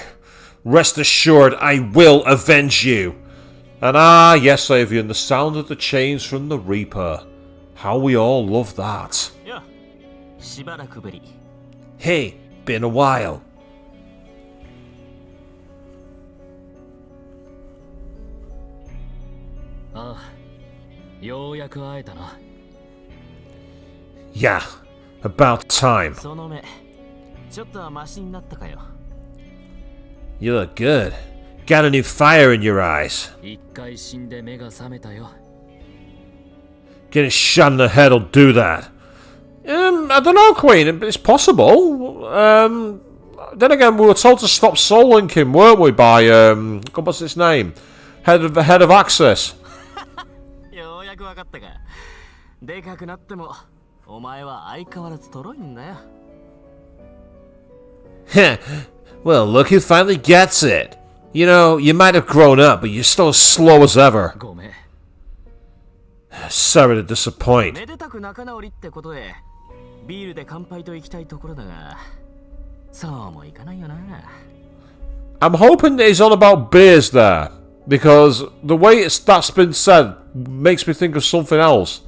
Rest assured, I will avenge you. And ah, yes, Avian, the sound of the chains from the Reaper. How we all love that. Hey, been a while. Yeah, about time. You look good. Got a new fire in your eyes. Getting shot in the head will do that. I don't know, Queen. It's possible. Then again, we were told to stop soul linking, weren't we? By God, what's his name? Head of Access. Well, look who finally gets it. You know, you might have grown up, but you're still as slow as ever. Sorry to disappoint. I'm hoping that he's on about beers there, because the way that's been said makes me think of something else.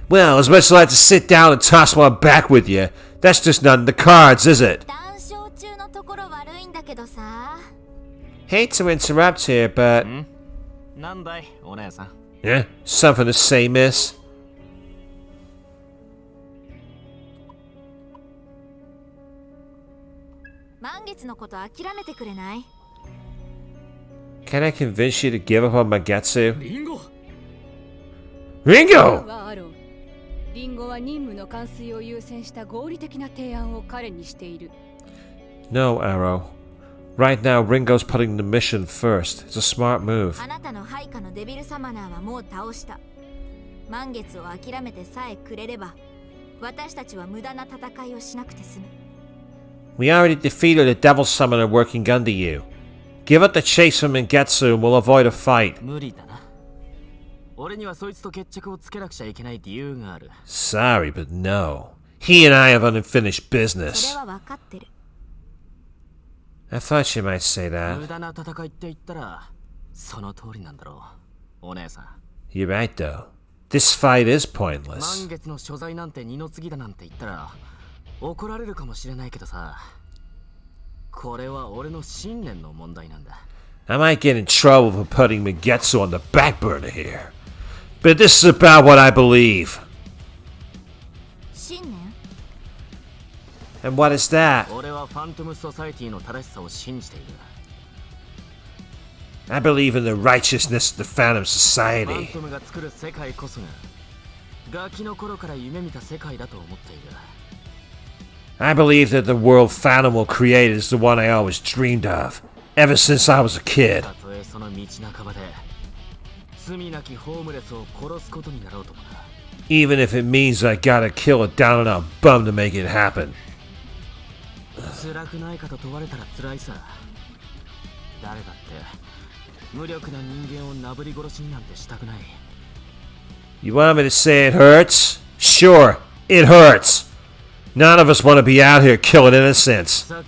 Well, as much as I'd like to sit down and toss one back with you, that's just not in the cards, is it? Hate to interrupt here, but... Yeah, something to say, miss? Can I convince you to give up on Mangetsu? Ringo! リンゴは任務の完遂を優先した合理的な提案を彼にしている。No, Arrow. Right now, Ringo's putting the mission first. It's a smart move. あなたの配下のデビルサマナーはもう倒した。満月を諦めてさえくれれば、私たちは無駄な戦いをしなくて済む。We already defeated a Devil Summoner working under you. Give up the chase from Mangetsu and we'll avoid a fight. Sorry, but no. He and I have unfinished business. I thought you might say that. You're right, though. This fight is pointless. I might get in trouble for putting Mangetsu on the back burner here. But this is about what I believe. And what is that? I believe in the righteousness of the Phantom Society. I believe that the world Phantom will create is the one I always dreamed of, ever since I was a kid. Even if it means I gotta kill a down and out bum to make it happen. You want me to say it hurts? Sure, it hurts. None of us want to be out here killing innocents. I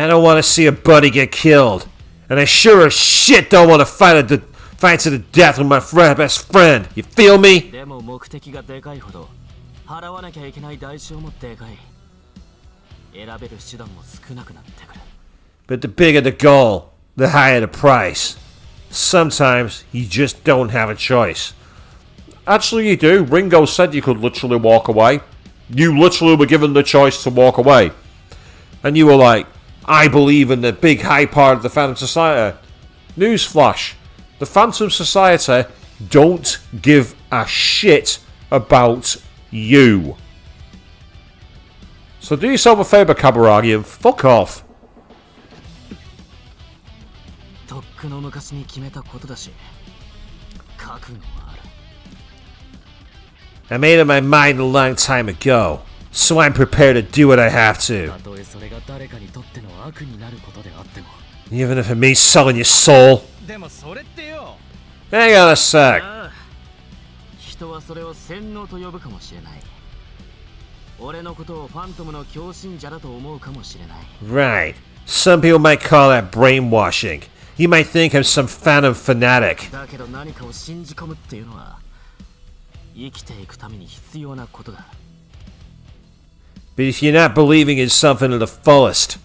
don't want to see a buddy get killed. And I sure as shit don't want to fight to the death with my best friend. You feel me? But the bigger the goal, the higher the price. Sometimes you just don't have a choice. Actually, you do. Ringo said you could literally walk away. You literally were given the choice to walk away. And you were like, I believe in the big high part of the Phantom Society. Newsflash. The Phantom Society don't give a shit about you. So do yourself a favour, Kaburagi, and fuck off. とっくの昔に決めたことだし、覚悟はある。I made up my mind a long time ago, so I'm prepared to do what I have to. たとえそれが誰かにとっての悪になることであっても。Even if it means selling your soul. でもそれってよ。Hang on a sec. 人はそれを洗脳と呼ぶかもしれない。俺のことをファントムの狂信者だと思うかもしれない。Right. Some people might call that brainwashing. You might think I'm some phantom fanatic. だけど何かを信じ込むっていうのは生きていくために必要なことだ。But if you're not believing in something to the fullest,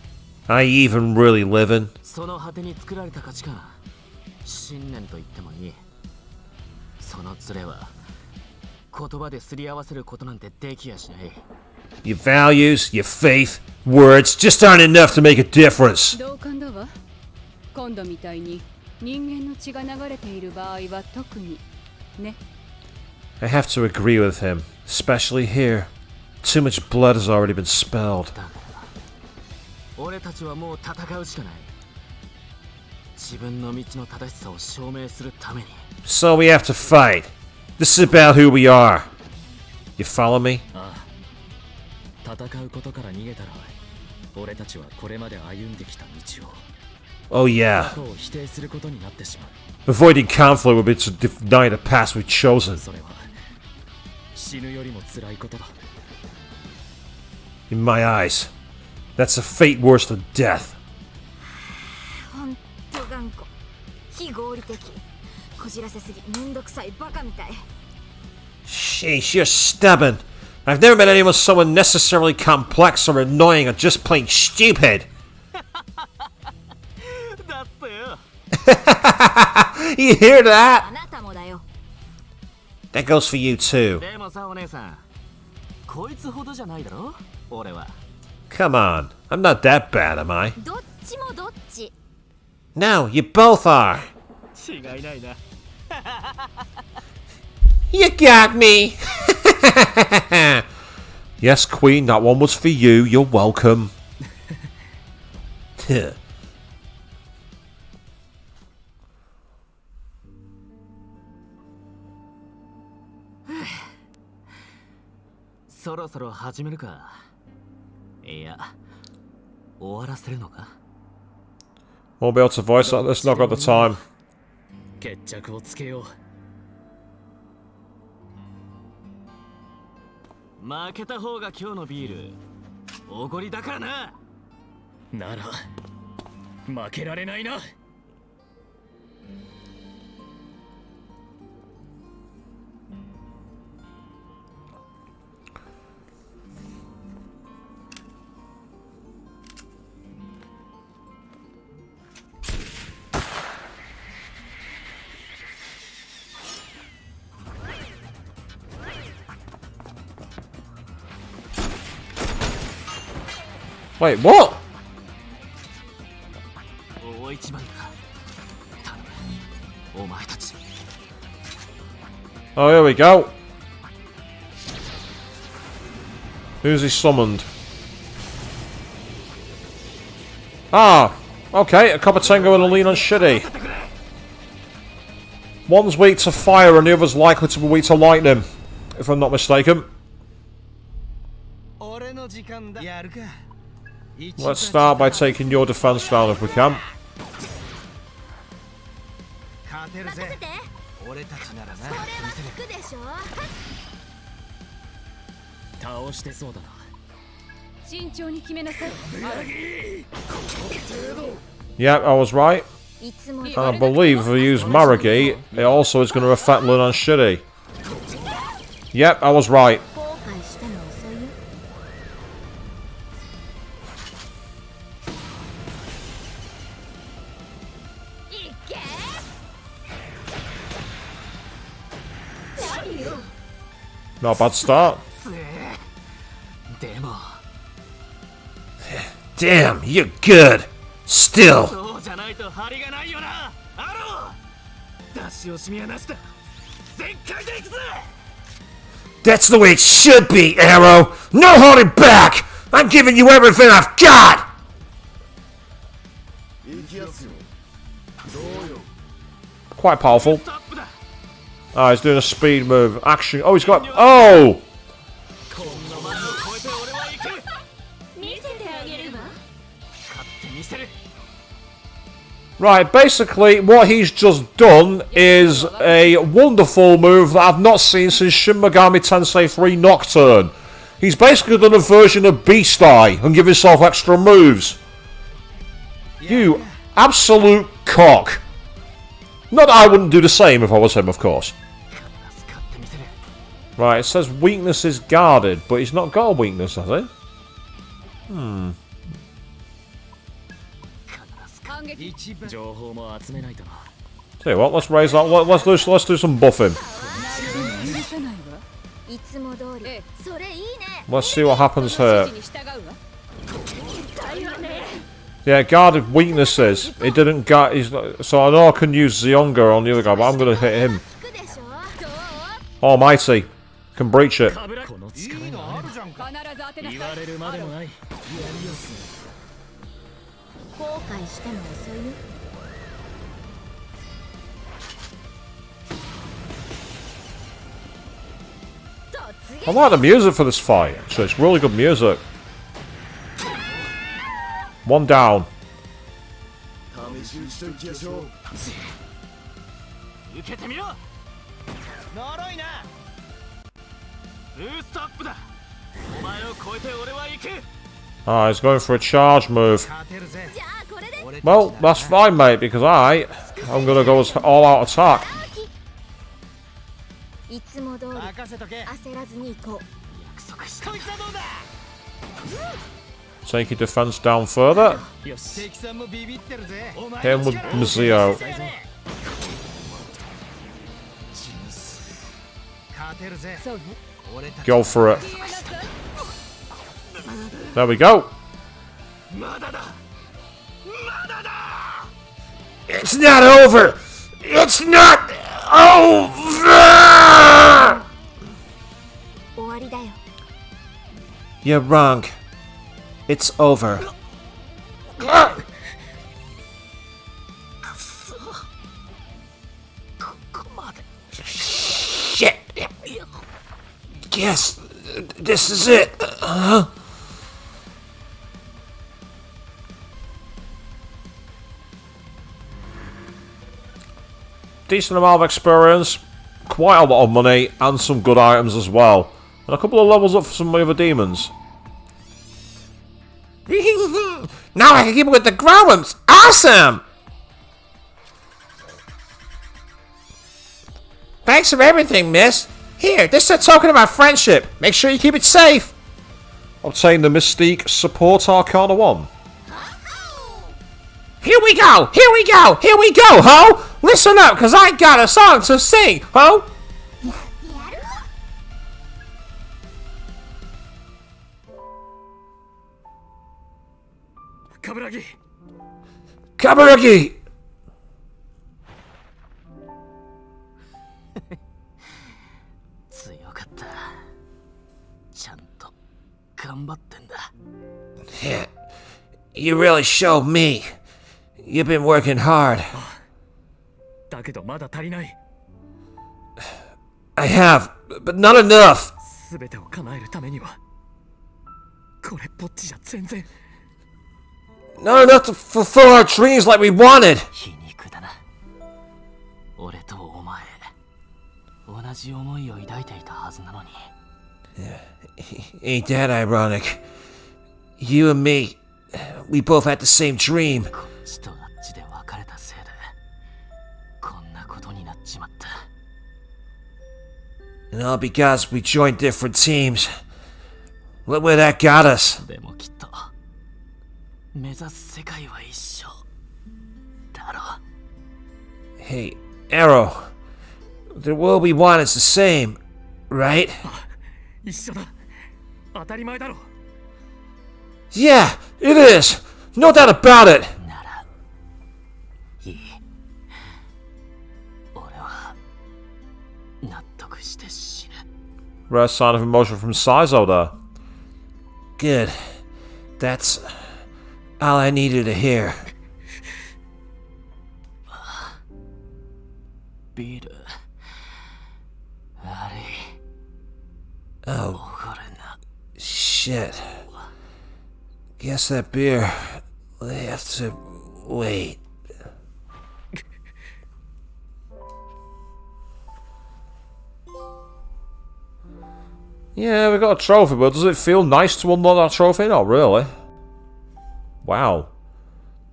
are you even really living? その果てに作られた価値観、信念と言ってもいい。そのズレは言葉ですり合わせることなんてできやしない。Your values, your faith, words just aren't enough to make a difference. 同感だわ。今度みたいに人間の血が流れている場合は特にね。I have to agree with him, especially here. Too much blood has already been spilled. だから俺たちはもう戦うしかない。自分の道の正しさを証明するために。So we have to fight. This is about who we are. You follow me? ああ、戦うことから逃げたら俺たちはこれまで歩んできた道を Oh yeah. 過去を否定することになってしまう。 Avoiding conflict would be to deny the path we've chosen. それは死ぬよりも辛いことだ。 In my eyes, that's a fate worse than death. ほんと頑固、非合理的、こじらせすぎ、めんどくさいバカみたい。 Sheesh, you're stubborn. I've never met anyone so unnecessarily complex or annoying or just plain stupid. だってよ。 You hear that? あなたもだよ。 That goes for you too. でもさお姉さん、こいつほどじゃないだろ俺は。 Come on, I'm not that bad, am I? どっちもどっち。 No, you both are. 違いないな。 You got me. Yes, Queen, that one was for you. You're welcome. そろそろ始めるか。いや、終わらせるのか。 Won't be able to voice that. Let's not got the time. 決着をつけよう。負けた方が今日のビールおごりだからな。なら負けられないな。Wait, what? 大一番だ。頼む、お前たち。 Oh, here we go. Who's he summoned? Ah, okay, a Copper Tango and a lean on Shitty. One's weak to fire and the other's likely to be weak to lightning, if I'm not mistaken. Let's start by taking your defense down if we can. 任せて。俺たちならな。これは効くでしょ。倒してそうだな。慎重に決めなさい。 Yep, I was right. And I believe if we use Maragi, it also is going to affect Lin on Shitty. Yep, I was right. 後悔したの遅いよ。 Not a bad start. でも Damn, you're good. Still. そうじゃないと張りがないよなアロー出し惜しみはなしだ全開で行くぜ That's the way it should be, Arrow. No holding back. I'm giving you everything I've got. Quite powerful. ストップだ Ah, he's doing a speed move. Action. Oh, he's got. Oh! こんな前を越えて俺は行く見せてあげるわ勝ってみせる Right, basically, what he's just done is a wonderful move that I've not seen since Shin Megami Tensei 3 Nocturne. He's basically done a version of Beast Eye and give himself extra moves. You absolute cock. Not that I wouldn't do the same if I was him, of course. 勝ってみせる Right, it says weakness is guarded, but he's not got a weakness, has he? 感激情報も集めないとな Tell you what, let's raise that. Let's do some buffing. 許さないわいつも通りそれいいね Let's see what happens here. 指示に従うわ Yeah, guarded weaknesses. It didn't guard. So I know I can use Zionga on the other guy, but I'm going to hit him. 聞くでしょどう Almighty. Can breach it. カブラこの力があれば必ず当てな言さいわれるまでもない後悔しても遅いよ I like the music for this fight. So it's really good music. One down. 受けてみろ呪いなブーストアップだお前を超えて俺は行く Ah, he's going for a charge move. 勝てるぜじゃあこれで Well, that's fine, mate, because I'm going to go as all-out attack. いつも通り任せとけ焦らずに行こう約束したこいつはどうだ Take your defense down further. よし敵さんもビビってるぜお前 Hit him with Mizio. 勝てるぜそうね俺たち Go for it. There we go. まだだまだだ It's not over. It's not over. 終わりだよ You're wrong. It's over. Shit. Yes, this is it. Decent amount of experience, quite a lot of money, and some good items as well. And a couple of levels up for some of the other demons. Now I can keep it with the Growlums. Awesome! Thanks for everything, miss. Here, this is a token of our friendship. Make sure you keep it safe. Obtain the Mystique Support Arcana 1. Here we go! Here we go! Here we go, ho! Listen up, cause I got a song to sing, ho! カブラギ Kaburagi! 強かったちゃんと頑張ってんだ Yeah, you really showed me. You've been working hard. だけどまだ足りない I have, but not enough. 全てを叶えるためにはこれっぽっちじゃ全然 Not enough to fulfill our dreams like we wanted. 皮肉だな俺とお前同じ思いを抱いていたはずなのに Ain't that ironic? You and me, we both had the same dream. こっちとあっちで別れたせいでこんなことになっちまった And all because we joined different teams. Look where that got us. でもきっと目指す世界は一緒だろ Hey, Arrow. The world we want is the same, right? 一緒だ当たり前だろ Yeah, it is. No doubt about it. ならいい。俺は納得して死ぬ。 Rare sign of emotion from Sizo there. Good. That's all I needed to hear. ビール悪い。 Oh, おごるな。 shit. Guess that beer. They have to wait. Yeah, we got a trophy, but does it feel nice to unlock that trophy? Not really. Wow.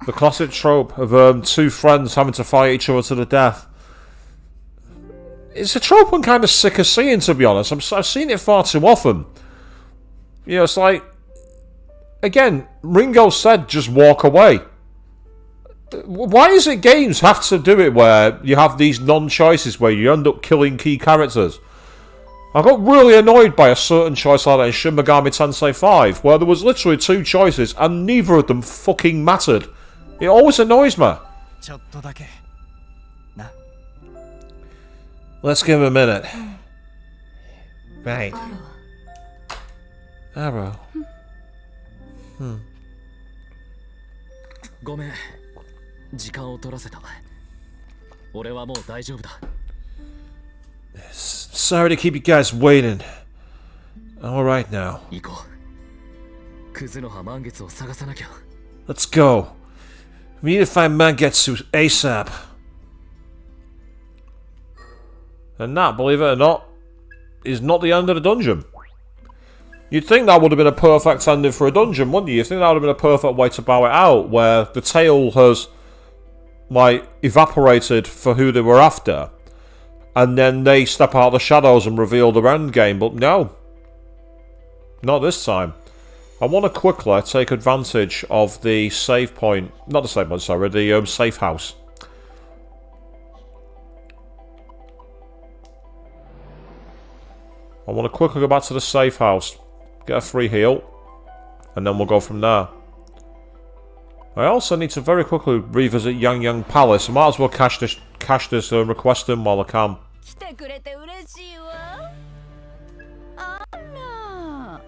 The classic trope of two friends having to fight each other to the death. It's a trope I'm kind of sick of seeing, to be honest. I've seen it far too often. You know, it's like... Again, Ringo said just walk away. Why is it games have to do it where you have these non-choices where you end up killing key characters? I got really annoyed by a certain choice like that in Shin Megami Tensei 5, where there was literally two choices and neither of them fucking mattered. It always annoys me. ちょっとだけな。 Let's give him a minute. Right. アロ Arrow. ごめん。時間を取らせた。俺はもう大丈夫だ。 Sorry to keep you guys waiting. Alright now. 行こう。クズの葉満月を探さなきゃ。 Let's go. We need to find Mangetsu ASAP. And that, believe it or not, is not the end of the dungeon. You'd think that would have been a perfect ending for a dungeon, wouldn't you? You'd think that would have been a perfect way to bow it out, where the tail has, like, evaporated for who they were after, and then they step out of the shadows and reveal their endgame, but no. Not this time. I want to quickly take advantage of the save point, not the save point, sorry, the safe house. I want to quickly go back to the safe house, get a free heal, and then we'll go from there. I also need to very quickly revisit Yang Yang Palace. I might as well cash this request in while I can. 来てくれて嬉しいわ。あら。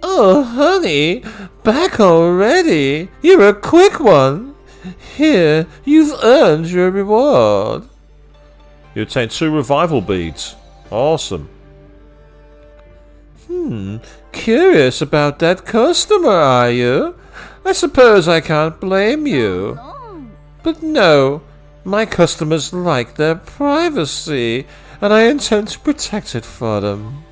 Oh, honey, back already? You're a quick one. Here, you've earned your reward. You obtain 2 revival beads. Awesome. Curious about that customer, are you? I suppose I can't blame you. But no, my customers like their privacy, and I intend to protect it for them.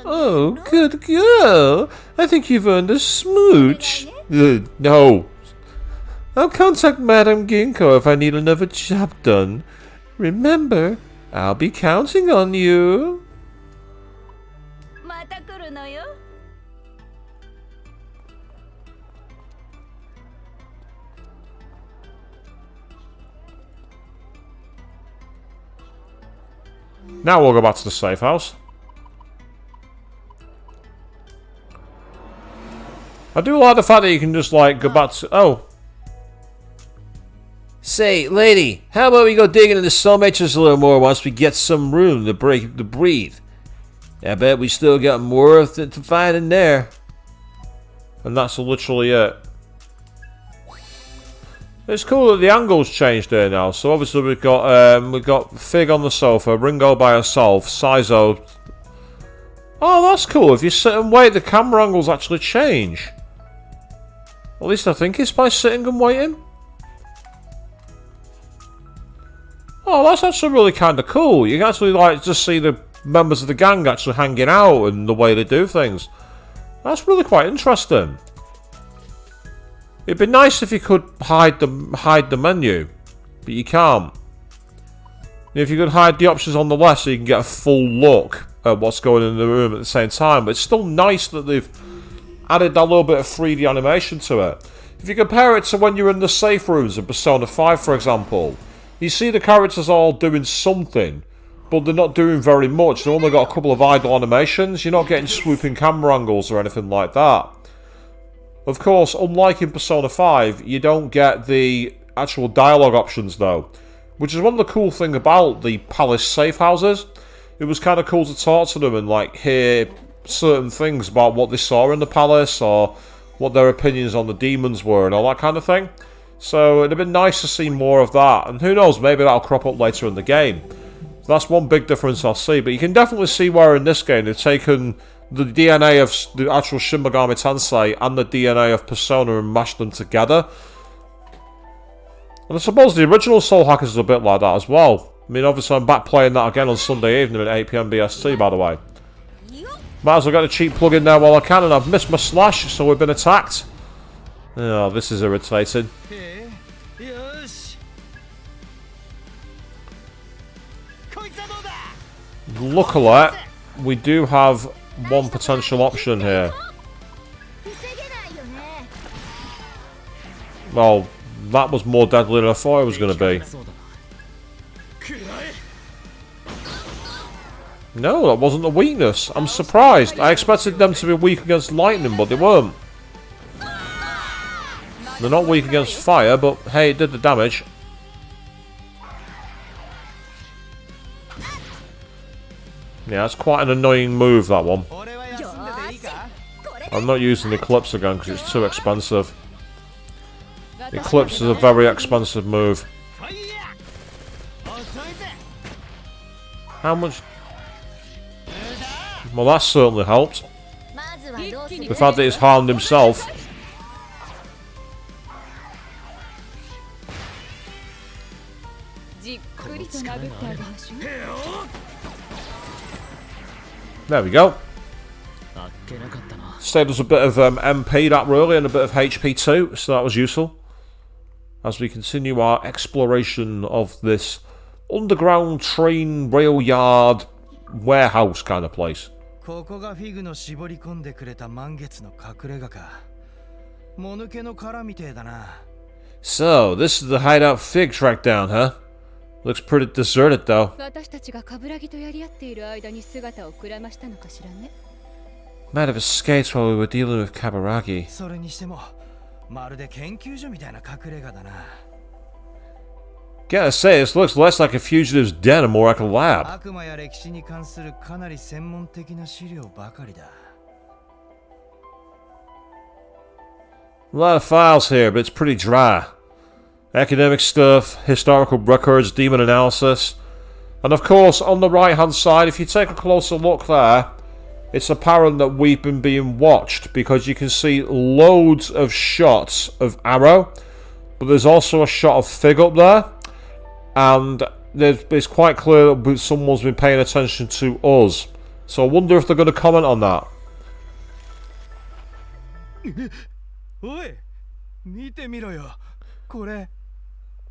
Oh, good girl. I think you've earned a smooch. No. I'll contact Madame Ginkgo if I need another job done. Remember, I'll be counting on you. また来るのよ。 Now we'll go back to the safe house. I do like the fact that you can just, like, go back to... Oh. Say, lady, how about we go dig into the soul matrix a little more once we get some room to breathe? I bet we still got more of it to find in there. And that's literally it. It's cool that the angle's changed here now. So obviously we've got Figue on the sofa, Ringo by herself, Sizo. Oh, that's cool. If you sit and wait, the camera angles actually change. At least I think it's by sitting and waiting. Oh, that's actually really kind of cool. You can actually like just see the members of the gang actually hanging out and the way they do things. That's really quite interesting. It'd be nice if you could hide the menu, but you can't. If you could hide the options on the left so you can get a full look at what's going on in the room at the same time. But it's still nice that they've added that little bit of 3D animation to it. If you compare it to when you're in the safe rooms in Persona 5, for example, you see the characters all doing something, but they're not doing very much. They've only got a couple of idle animations. You're not getting swooping camera angles or anything like that. Of course, unlike in Persona 5, you don't get the actual dialogue options though, which is one of the cool things about the palace safe houses. It was kind of cool to talk to them and like hear certain things about what they saw in the palace or what their opinions on the demons were and all that kind of thing. So it'd have been nice to see more of that, and who knows, maybe that'll crop up later in the game. That's one big difference I'll see, but you can definitely see where in this game they've taken the DNA of the actual Shin Megami Tensei and the DNA of Persona and mashed them together. And I suppose the original Soul Hackers is a bit like that as well. I mean, obviously I'm back playing that again on Sunday evening at 8 PM BST, by the way. Might as well get a cheap plug in there while I can, and I've missed my slash, so we've been attacked. Oh, this is irritating. Luckily, we do have one potential option here. Well, that was more deadly than I thought it was going to be. No, that wasn't a weakness. I'm surprised. I expected them to be weak against lightning, but they weren't. They're not weak against fire, but hey, it did the damage. Yeah, that's quite an annoying move, that one. I'm not using Eclipse again because it's too expensive. Eclipse is a very expensive move. How much? Well, that certainly helped. The fact that he's harmed himself. There we go. Saved us a bit of MP that really, and a bit of HP too, so that was useful. As we continue our exploration of this underground train rail yard warehouse kind of place. So, this is the hideout Figue tracked down, huh? Looks pretty deserted though. Might have escaped while we were dealing with Kaburagi. Gotta say, this looks less like a fugitive's den and more like a lab. A lot of files here, but it's pretty dry. Academic stuff, historical records, demon analysis. And of course, on the right hand side, if you take a closer look there, it's apparent that we've been being watched, because you can see loads of shots of Arrow, but there's also a shot of Figue up there, and it's quite clear that someone's been paying attention to us. So I wonder if they're going to comment on that.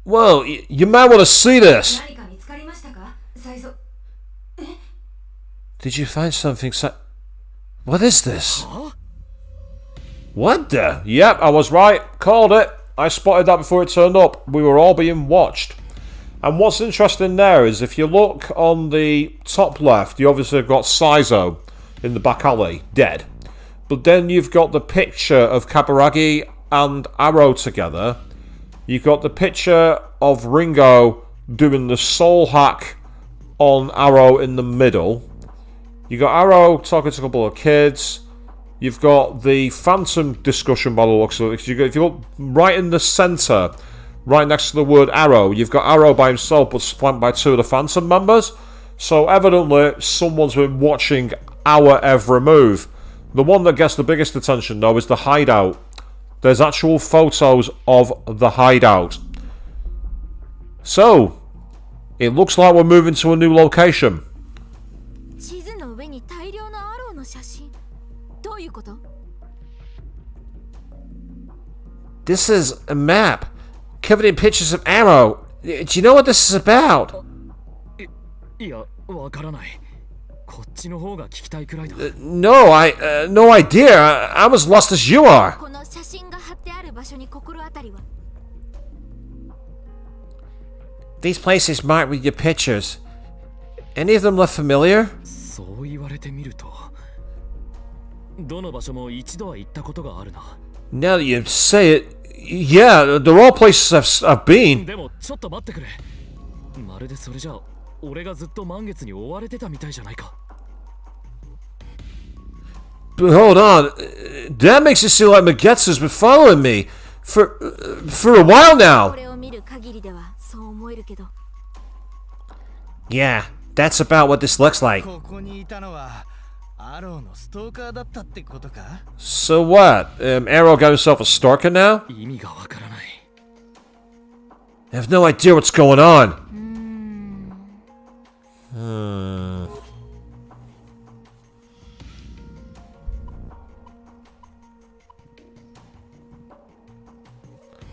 Well, you might want to see this. Did you find something? What is this? What the? Yep, I was right. Called it. I spotted that before it turned up. We were all being watched. And what's interesting there is if you look on the top left, you obviously have got Saizo in the back alley, dead. But then you've got the picture of Kaburagi and Arrow together. You've got the picture of Ringo doing the soul hack on Arrow in the middle. You got Arrow talking to a couple of kids. You've got the Phantom discussion by the looks of it. If you look right in the centre, right next to the word Arrow, you've got Arrow by himself but flanked by two of the Phantom members. So evidently someone's been watching our every move. The one that gets the biggest attention though is the hideout. There's actual photos of the hideout. So, it looks like we're moving to a new location. This is a map covered in pictures of Arrow. Do you know what this is about? No, no idea. I'm as lost as you are. These places marked with your pictures. Any of them look familiar? そう言われてみると、どの場所も一度は行ったことがあるな。 Now that you say it, yeah, they're all places I've been. でもちょっと待ってくれ。まるでそれじゃ俺がずっと満月に追われてたみたいじゃないか。 But hold on, that makes it seem like Magetsu's been following me for a while now. これを見る限りではそう思えるけど。 Yeah, that's about what this looks like. ここにいたのはアローのストーカーだったってことか？ So what? Arrow got himself a stalker now? 意味がわからない。 I have no idea what's going on.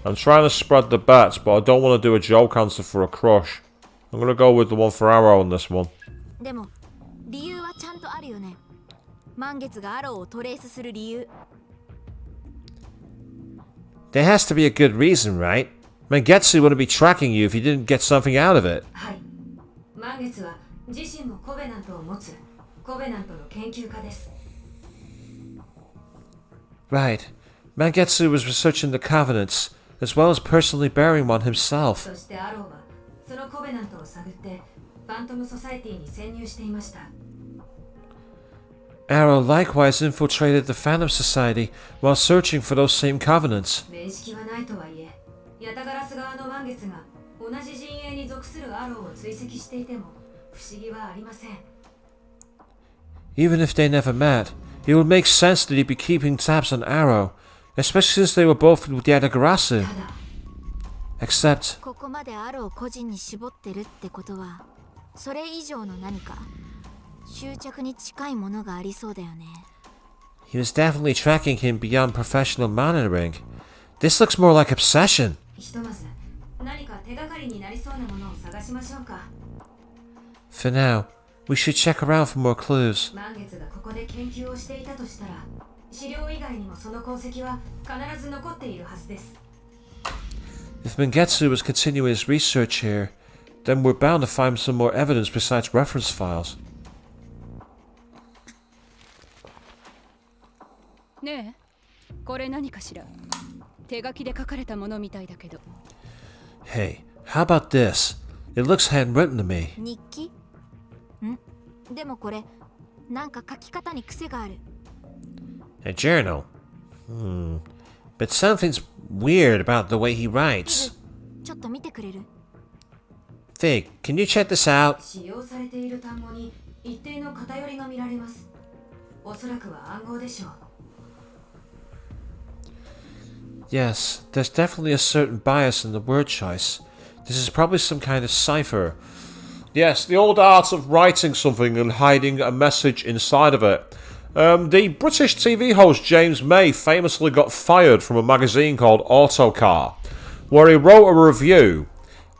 I'm trying to spread the bets, but I don't want to do a joke answer for a crush. I'm going to go with the one for Arrow on this one. でも理由はちゃんとあるよね。満月がアローをトレースする理由。 There has to be a good reason, right? Mangetsu wouldn't be tracking you if you didn't get something out of it. はい。満月は自身もコベナントを持つコベナントの研究家です。 Right. Mangetsu was researching the Covenants, as well as personally bearing one himself. そしてアローはそのコベナントを探ってファントムソサエティに潜入していました。 Arrow likewise infiltrated the Phantom Society while searching for those same Covenants. 面識はないとはいえ、ヤタガラス側の満月が同じ陣営に属するアローを追跡していても不思議はありません。 Even if they never met, it would make sense that he'd be keeping tabs on Arrow, especially since they were both with Yatagarasu. ただ、 Except, ここまでアロー個人に絞ってるってことは、それ以上の何か執着に近いものがありそうだよね。 he was definitely tracking him beyond professional monitoring. This looks more like obsession. ひとまず何か手がかりになりそうなものを探しましょうか。 For now, we should check around for more clues. 満月がここで研究をしていたとしたら、資料以外にもその痕跡は必ず残っているはずです。 If Mangetsu was continuing his research here, then we're bound to find some more evidence besides reference files. ねえ、これ何かしら。手書きで書かれたものみたいだけど。 Hey, how about this? It looks handwritten to me. 日記？ん？でもこれ、なんか書き方に癖がある。 A journal. But something's weird about the way he writes. ちょっと見てくれる？ Figue, can you check this out? 使用されている単語に一定の偏りが見られます。おそらくは暗号でしょう。 Yes, there's definitely a certain bias in the word choice. This is probably some kind of cipher. Yes, the old art of writing something and hiding a message inside of it. The British TV host James May famously got fired from a magazine called Autocar, where he wrote a review,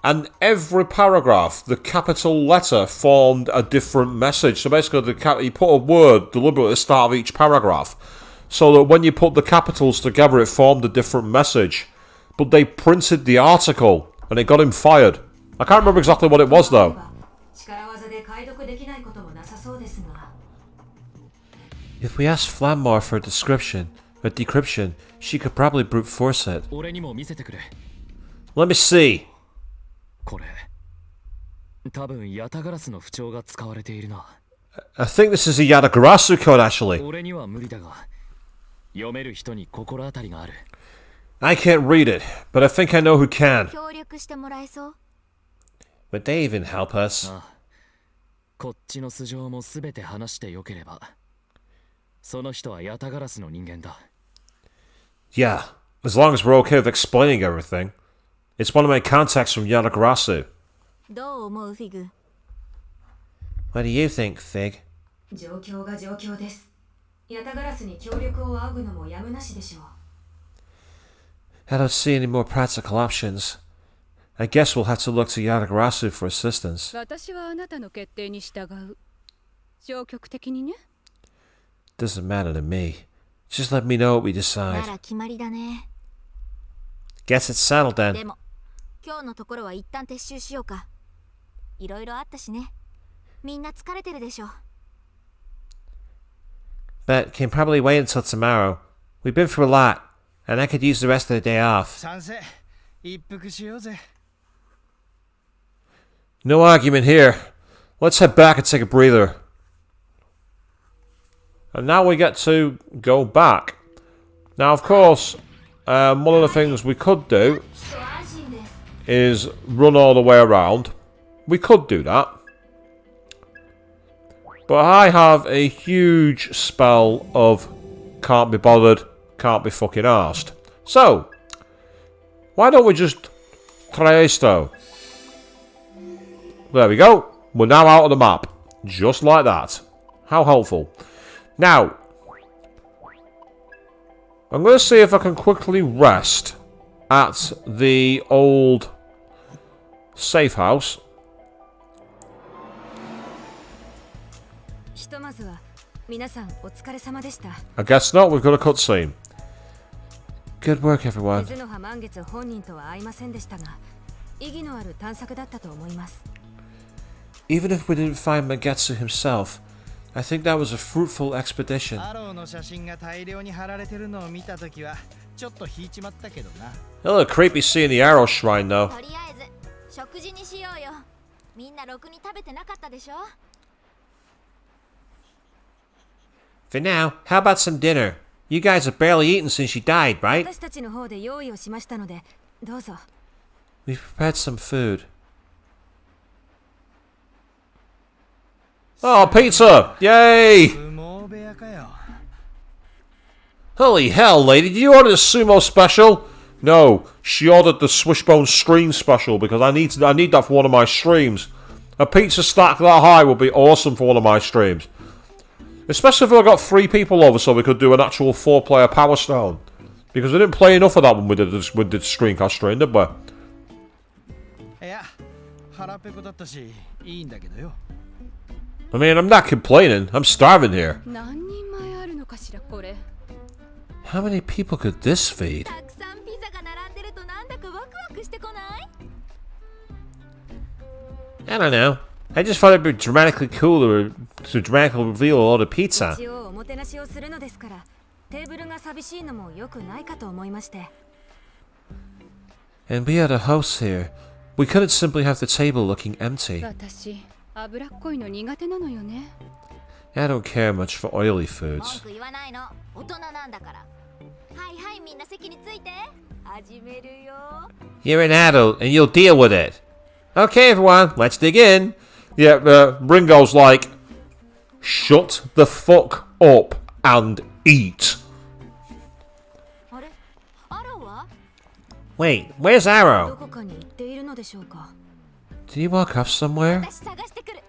and every paragraph, the capital letter formed a different message. So basically, he put a word deliberately at the start of each paragraph, so that when you put the capitals together, it formed a different message. But they printed the article, and it got him fired. I can't remember exactly what it was, though. 力技で解読できないこともなさそうですが。 If we asked Flammar for a decryption, she could probably brute force it. 俺にも見せてくれ。 Let me see. これ、多分ヤタガラスの不調が使われているな。 I think this is a Yatagarasu code, actually. 俺には無理だが、読める人に心当たりがある。 I can't read it, but I think I know who can. 協力してもらえそう？ Would they even help us? ああ、こっちの素性もすべて話してよければ。その人はヤタガラスの人間だ。 Yeah, as long as we're okay with explaining everything. It's one of my contacts from Yatagarasu. どう思うフィグ？ What do you think, Figue? 状況が状況です。ヤタガラスに協力を仰ぐのもやむなしでしょう。 I don't see any more practical options. I guess we'll have to look to Yatagarasu for assistance. 私はあなたの決定に従う。消極的にね。 Doesn't matter to me. Just let me know what we な decide. ら決まりだね。 Guess it's settled で then. も、今日のところは一旦撤収しようか。いろいろあったしね。みんな疲れてるでしょ。 But can probably wait until tomorrow. We've been through a lot, and I could use the rest of the day off. 賛成。一服しようぜ。No argument here. Let's head back and take a breather. And now we get to go back. Now, of course, one of the things we could do is run all the way around. We could do that. But I have a huge spell of can't be bothered, can't be fucking arsed. So, why don't we just try esto? There we go. We're now out of the map. Just like that. How helpful. Now, I'm going to see if I can quickly rest at the old safe house. ひとまずは皆さんお疲れ様でした。 I guess not, we've got a cutscene. Good work, everyone. 水の葉満月本人とは会いませんでしたが、意義のある探索だったと思います。 Even if we didn't find Mangetsu himself, I think that was a fruitful expedition. アローの写真が大量に貼られてるのを見たときはちょっと引いちまったけどな。 A little creepy seeing the arrow shrine though. とりあえず食事にしようよ。みんなろくに食べてなかったでしょ。 For now, how about some dinner? You guys have barely eaten since she died, right? 私たちの方で用意をしましたので、どうぞ。 We've prepared some food. Oh, pizza! Yay! 相撲部屋かよ。 Holy hell, lady, did you order the sumo special? No, she ordered the Swishbone Stream special because I need that for one of my streams. A pizza stack that high would be awesome for one of my streams. Especially if I got 3 people over so we could do an actual 4-player Power Stone. Because we didn't play enough of that when we did the screencast stream, did we? いや、腹ペコだったし、いいんだけどよ。 I mean, I'm not complaining. I'm starving here. 何人前あるのかしらこれ。 How many people could this feed? たくさんピザが並んでるとなんだかワクワクしてこない？ I don't know. I just thought it'd be dramatically cool to dramatically reveal a lot of pizza. 一応おもてなしをするのですから、テーブルが寂しいのも良くないかと思いまして。 And we are the hosts here. We couldn't simply have the table looking empty. 私、脂っこいの苦手なのよね。 I don't care much for oily 文 foods. 句言わないの。大人なんだから。はいはい、みんな席について。始めるよ。 You're an adult and you'll deal with it. Okay, everyone, let's dig in. Yeah, Ringo's like, shut the fuck up and eat. あれ？アローは？ Wait, where's ど Arrow? こかに行っているのでしょうか。 Did he walk off somewhere? 私探してくる。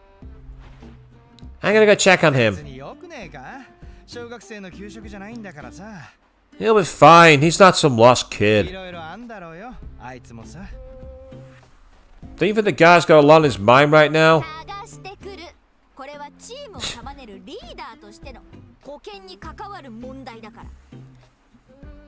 I'm gonna go check on 別 him. によくねえか？小学生の給食じゃないんだからさ。 He'll be fine, he's not some lost い kid. ろいろあんだろうよ。あいつもさ。 Do you think the guy's got a lot on his mind right now? 探してくる。これはチームを束ねるリーダーとしての保険に関わる問題だから。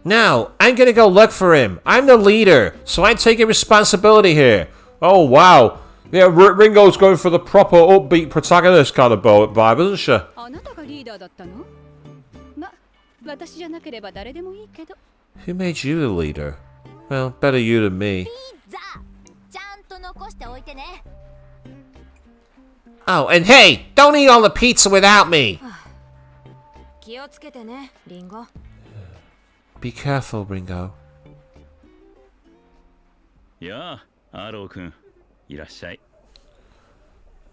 No, I'm gonna go look for him. I'm the leader, so I'm taking responsibility here. Oh, wow. Yeah, Ringo's going for the proper upbeat protagonist kind of vibe, isn't she? あなたがリーダーだったの？ま、私じゃなければ誰でもいいけど。 Who made you the leader? Well, better you than me. ピザ、ちゃんと残しておいてね。 Oh, and hey, don't eat all the pizza without me. 気をつけてね、リンゴ。 Be careful, Ringo. やあ、アロー君、いらっしゃい。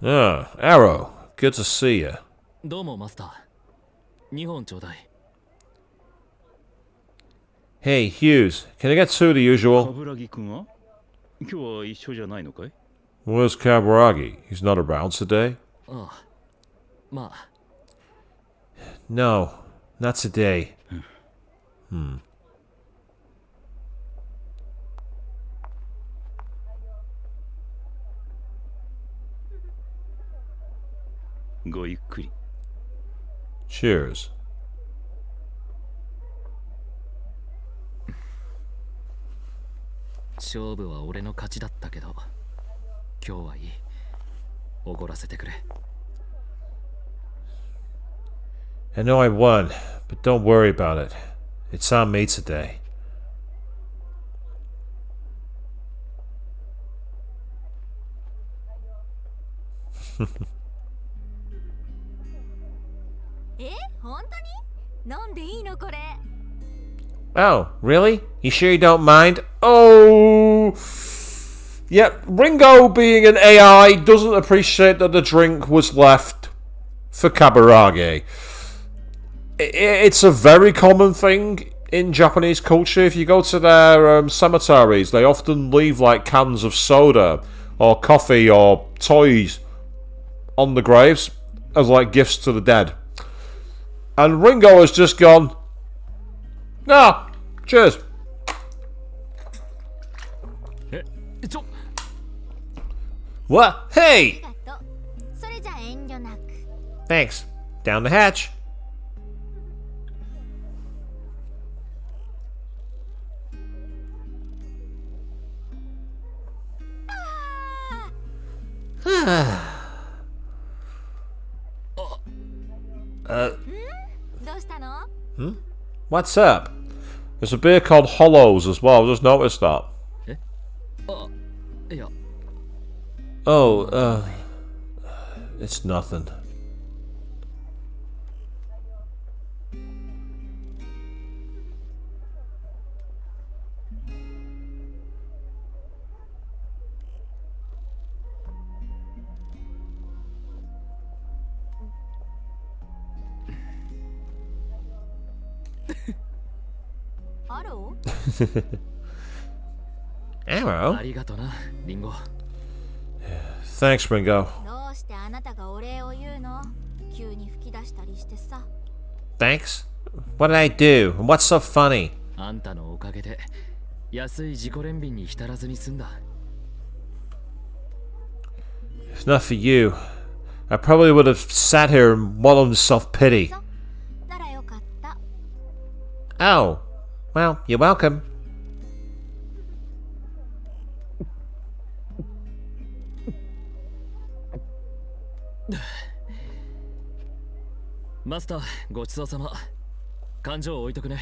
Ah, Arrow. Good to see you. どうもマスター。2本ちょうだい。 Hey, Hughes, can I get 2 the usual? 冠城君は今日は一緒じゃないのかい？ Where's Kaburagi? He's not around today? ああ。まあ。 No, not today. Hmm. ごゆっくり。 Cheers. 勝負は俺の勝ちだったけど、今日はいい。おごらせてくれ。I know I won, but don't worry about it. It's on me today. Oh, really? You sure you don't mind? Oh! Yep, Ringo, being an AI, doesn't appreciate that the drink was left for Kaburage. It's a very common thing in Japanese culture. If you go to their cemeteries, they often leave like cans of soda or coffee or toys on the graves as like gifts to the dead. And Ringo has just gone, nah, cheers. What? Hey! Thanks. Down the hatch. What's up? There's a beer called Hollows as well. I just noticed that. Oh, it's nothing. Arrow? Thanks, Ringo. Thanks? What did I do? And what's so funny? If not for you, I probably would have sat here and wallowed in self-pity. Oh, well, you're welcome. Master, ごちそうさま。感情置いとくね。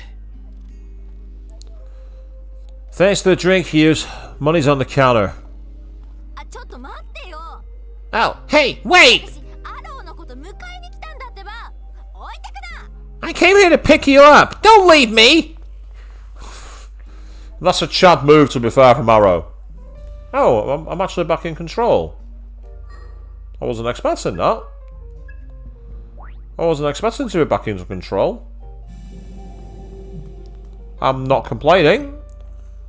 Thanks for the drink, Hughes. Money's on the counter. Oh, hey, wait! I came here to pick you up. Don't leave me! That's a Chad move, to be fair, from Arrow. Oh, I'm actually back in control. I wasn't expecting that. I wasn't expecting to be back into control. I'm not complaining.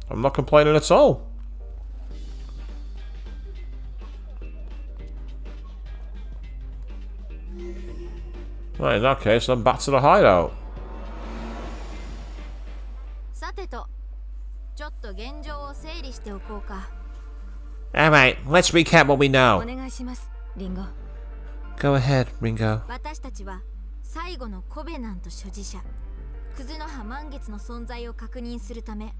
I'm not complaining at all. Right, in that case, I'm back to the hideout. Alright, let's recap what we know. Go ahead, Ringo. 最後のコベナント所持者クズノハ満月の存在を確認するため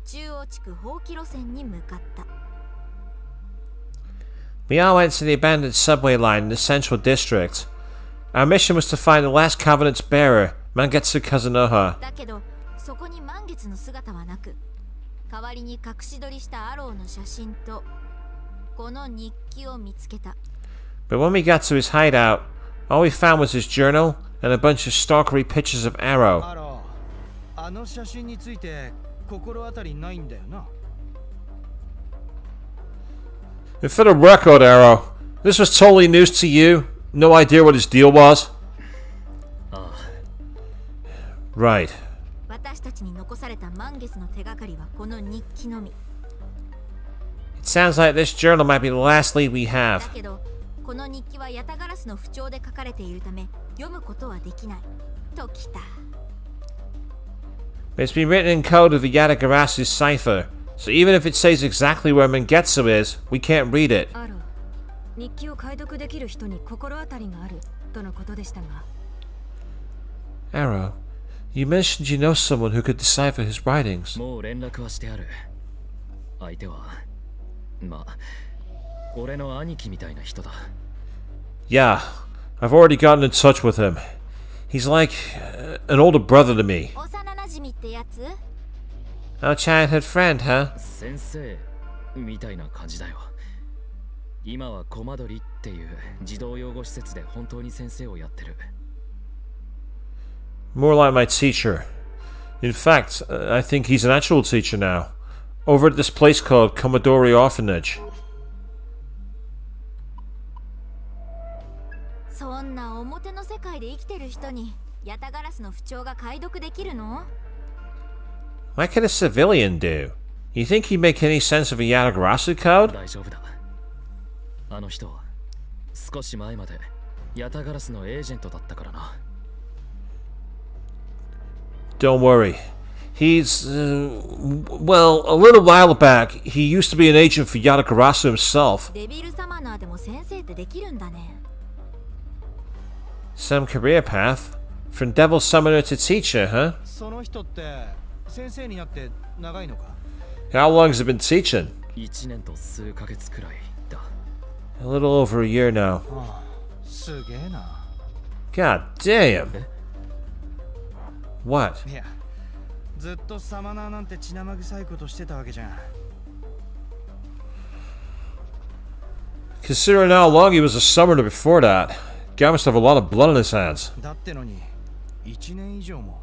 中央地区放棄路線に向かった。 We all went to the abandoned subway line in the central district. Our mission was to find the last Covenant's bearer, Mangetsu Kazunoha. だけどそこに満月の姿はなく代わりに隠し撮りしたアローの写真とこの日記を見つけた。 But when we got to his hideout, all we found was his journal and a bunch of stalkery pictures of Arrow. あの写真について心当たりないんだよな。 And for the record, Arrow, this was totally news to you. No idea what his deal was. Right. 私たちに残された満月の手がかりはこの日記のみ。 It sounds like this journal might be the last lead we だ have. けどこの日記はヤタガラスの不調で書かれているため読むことはできないときた。 It's been written in code of the Yatagarasu's cipher, so even if it says exactly where Mangetsu is, we can't read it. アロー、日記を解読できる人に心当たりがあるとのことでしたが。 Arrow, you mentioned you know someone who could decipher his writings. もう連絡はしてある。相手は、まあ、俺の兄貴みたいな人だ。 Yeah, I've already gotten in touch with him. He's like an older brother to me. 幼なじみってやつ？ Our childhood friend, huh? 先生みたいな感じだよ。今はコマドリっていう児童養護施設で本当に先生をやってる。 More like my teacher. In fact, I think he's an actual teacher now. Over at this place called Commodore Orphanage. そんな表の世界で生きてる人にヤタガラスの不調が解読できるの？ What can a civilian do? You think he'd make any sense of a Yatagarasu code? 大丈夫だ。あの人は少し前までヤタガラスのエージェントだったからな。 Don't worry. He's, well, a little while back, he used to be an agent for Yatagarasu himself. デビルサマナーでも先生ってできるんだね。 Some career path. From devil summoner to teacher, huh? その人って先生になって長いのか？ How long has he been teaching? 1年と数ヶ月くらいだ。 A little over a year now. ああ、すげえな。 God damn! What? いや、ずっとサマナーなんて血生臭いことしてたわけじゃん。 Considering how long he was a summoner before that, guy must have a lot of blood on his hands. だってのに1年以上も。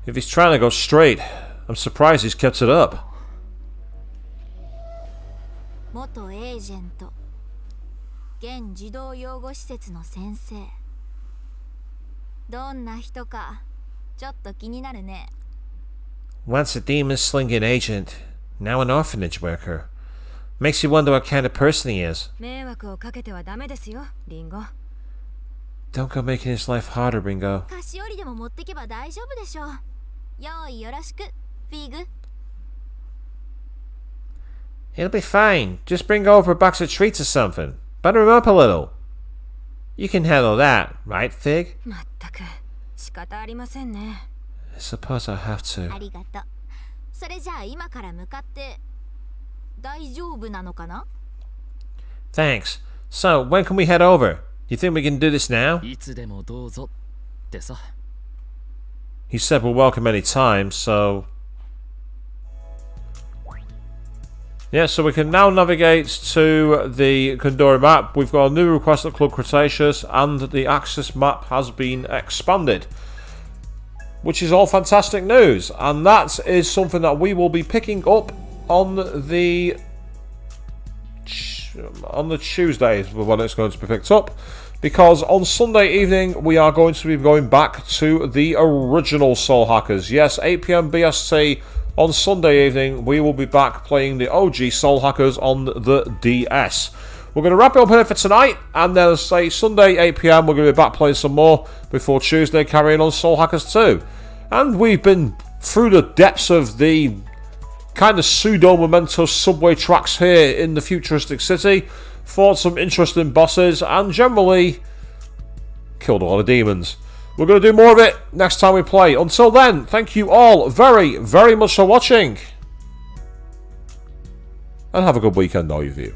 If he's trying to go straight, I'm surprised he's kept it up. 元エージェント、現児童養護施設の先生。どんな人かちょっと気になるね。 Once a demon-slinging agent, now an orphanage worker. Makes you wonder what kind of person he is. 迷惑をかけてはダメですよ、リンゴ。 Don't go making his life harder, Ringo. 菓子折りでも持ってけば大丈夫でしょう。用意よろしく、フィグ。 He'll be fine. Just bring over a box of treats or something. Butter him up a little. You can handle that, right, Figue? まったく仕方ありませんね。 I suppose I'll have to. ありがとう。それじゃあ今から向かって大丈夫なのかな？ Thanks. So, when can we head over? You think we can do this now? いつでもどうぞってさ。 He said we're welcome any time, so... Yeah, so we can now navigate to the Kandori map. We've got a new request at Club Cretaceous, and the Axis map has been expanded. Which is all fantastic news, and that is something that we will be picking up on the Tuesday when it's going to be picked up, because on Sunday evening we are going to be going back to the original Soul Hackers. Yes, 8 PM BST on Sunday evening we will be back playing the OG Soul Hackers on the DS. We're going to wrap it up here for tonight, and then say Sunday 8 PM we're going to be back playing some more before Tuesday carrying on Soul Hackers 2. And we've been through the depths of the kind of pseudo-momentous subway tracks here in the futuristic city, fought some interesting bosses, and generally killed a lot of demons. We're going to do more of it next time we play. Until then, thank you all very, very much for watching, and have a good weekend, all of you.